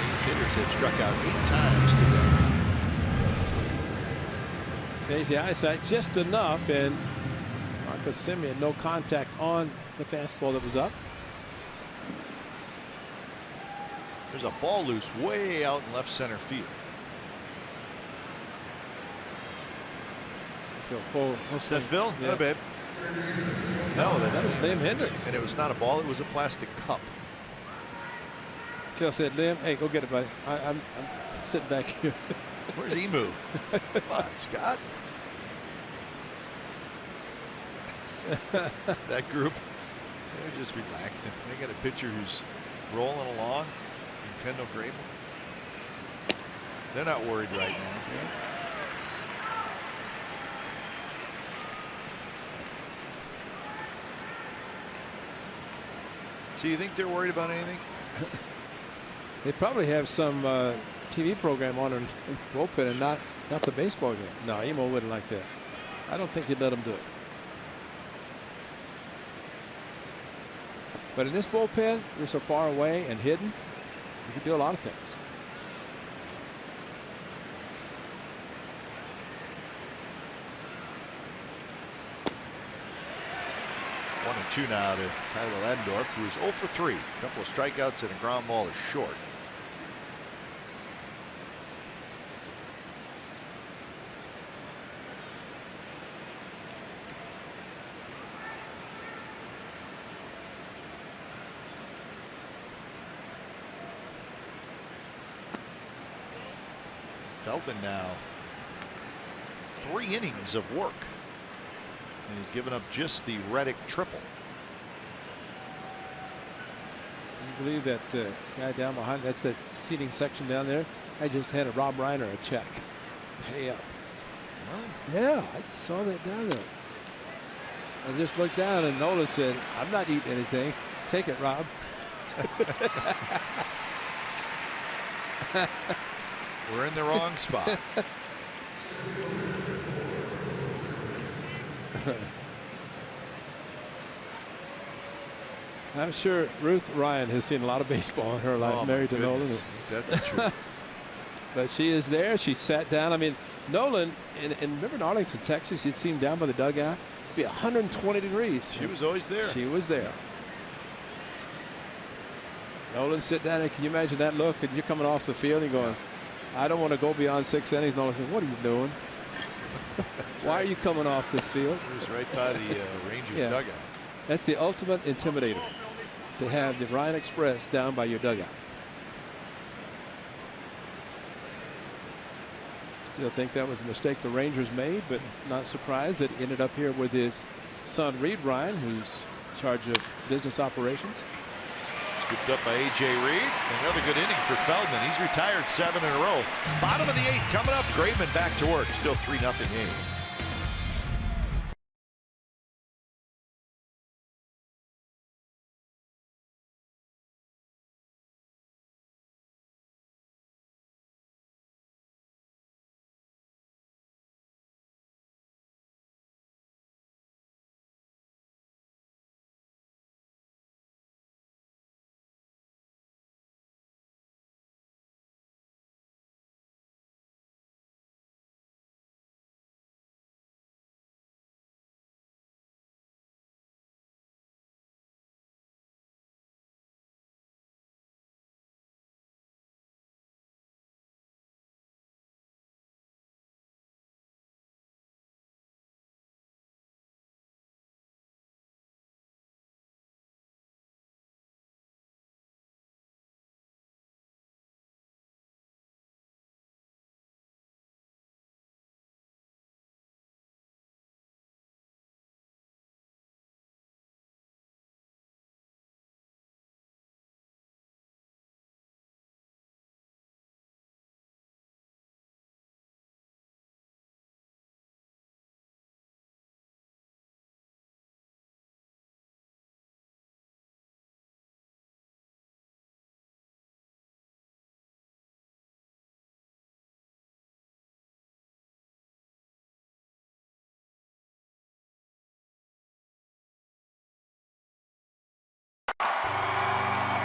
These hitters have struck out 8 times today. Changed the eyesight just enough, and Marcus Semien no contact on the fastball that was up. There's a ball loose way out in left center field. What's that Phil? Yeah. No, babe. No, that was Liam Hendricks. And it was not a ball, it was a plastic cup. Phil said, Liam, hey, go get it, buddy. I'm sitting back here. Where's Emu? Come on, Scott. That group, they're just relaxing. They got a pitcher who's rolling along. Kendall Graveman. They're not worried right now. So you think they're worried about anything? They probably have some TV program on in the bullpen and not the baseball game. No, Emo wouldn't like that. I don't think he'd let him do it. But in this bullpen, you're so far away and hidden, you can do a lot of things. One and 2 now to Tyler Ladendorf, who is 0 for 3. A couple of strikeouts and a ground ball is short. Feldman now 3 innings of work, and he's given up just the Reddick triple. You believe that guy down behind, that's that seating section down there? I just handed Rob Reiner a check. Pay up. Well, yeah, I just saw that down there. I just looked down and Nolan said, I'm not eating anything. Take it, Rob. We're in the wrong spot. I'm sure Ruth Ryan has seen a lot of baseball in her life, married to Nolan. That's true. But she is there. She sat down. I mean, Nolan, and remember in Arlington, Texas, you'd see him down by the dugout. It'd be 120 degrees. She was always there. She was there. Nolan sit down, and can you imagine that look? And you're coming off the field and going, I don't want to go beyond 6 innings. Nolan said, what are you doing? Why are you coming off this field? It was right by the Rangers dugout. That's the ultimate intimidator, to have the Ryan Express down by your dugout. Still think that was a mistake the Rangers made, but not surprised that he ended up here with his son Reed Ryan, who's in charge of business operations. Scooped up by A.J. Reed. Another good inning for Feldman. He's retired 7 in a row. Bottom of the 8th coming up. Graveman back to work. Still 3-0 A's.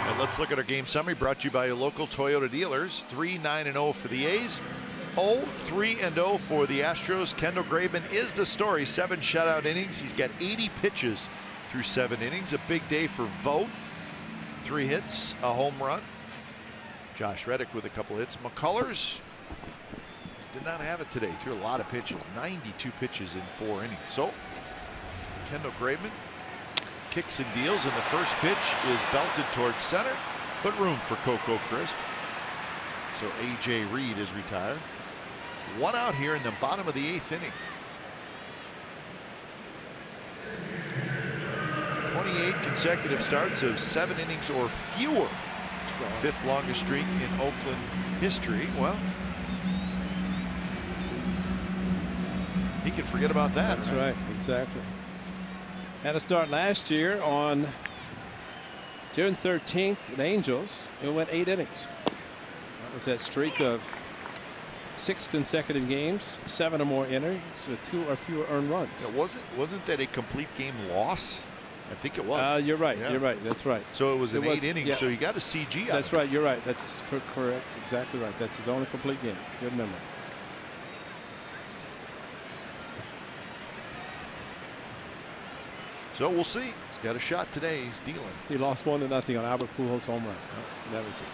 And let's look at our game summary brought to you by your local Toyota dealers. 3-9-0 for the A's. 3-0 for the Astros. Kendall Graveman is the story. 7 shutout innings. He's got 80 pitches through 7 innings. A big day for Vogt. 3 hits, a home run. Josh Reddick with a couple hits. McCullers did not have it today. Threw a lot of pitches. 92 pitches in 4 innings. So Kendall Graveman kicks and deals, and the first pitch is belted towards center, but room for Coco Crisp. So A.J. Reed is retired. 1 out here in the bottom of the 8th inning. 28 consecutive starts of 7 innings or fewer. 5th longest streak in Oakland history. Well, he can forget about that. That's right, exactly. Had a start last year on June 13th at Angels. It went 8 innings. That was that streak of 6 consecutive games, 7 or more innings, with 2 or fewer earned runs. Yeah, wasn't that a complete game loss? I think it was. You're right. Yeah. You're right. That's right. So it was an 8 innings. Yeah. So he got a CG out. That's right. You're right. That's correct. Exactly right. That's his only complete game. Good memory. So we'll see. He's got a shot today. He's dealing. He lost 1-0 on Albert Pujols' home run. That was it.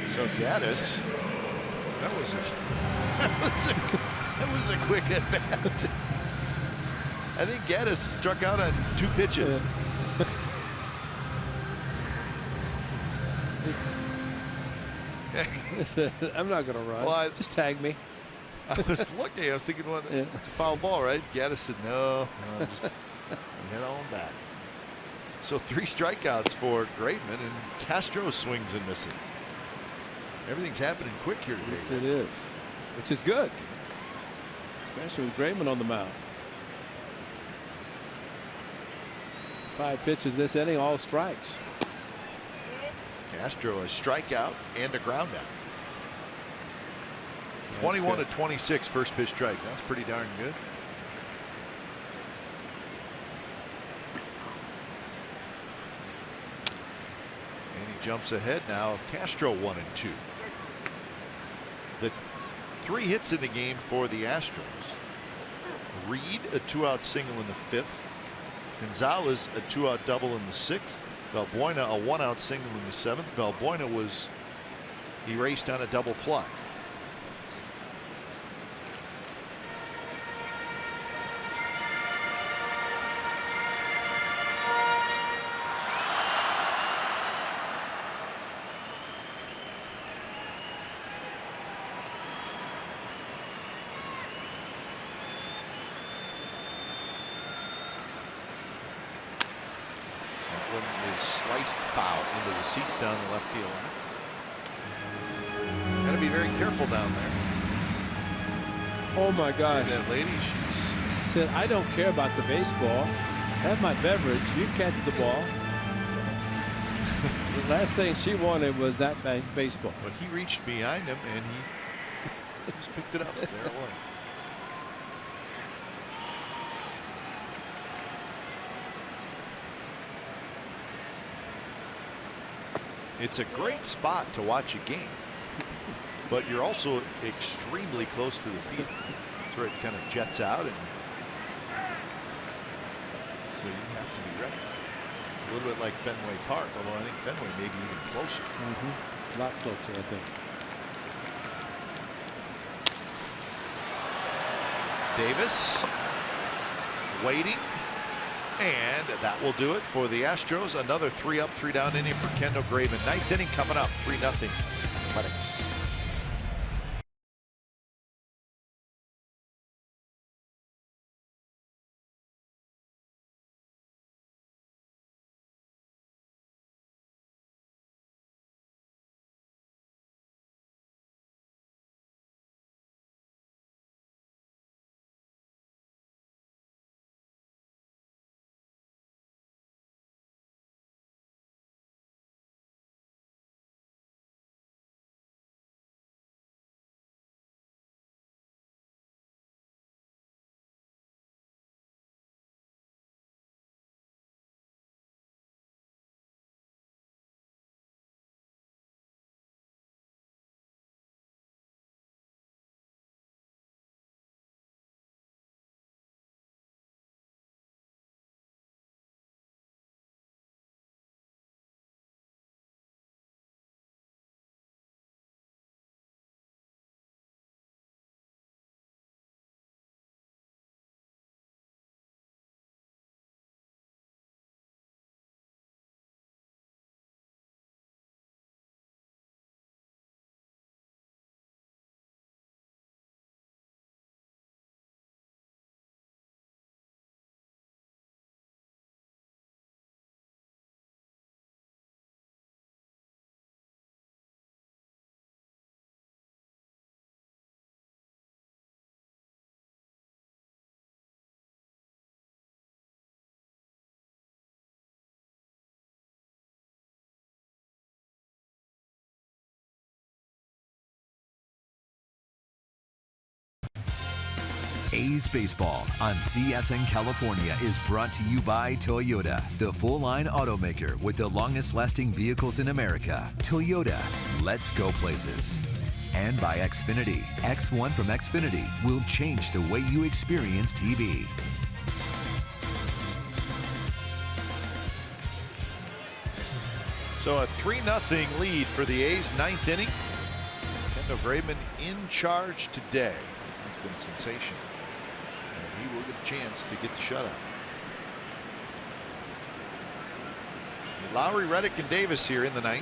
So Gaddis, that was a quick at bat. I think Gaddis struck out on 2 pitches. Yeah. I'm not going to run. Well, just tag me. I was looking. I was thinking, well, it's a foul ball, right? Gaddis said, no, just head on back. So 3 strikeouts for Graveman, and Castro swings and misses. Everything's happening quick here today. Yes, it is, which is good, especially with Graveman on the mound. 5 pitches this inning, all strikes. Castro a strikeout and a ground out. 21 to 26 first pitch strike. That's pretty darn good. And he jumps ahead now of Castro 1-2. The 3 hits in the game for the Astros. Reed a 2-out single in the 5th. Gonzalez a 2-out double in the 6th. Valbuena a 1-out single in the 7th. Valbuena was erased on a double play. Is sliced foul into the seats down the left field line. Got to be very careful down there. Oh my gosh. See that lady? She said, I don't care about the baseball. Have my beverage. You catch the ball. The last thing she wanted was that baseball. But he reached behind him and he just picked it up. There it was. It's a great spot to watch a game, but you're also extremely close to the field. That's where it kind of jets out, and so you have to be ready. It's a little bit like Fenway Park, although I think Fenway may be even closer. A lot closer, I think. Davis waiting. And that will do it for the Astros. Another 3-up, 3-down inning for Kendall Graveman. 9th inning coming up. 3-0 Athletics. A's baseball on CSN California is brought to you by Toyota, the full-line automaker with the longest-lasting vehicles in America. Toyota, let's go places. And by Xfinity. X1 from Xfinity will change the way you experience TV. So a 3-0 lead for the A's, 9th inning. Kendall Graveman in charge today. He's been sensational. And he will get a chance to get the shutout. Lowry, Reddick, and Davis here in the 9th.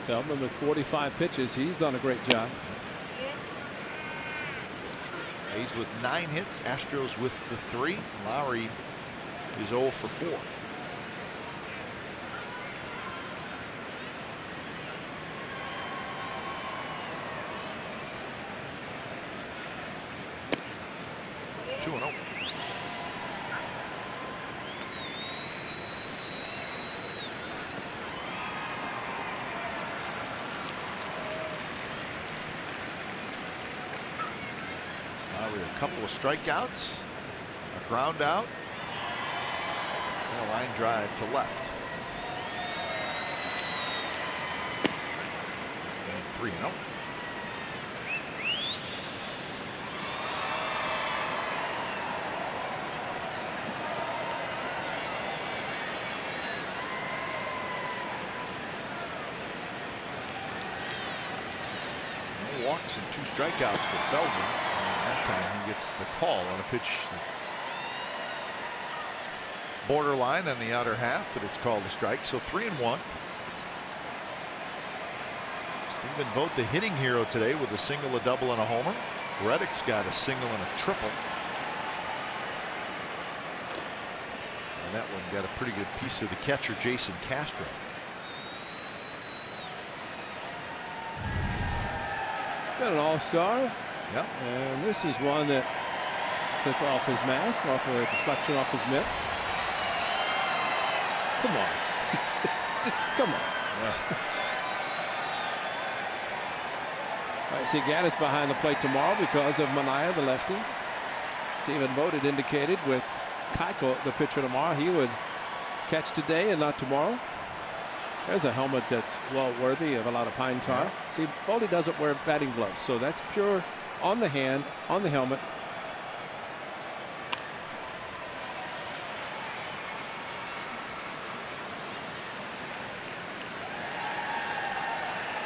Feldman with 45 pitches. He's done a great job. A's with 9 hits. Astros with the 3. Lowry is 0 for 4. Two and 0. A couple of strikeouts, a ground out, and a line drive to left. And 3-0. No walks and 2 strikeouts for Feldman. That time he gets the call on a pitch borderline on the outer half, but it's called a strike. So 3-1. Stephen Vogt, the hitting hero today, with a single, a double, and a homer. Reddick's got a single and a triple. And that one got a pretty good piece of the catcher, Jason Castro. He's been an all-star. Yeah. And this is one that took off his mask, off a deflection off his mitt. Come on. Just come on. Yeah. All right, see Gaddis behind the plate tomorrow because of Manaea, the lefty. Stephen Vogt had indicated with Keiko, the pitcher, tomorrow, he would catch today and not tomorrow. There's a helmet that's well worthy of a lot of pine tar. Yeah. See, Foley doesn't wear batting gloves, so that's pure on the hand, on the helmet.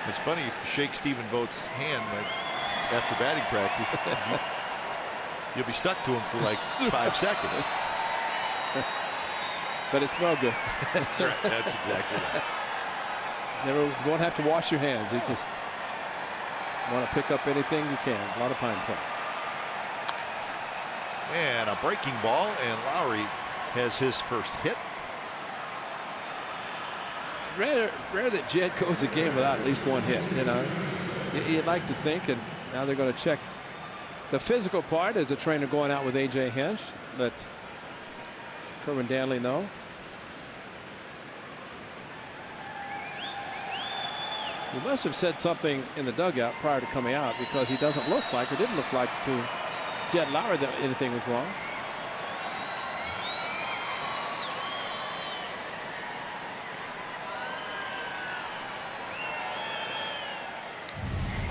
It's funny, if you shake Stephen Vogt's hand after batting practice, you'll be stuck to him for like 5 seconds. But it smelled good. That's right. That's exactly right. Never won't have to wash your hands. You just want to pick up anything you can. A lot of pine tar. And a breaking ball, and Lowry has his first hit. It's rare that Jed goes a game without at least one hit. You know, you'd like to think, and now they're going to check the physical part as a trainer going out with A.J. Hinch. Let Kerwin Danley know. He must have said something in the dugout prior to coming out, because he doesn't look like, or didn't look like to Jed Lowry that anything was wrong.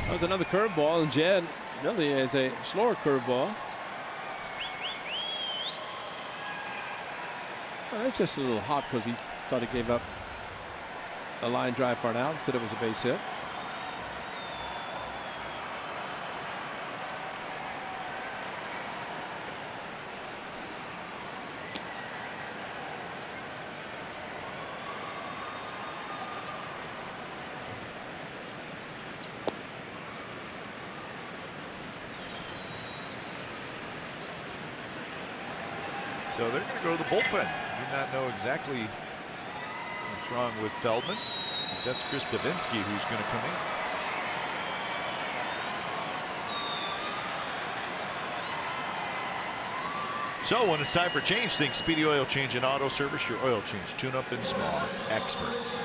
That was another curveball, and Jed really is a slower curveball. Well, that's just a little hot because he thought he gave up a line drive for an out instead it was a base hit. So they're going to go to the bullpen. Do not know exactly what's wrong with Feldman. That's Chris Davinsky who's going to come in. So when it's time for change, think Speedy Oil Change and Auto Service, your oil change, tune-up, and small experts.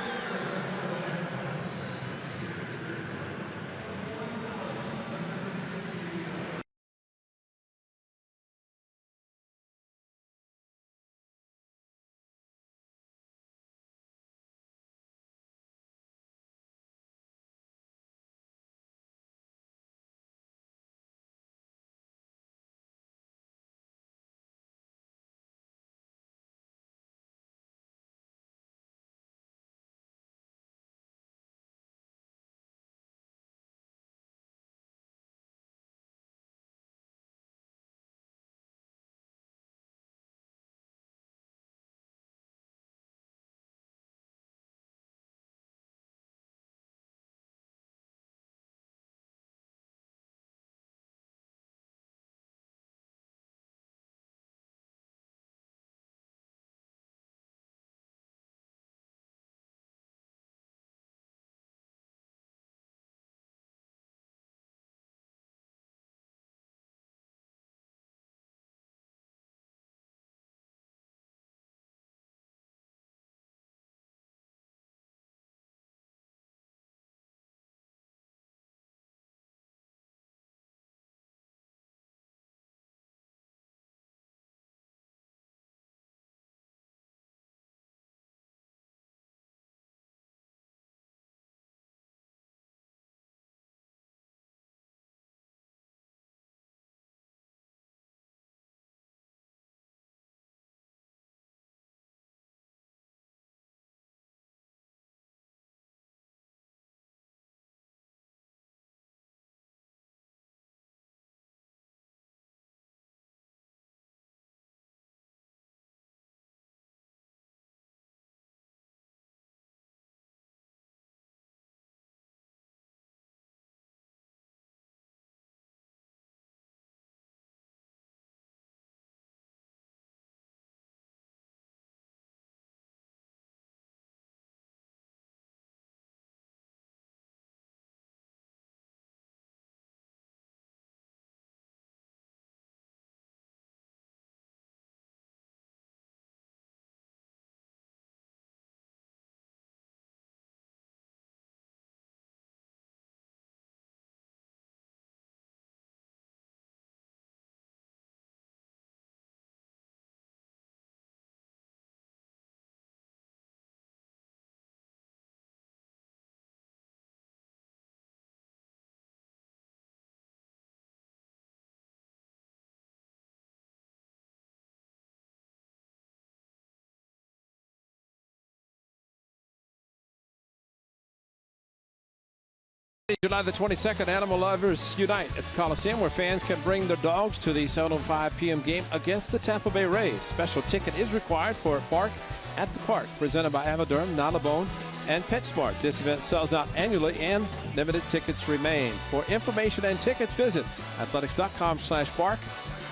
Sunday, July the 22nd, Animal Lovers Unite at the Coliseum, where fans can bring their dogs to the 7:05 p.m. game against the Tampa Bay Rays. Special ticket is required for Bark at the Park, presented by Avaderm, Nalabone, and PetSmart. This event sells out annually and limited tickets remain. For information and tickets, visit athletics.com/bark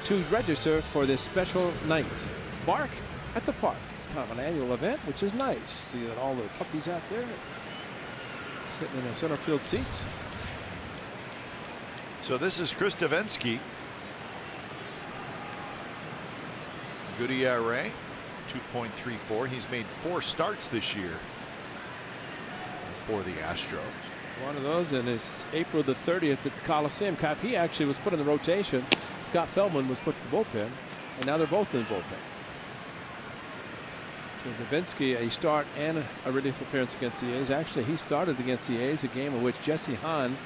to register for this special night. Bark at the Park. It's kind of an annual event, which is nice. See that all the puppies out there sitting in the center field seats. So this is Chris Devenski. Good ERA, 2.34. He's made 4 starts this year for the Astros. One of those, and it's April the 30th at the Coliseum. He actually was put in the rotation. Scott Feldman was put in the bullpen, and now they're both in the bullpen. So Devenski, a start and a relief appearance against the A's. Actually, he started against the A's, a game in which Jesse Hahn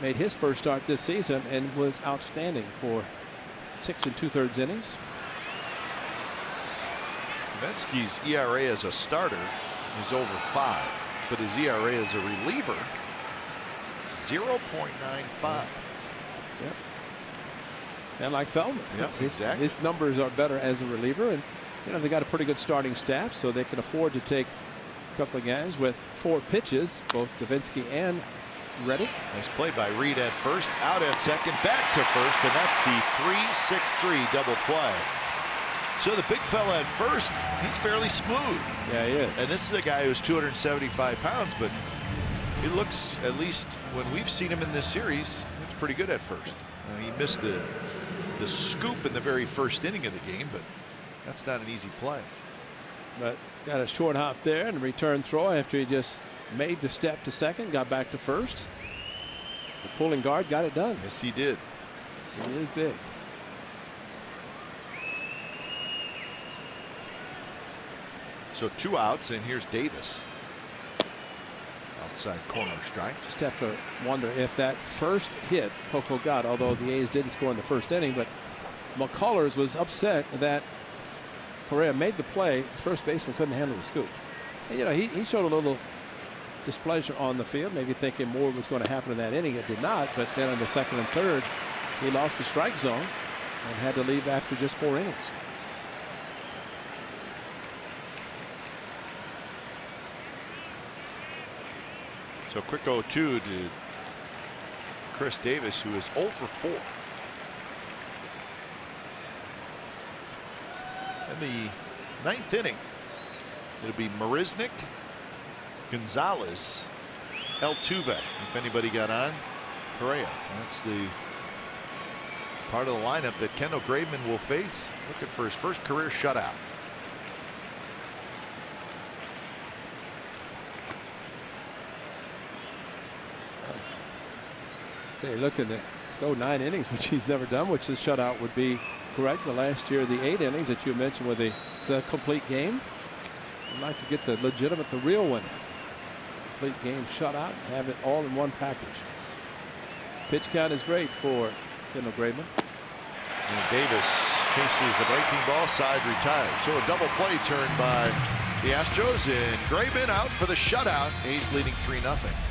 made his first start this season and was outstanding for 6 2/3 innings. Devenski's ERA as a starter is over 5, but his ERA as a reliever, 0.95. Yep. And like Feldman, yep, exactly. His numbers are better as a reliever, and you know they got a pretty good starting staff, so they can afford to take a couple of guys with 4 pitches, both Devenski and Reddick. Nice play by Reed at first, out at second, back to first, and that's the 3-6-3 double play. So the big fella at first, he's fairly smooth. Yeah, he is. And this is a guy who's 275 pounds, but he looks, at least when we've seen him in this series, looks pretty good at first. He missed the scoop in the very first inning of the game, but that's not an easy play. But got a short hop there and a return throw after he just made the step to second, got back to first. The pulling guard got it done. Yes, he did. He is big. So 2 outs, and here's Davis. Outside corner strike. Just have to wonder if that first hit Coco got, although the A's didn't score in the first inning, but McCullers was upset that Correa made the play. His first baseman couldn't handle the scoop. And, you know, he showed a little displeasure on the field, maybe thinking more was going to happen in that inning. It did not, but then in the second and third, he lost the strike zone and had to leave after just 4 innings. So quick 0-2 to Chris Davis, who is 0 for 4. In the 9th inning, it'll be Marisnick, Gonzalez, Altuve. If anybody got on, Correa. That's the part of the lineup that Kendall Graveman will face, looking for his first career shutout. Looking to go 9 innings, which he's never done, which the shutout would be correct. The last year, the 8 innings that you mentioned with the complete game. I'd like to get the legitimate, the real one. Complete game shutout and have it all in one package. Pitch count is great for Kendall Graveman. And Davis chases the breaking ball, side retired. So a double play turned by the Astros, and Graveman out for the shutout. A's leading 3-0.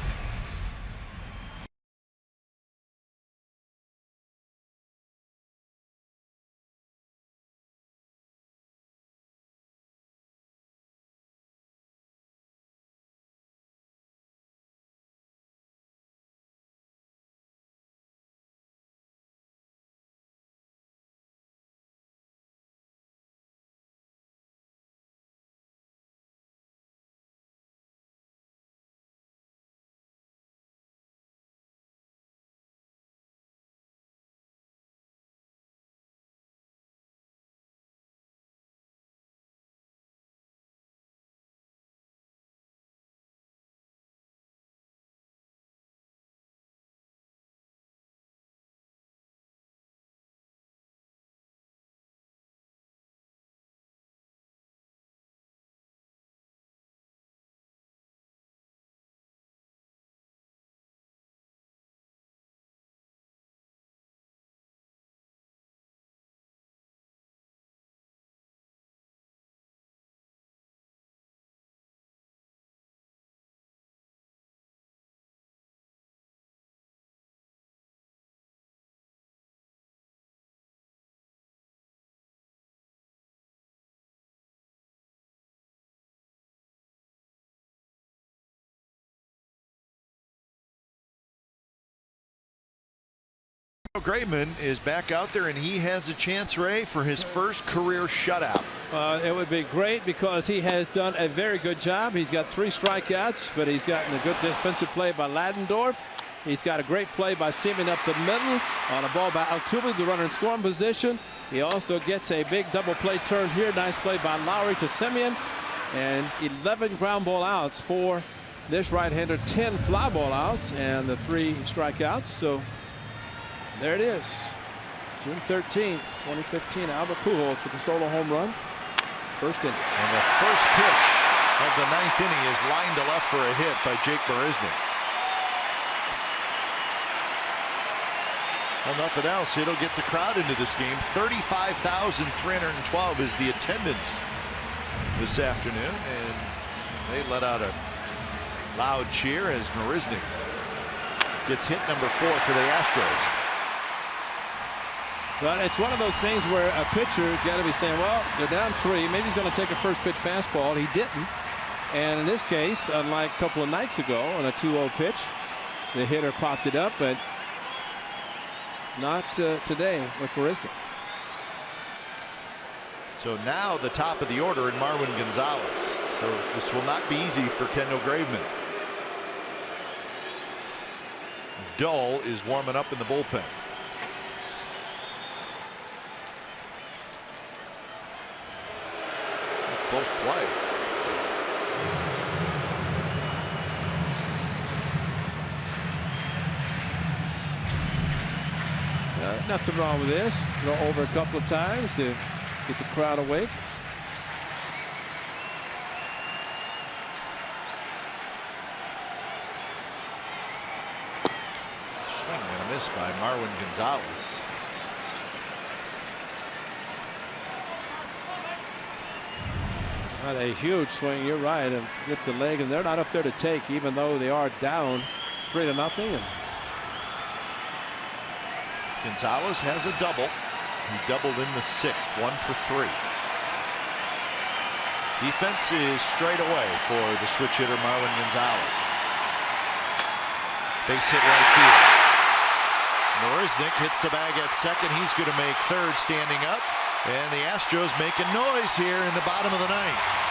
Graveman is back out there, and he has a chance, Ray, for his first career shutout. It would be great because he has done a very good job. He's got 3 strikeouts, but he's gotten a good defensive play by Ladendorf. He's got a great play by Seaman up the middle on a ball by Altuve, the runner in scoring position. He also gets a big double play turn here. Nice play by Lowry to Semien. And 11 ground ball outs for this right-hander, 10 fly ball outs, and the 3 strikeouts. So there it is. June 13th, 2015, Albert Pujols with a solo home run. First inning. And the first pitch of the 9th inning is lined to left for a hit by Jake Marisnick. Well, nothing else. It'll get the crowd into this game. 35,312 is the attendance this afternoon, and they let out a loud cheer as Marisnick gets hit number 4 for the Astros. But it's one of those things where a pitcher has got to be saying, well, they're down 3. Maybe he's going to take a first pitch fastball. He didn't. And in this case, unlike a couple of nights ago on a 2-0 pitch, the hitter popped it up, but not today with Marisnick. So now the top of the order in Marwin Gonzalez. So this will not be easy for Kendall Graveman. Dull is warming up in the bullpen. Close play. Nothing wrong with this. Throw over a couple of times to get the crowd awake. Swing and a miss by Marwin Gonzalez. Not a huge swing. You're right. And just the leg, and they're not up there to take, even though they are down 3-0. And Gonzalez has a double. He doubled in the 6th, 1 for 3. Defense is straight away for the switch hitter Marwin Gonzalez. Base hit right field. Marisnick hits the bag at second. He's going to make third standing up. And the Astros making noise here in the bottom of the 9th.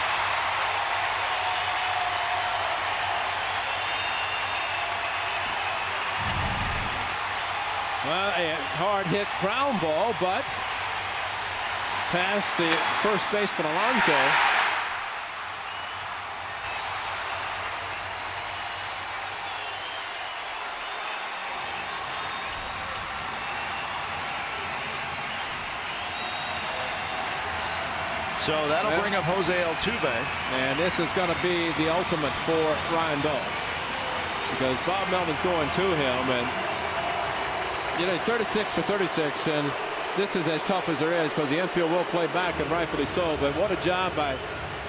Well, a hard hit ground ball, but past the first baseman Alonso. So that'll bring up Jose Altuve. And this is going to be the ultimate for Ryan Dull, because Bob Melvin's going to him, and you know, 36 for 36, and this is as tough as there is because the infield will play back, and rightfully so. But what a job by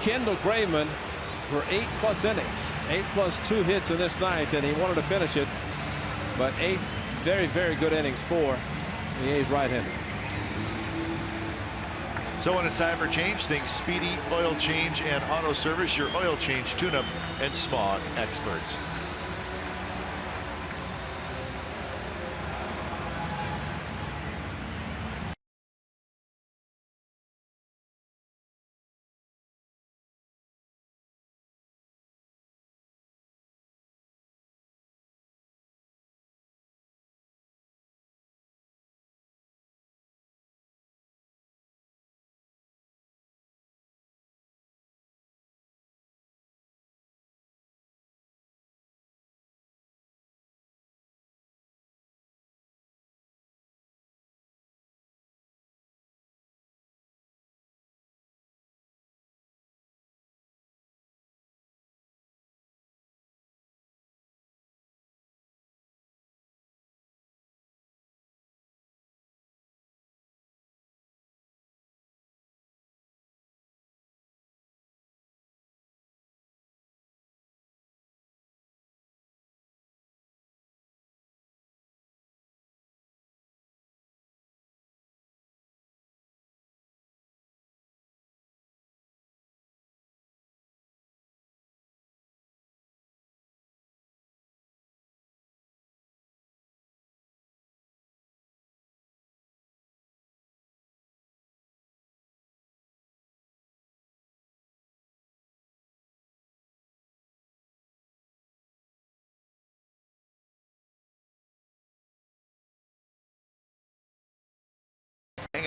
Kendall Graveman for 8+ innings, 8+ 2 hits in this 9th, and he wanted to finish it, but 8 very, very good innings for the A's right-hander. So when it's time for change, think Speedy Oil Change and Auto Service, your oil change, tune-up, and smog experts.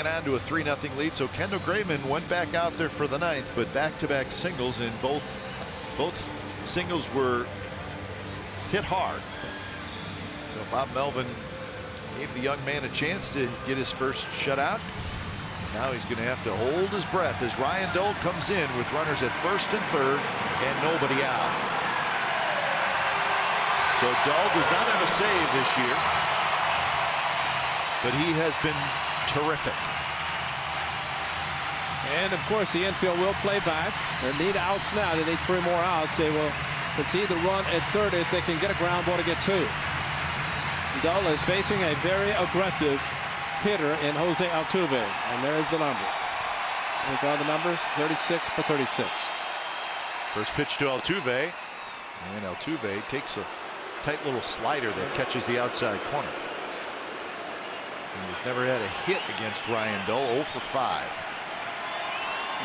hanging on to a 3-0 lead. So Kendall Graveman went back out there for the 9th, but back-to-back singles, and both singles were hit hard. So Bob Melvin gave the young man a chance to get his first shutout. Now he's going to have to hold his breath as Ryan Dull comes in with runners at first and third and nobody out. So Dull does not have a save this year, but he has been terrific. And of course the infield will play back. They need outs now. They need 3 more outs. They will concede the run at third if they can get a ground ball to get 2. Dull is facing a very aggressive hitter in Jose Altuve, and there's the number. Those are the numbers, 36 for 36. First pitch to Altuve, and Altuve takes a tight little slider that catches the outside corner. He's never had a hit against Ryan Dull. 0 for 5.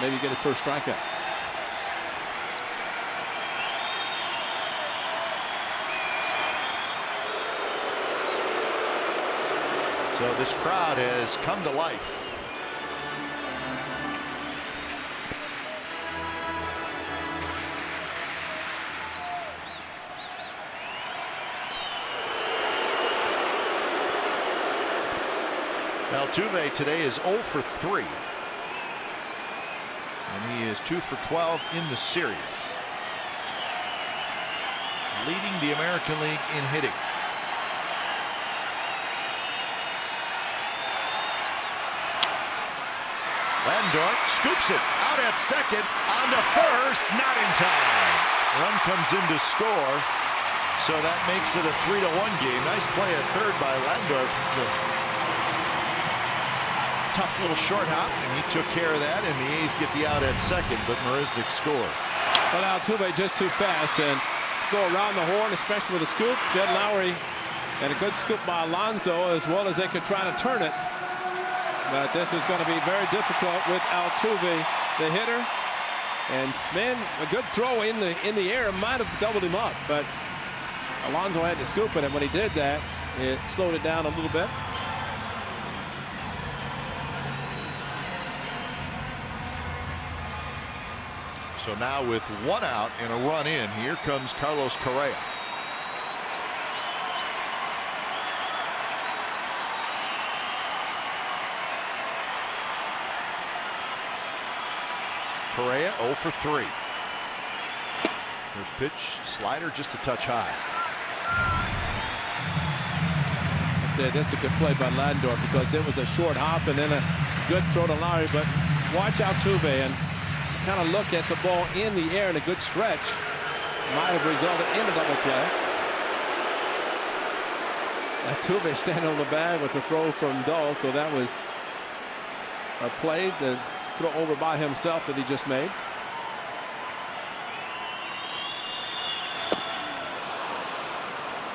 Maybe get his first strikeout. So this crowd has come to life. Altuve today is 0 for 3. And he is 2 for 12 in the series. Leading the American League in hitting. Landorf scoops it out at second, on to first, not in time. Run comes in to score, so that makes it a 3-1 game. Nice play at third by Landorf. Tough little short hop, and he took care of that, and the A's get the out at second, but Marisnick scored. But Altuve just too fast, and go around the horn, especially with a scoop. Jed Lowry and a good scoop by Alonso, as well as they could try to turn it. But this is going to be very difficult with Altuve, the hitter. And man, a good throw in the air might have doubled him up, but Alonso had to scoop it, and when he did that, it slowed it down a little bit. So now with 1 out and a run in, here comes Carlos Correa. Correa 0 for 3. First pitch, slider just a touch high. That's a good play by Landorf, because it was a short hop and then a good throw to Lowry. But watch Altuve and kind of look at the ball in the air, and a good stretch might have resulted in a double play. Altuve standing on the bag with the throw from Dull, so that was a play that throw over by himself that he just made.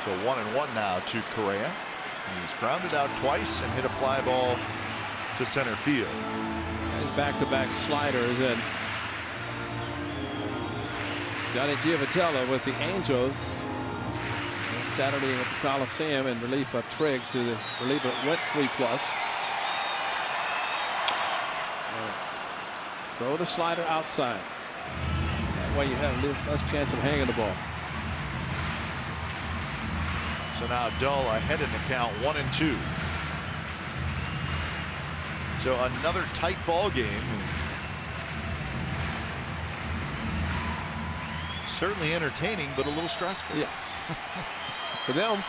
So 1-1 now to Correa. He's grounded out twice and hit a fly ball to center field. His back-to-back sliders, and Johnny Giavotella with the Angels Saturday at the Coliseum in relief of Triggs, who the reliever went 3+. Throw the slider outside. That way you have less chance of hanging the ball. So now Dull ahead in the count, 1-2. So another tight ball game. Certainly entertaining, but a little stressful. Yes. For them.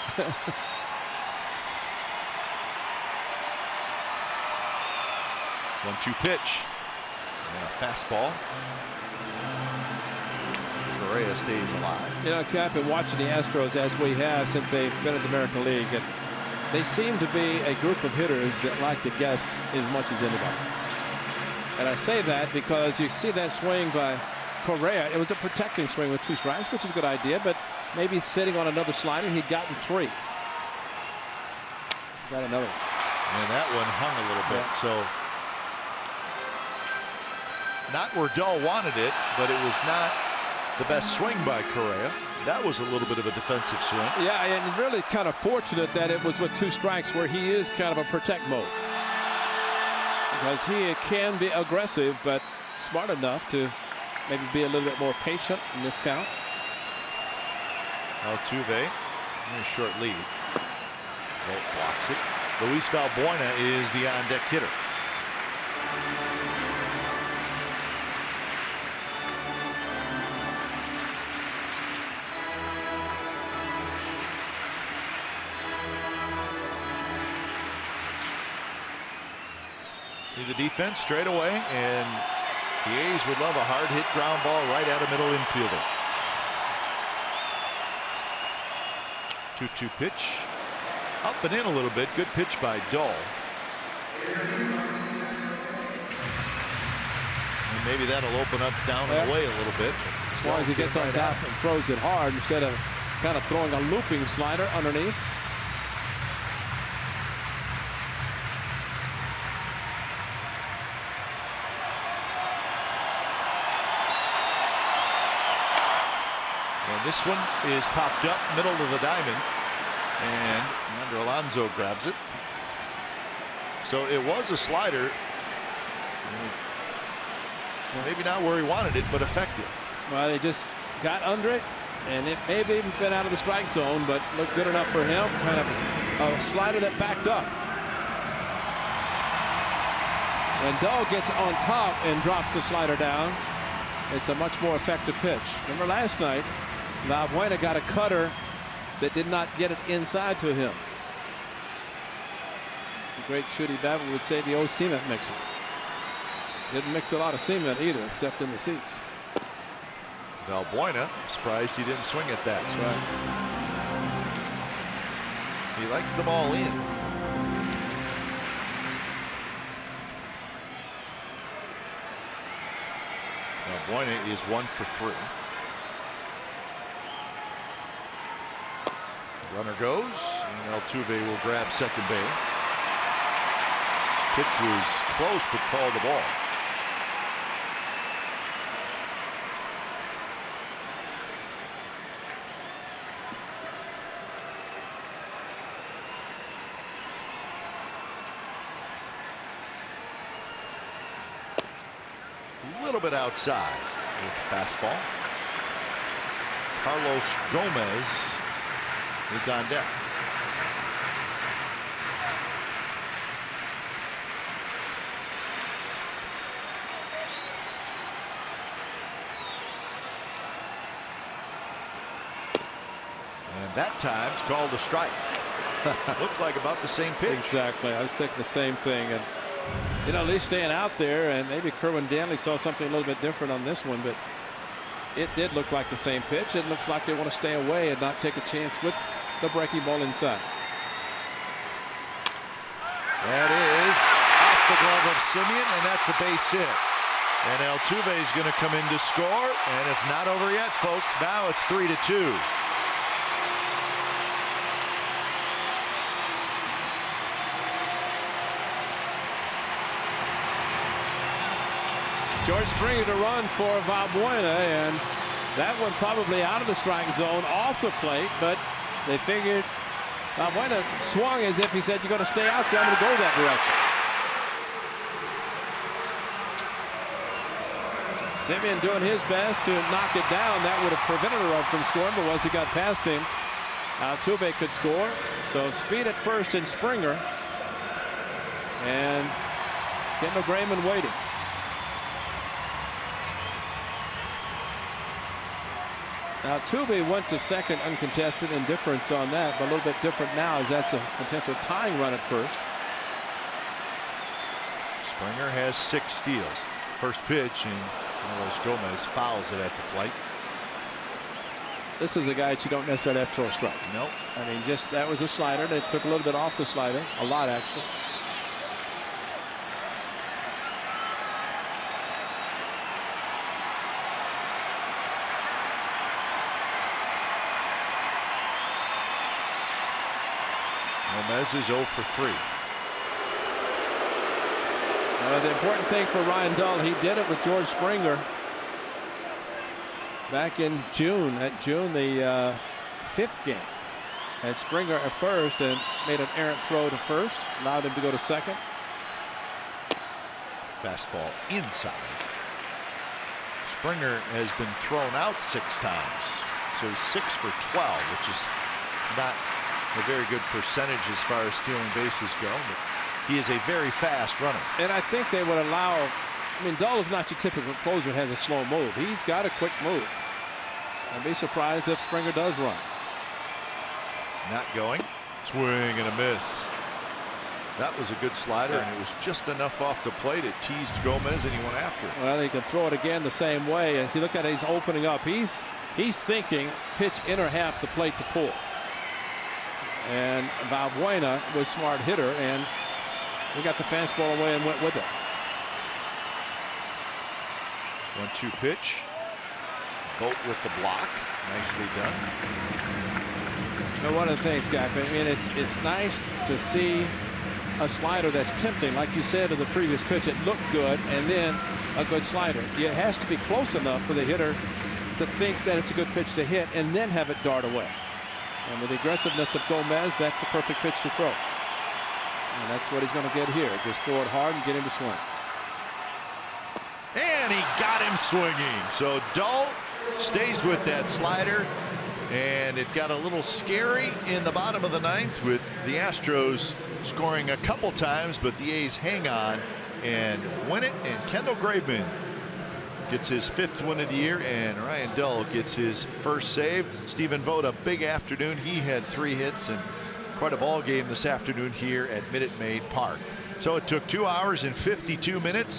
1-2 pitch. And a fastball. Correa stays alive. You know, Cap, been watching the Astros as we have since they've been in the American League, and they seem to be a group of hitters that like to guess as much as anybody. And I say that because you see that swing by Correa. It was a protecting swing with 2 strikes, which is a good idea, but maybe sitting on another slider, he'd gotten 3. Got another one. And that one hung a little bit. So not where Dull wanted it, but it was not the best swing by Correa. That was a little bit of a defensive swing. Yeah, and really kind of fortunate that it was with 2 strikes, where he is kind of a protect mode. because he can be aggressive, but smart enough to maybe be a little bit more patient in this count. Altuve in a short lead. Bolt blocks it. Luis Valbuena is the on-deck hitter. See the defense straight away, and the A's would love a hard hit ground ball right at a middle infielder. 2-2 pitch. Up and in a little bit. Good pitch by Dull. And maybe that'll open up down and away a little bit. As long as he gets on top and throws it hard instead of kind of throwing a looping slider underneath. This one is popped up middle of the diamond, and Yonder Alonso grabs it. So it was a slider. Maybe not where he wanted it, but effective. Well, they just got under it, and it may have even been out of the strike zone, but looked good enough for him. Kind of a slider that backed up. And Dull gets on top and drops the slider down. It's a much more effective pitch. Remember last night, Valbuena got a cutter that did not get it inside to him. It's the great Shooty Babbitt would say, the old cement mixer. Didn't mix a lot of cement either, except in the seats. Valbuena, surprised he didn't swing at that. That's right. He likes the ball in. Valbuena is 1 for 3. Runner goes, and Altuve will grab second base. Pitch was close, but called the ball. A little bit outside with the fastball. Carlos Gomez is on deck. And that time it's called a strike. Looked like about the same pitch. Exactly. I was thinking the same thing. And you know, at least staying out there, and maybe Kerwin Danley saw something a little bit different on this one, but it did look like the same pitch. It looks like they want to stay away and not take a chance with the breaking ball inside. That is off the glove of Simeon, and that's a base hit. And Altuve is going to come in to score, and it's not over yet, folks. Now it's 3-2. George Springer to run for Valbuena, and that one probably out of the strike zone, off the plate, but they figured Valbuena swung as if he said, you're going to stay out there, I'm going to go that direction. Simeon doing his best to knock it down. That would have prevented a run from scoring, but once he got past him, Altuve could score. So speed at first in Springer, and Kendall Graveman waiting. Now, Altuve went to second uncontested, and difference on that, but a little bit different now as that's a potential tying run at first. Springer has 6 steals. First pitch, and Carlos Gomez fouls it at the plate. This is a guy that you don't necessarily have to throw a strike. Nope. I mean, just that was a slider that took a little bit off the slider, a lot actually. Gomez is 0 for 3. The important thing for Ryan Dull, he did it with George Springer back in June. At June, the 5th game. Had Springer at first and made an errant throw to first, allowed him to go to second. Fastball inside. Springer has been thrown out 6 times, so he's 6 for 12, which is not a very good percentage as far as stealing bases go, but he is a very fast runner. And I think they would allow, I mean, Dull is not your typical closer who has a slow move. He's got a quick move. I'd be surprised if Springer does run. Not going. Swing and a miss. That was a good slider, and it was just enough off the plate. It teased Gomez, and he went after it. Well, he can throw it again the same way. If you look at it, he's opening up. He's thinking pitch inner half the plate to pull. And Valbuena was smart hitter, and he got the fastball away and went with it. 1-2 pitch. Vogt with the block. Nicely done. You know, one of the things, Scott, I mean, it's nice to see a slider that's tempting, like you said in the previous pitch. It looked good, and then a good slider. It has to be close enough for the hitter to think that it's a good pitch to hit and then have it dart away. And with the aggressiveness of Gomez, that's a perfect pitch to throw. And that's what he's going to get here. Just throw it hard and get him to swing. And he got him swinging. So Dull stays with that slider. And it got a little scary in the bottom of the 9th with the Astros scoring a couple times, but the A's hang on and win it. And Kendall Graveman gets his 5th win of the year, and Ryan Dull gets his first save. Stephen Vogt, a big afternoon. He had 3 hits and quite a ball game this afternoon here at Minute Maid Park. So it took 2 hours and 52 minutes.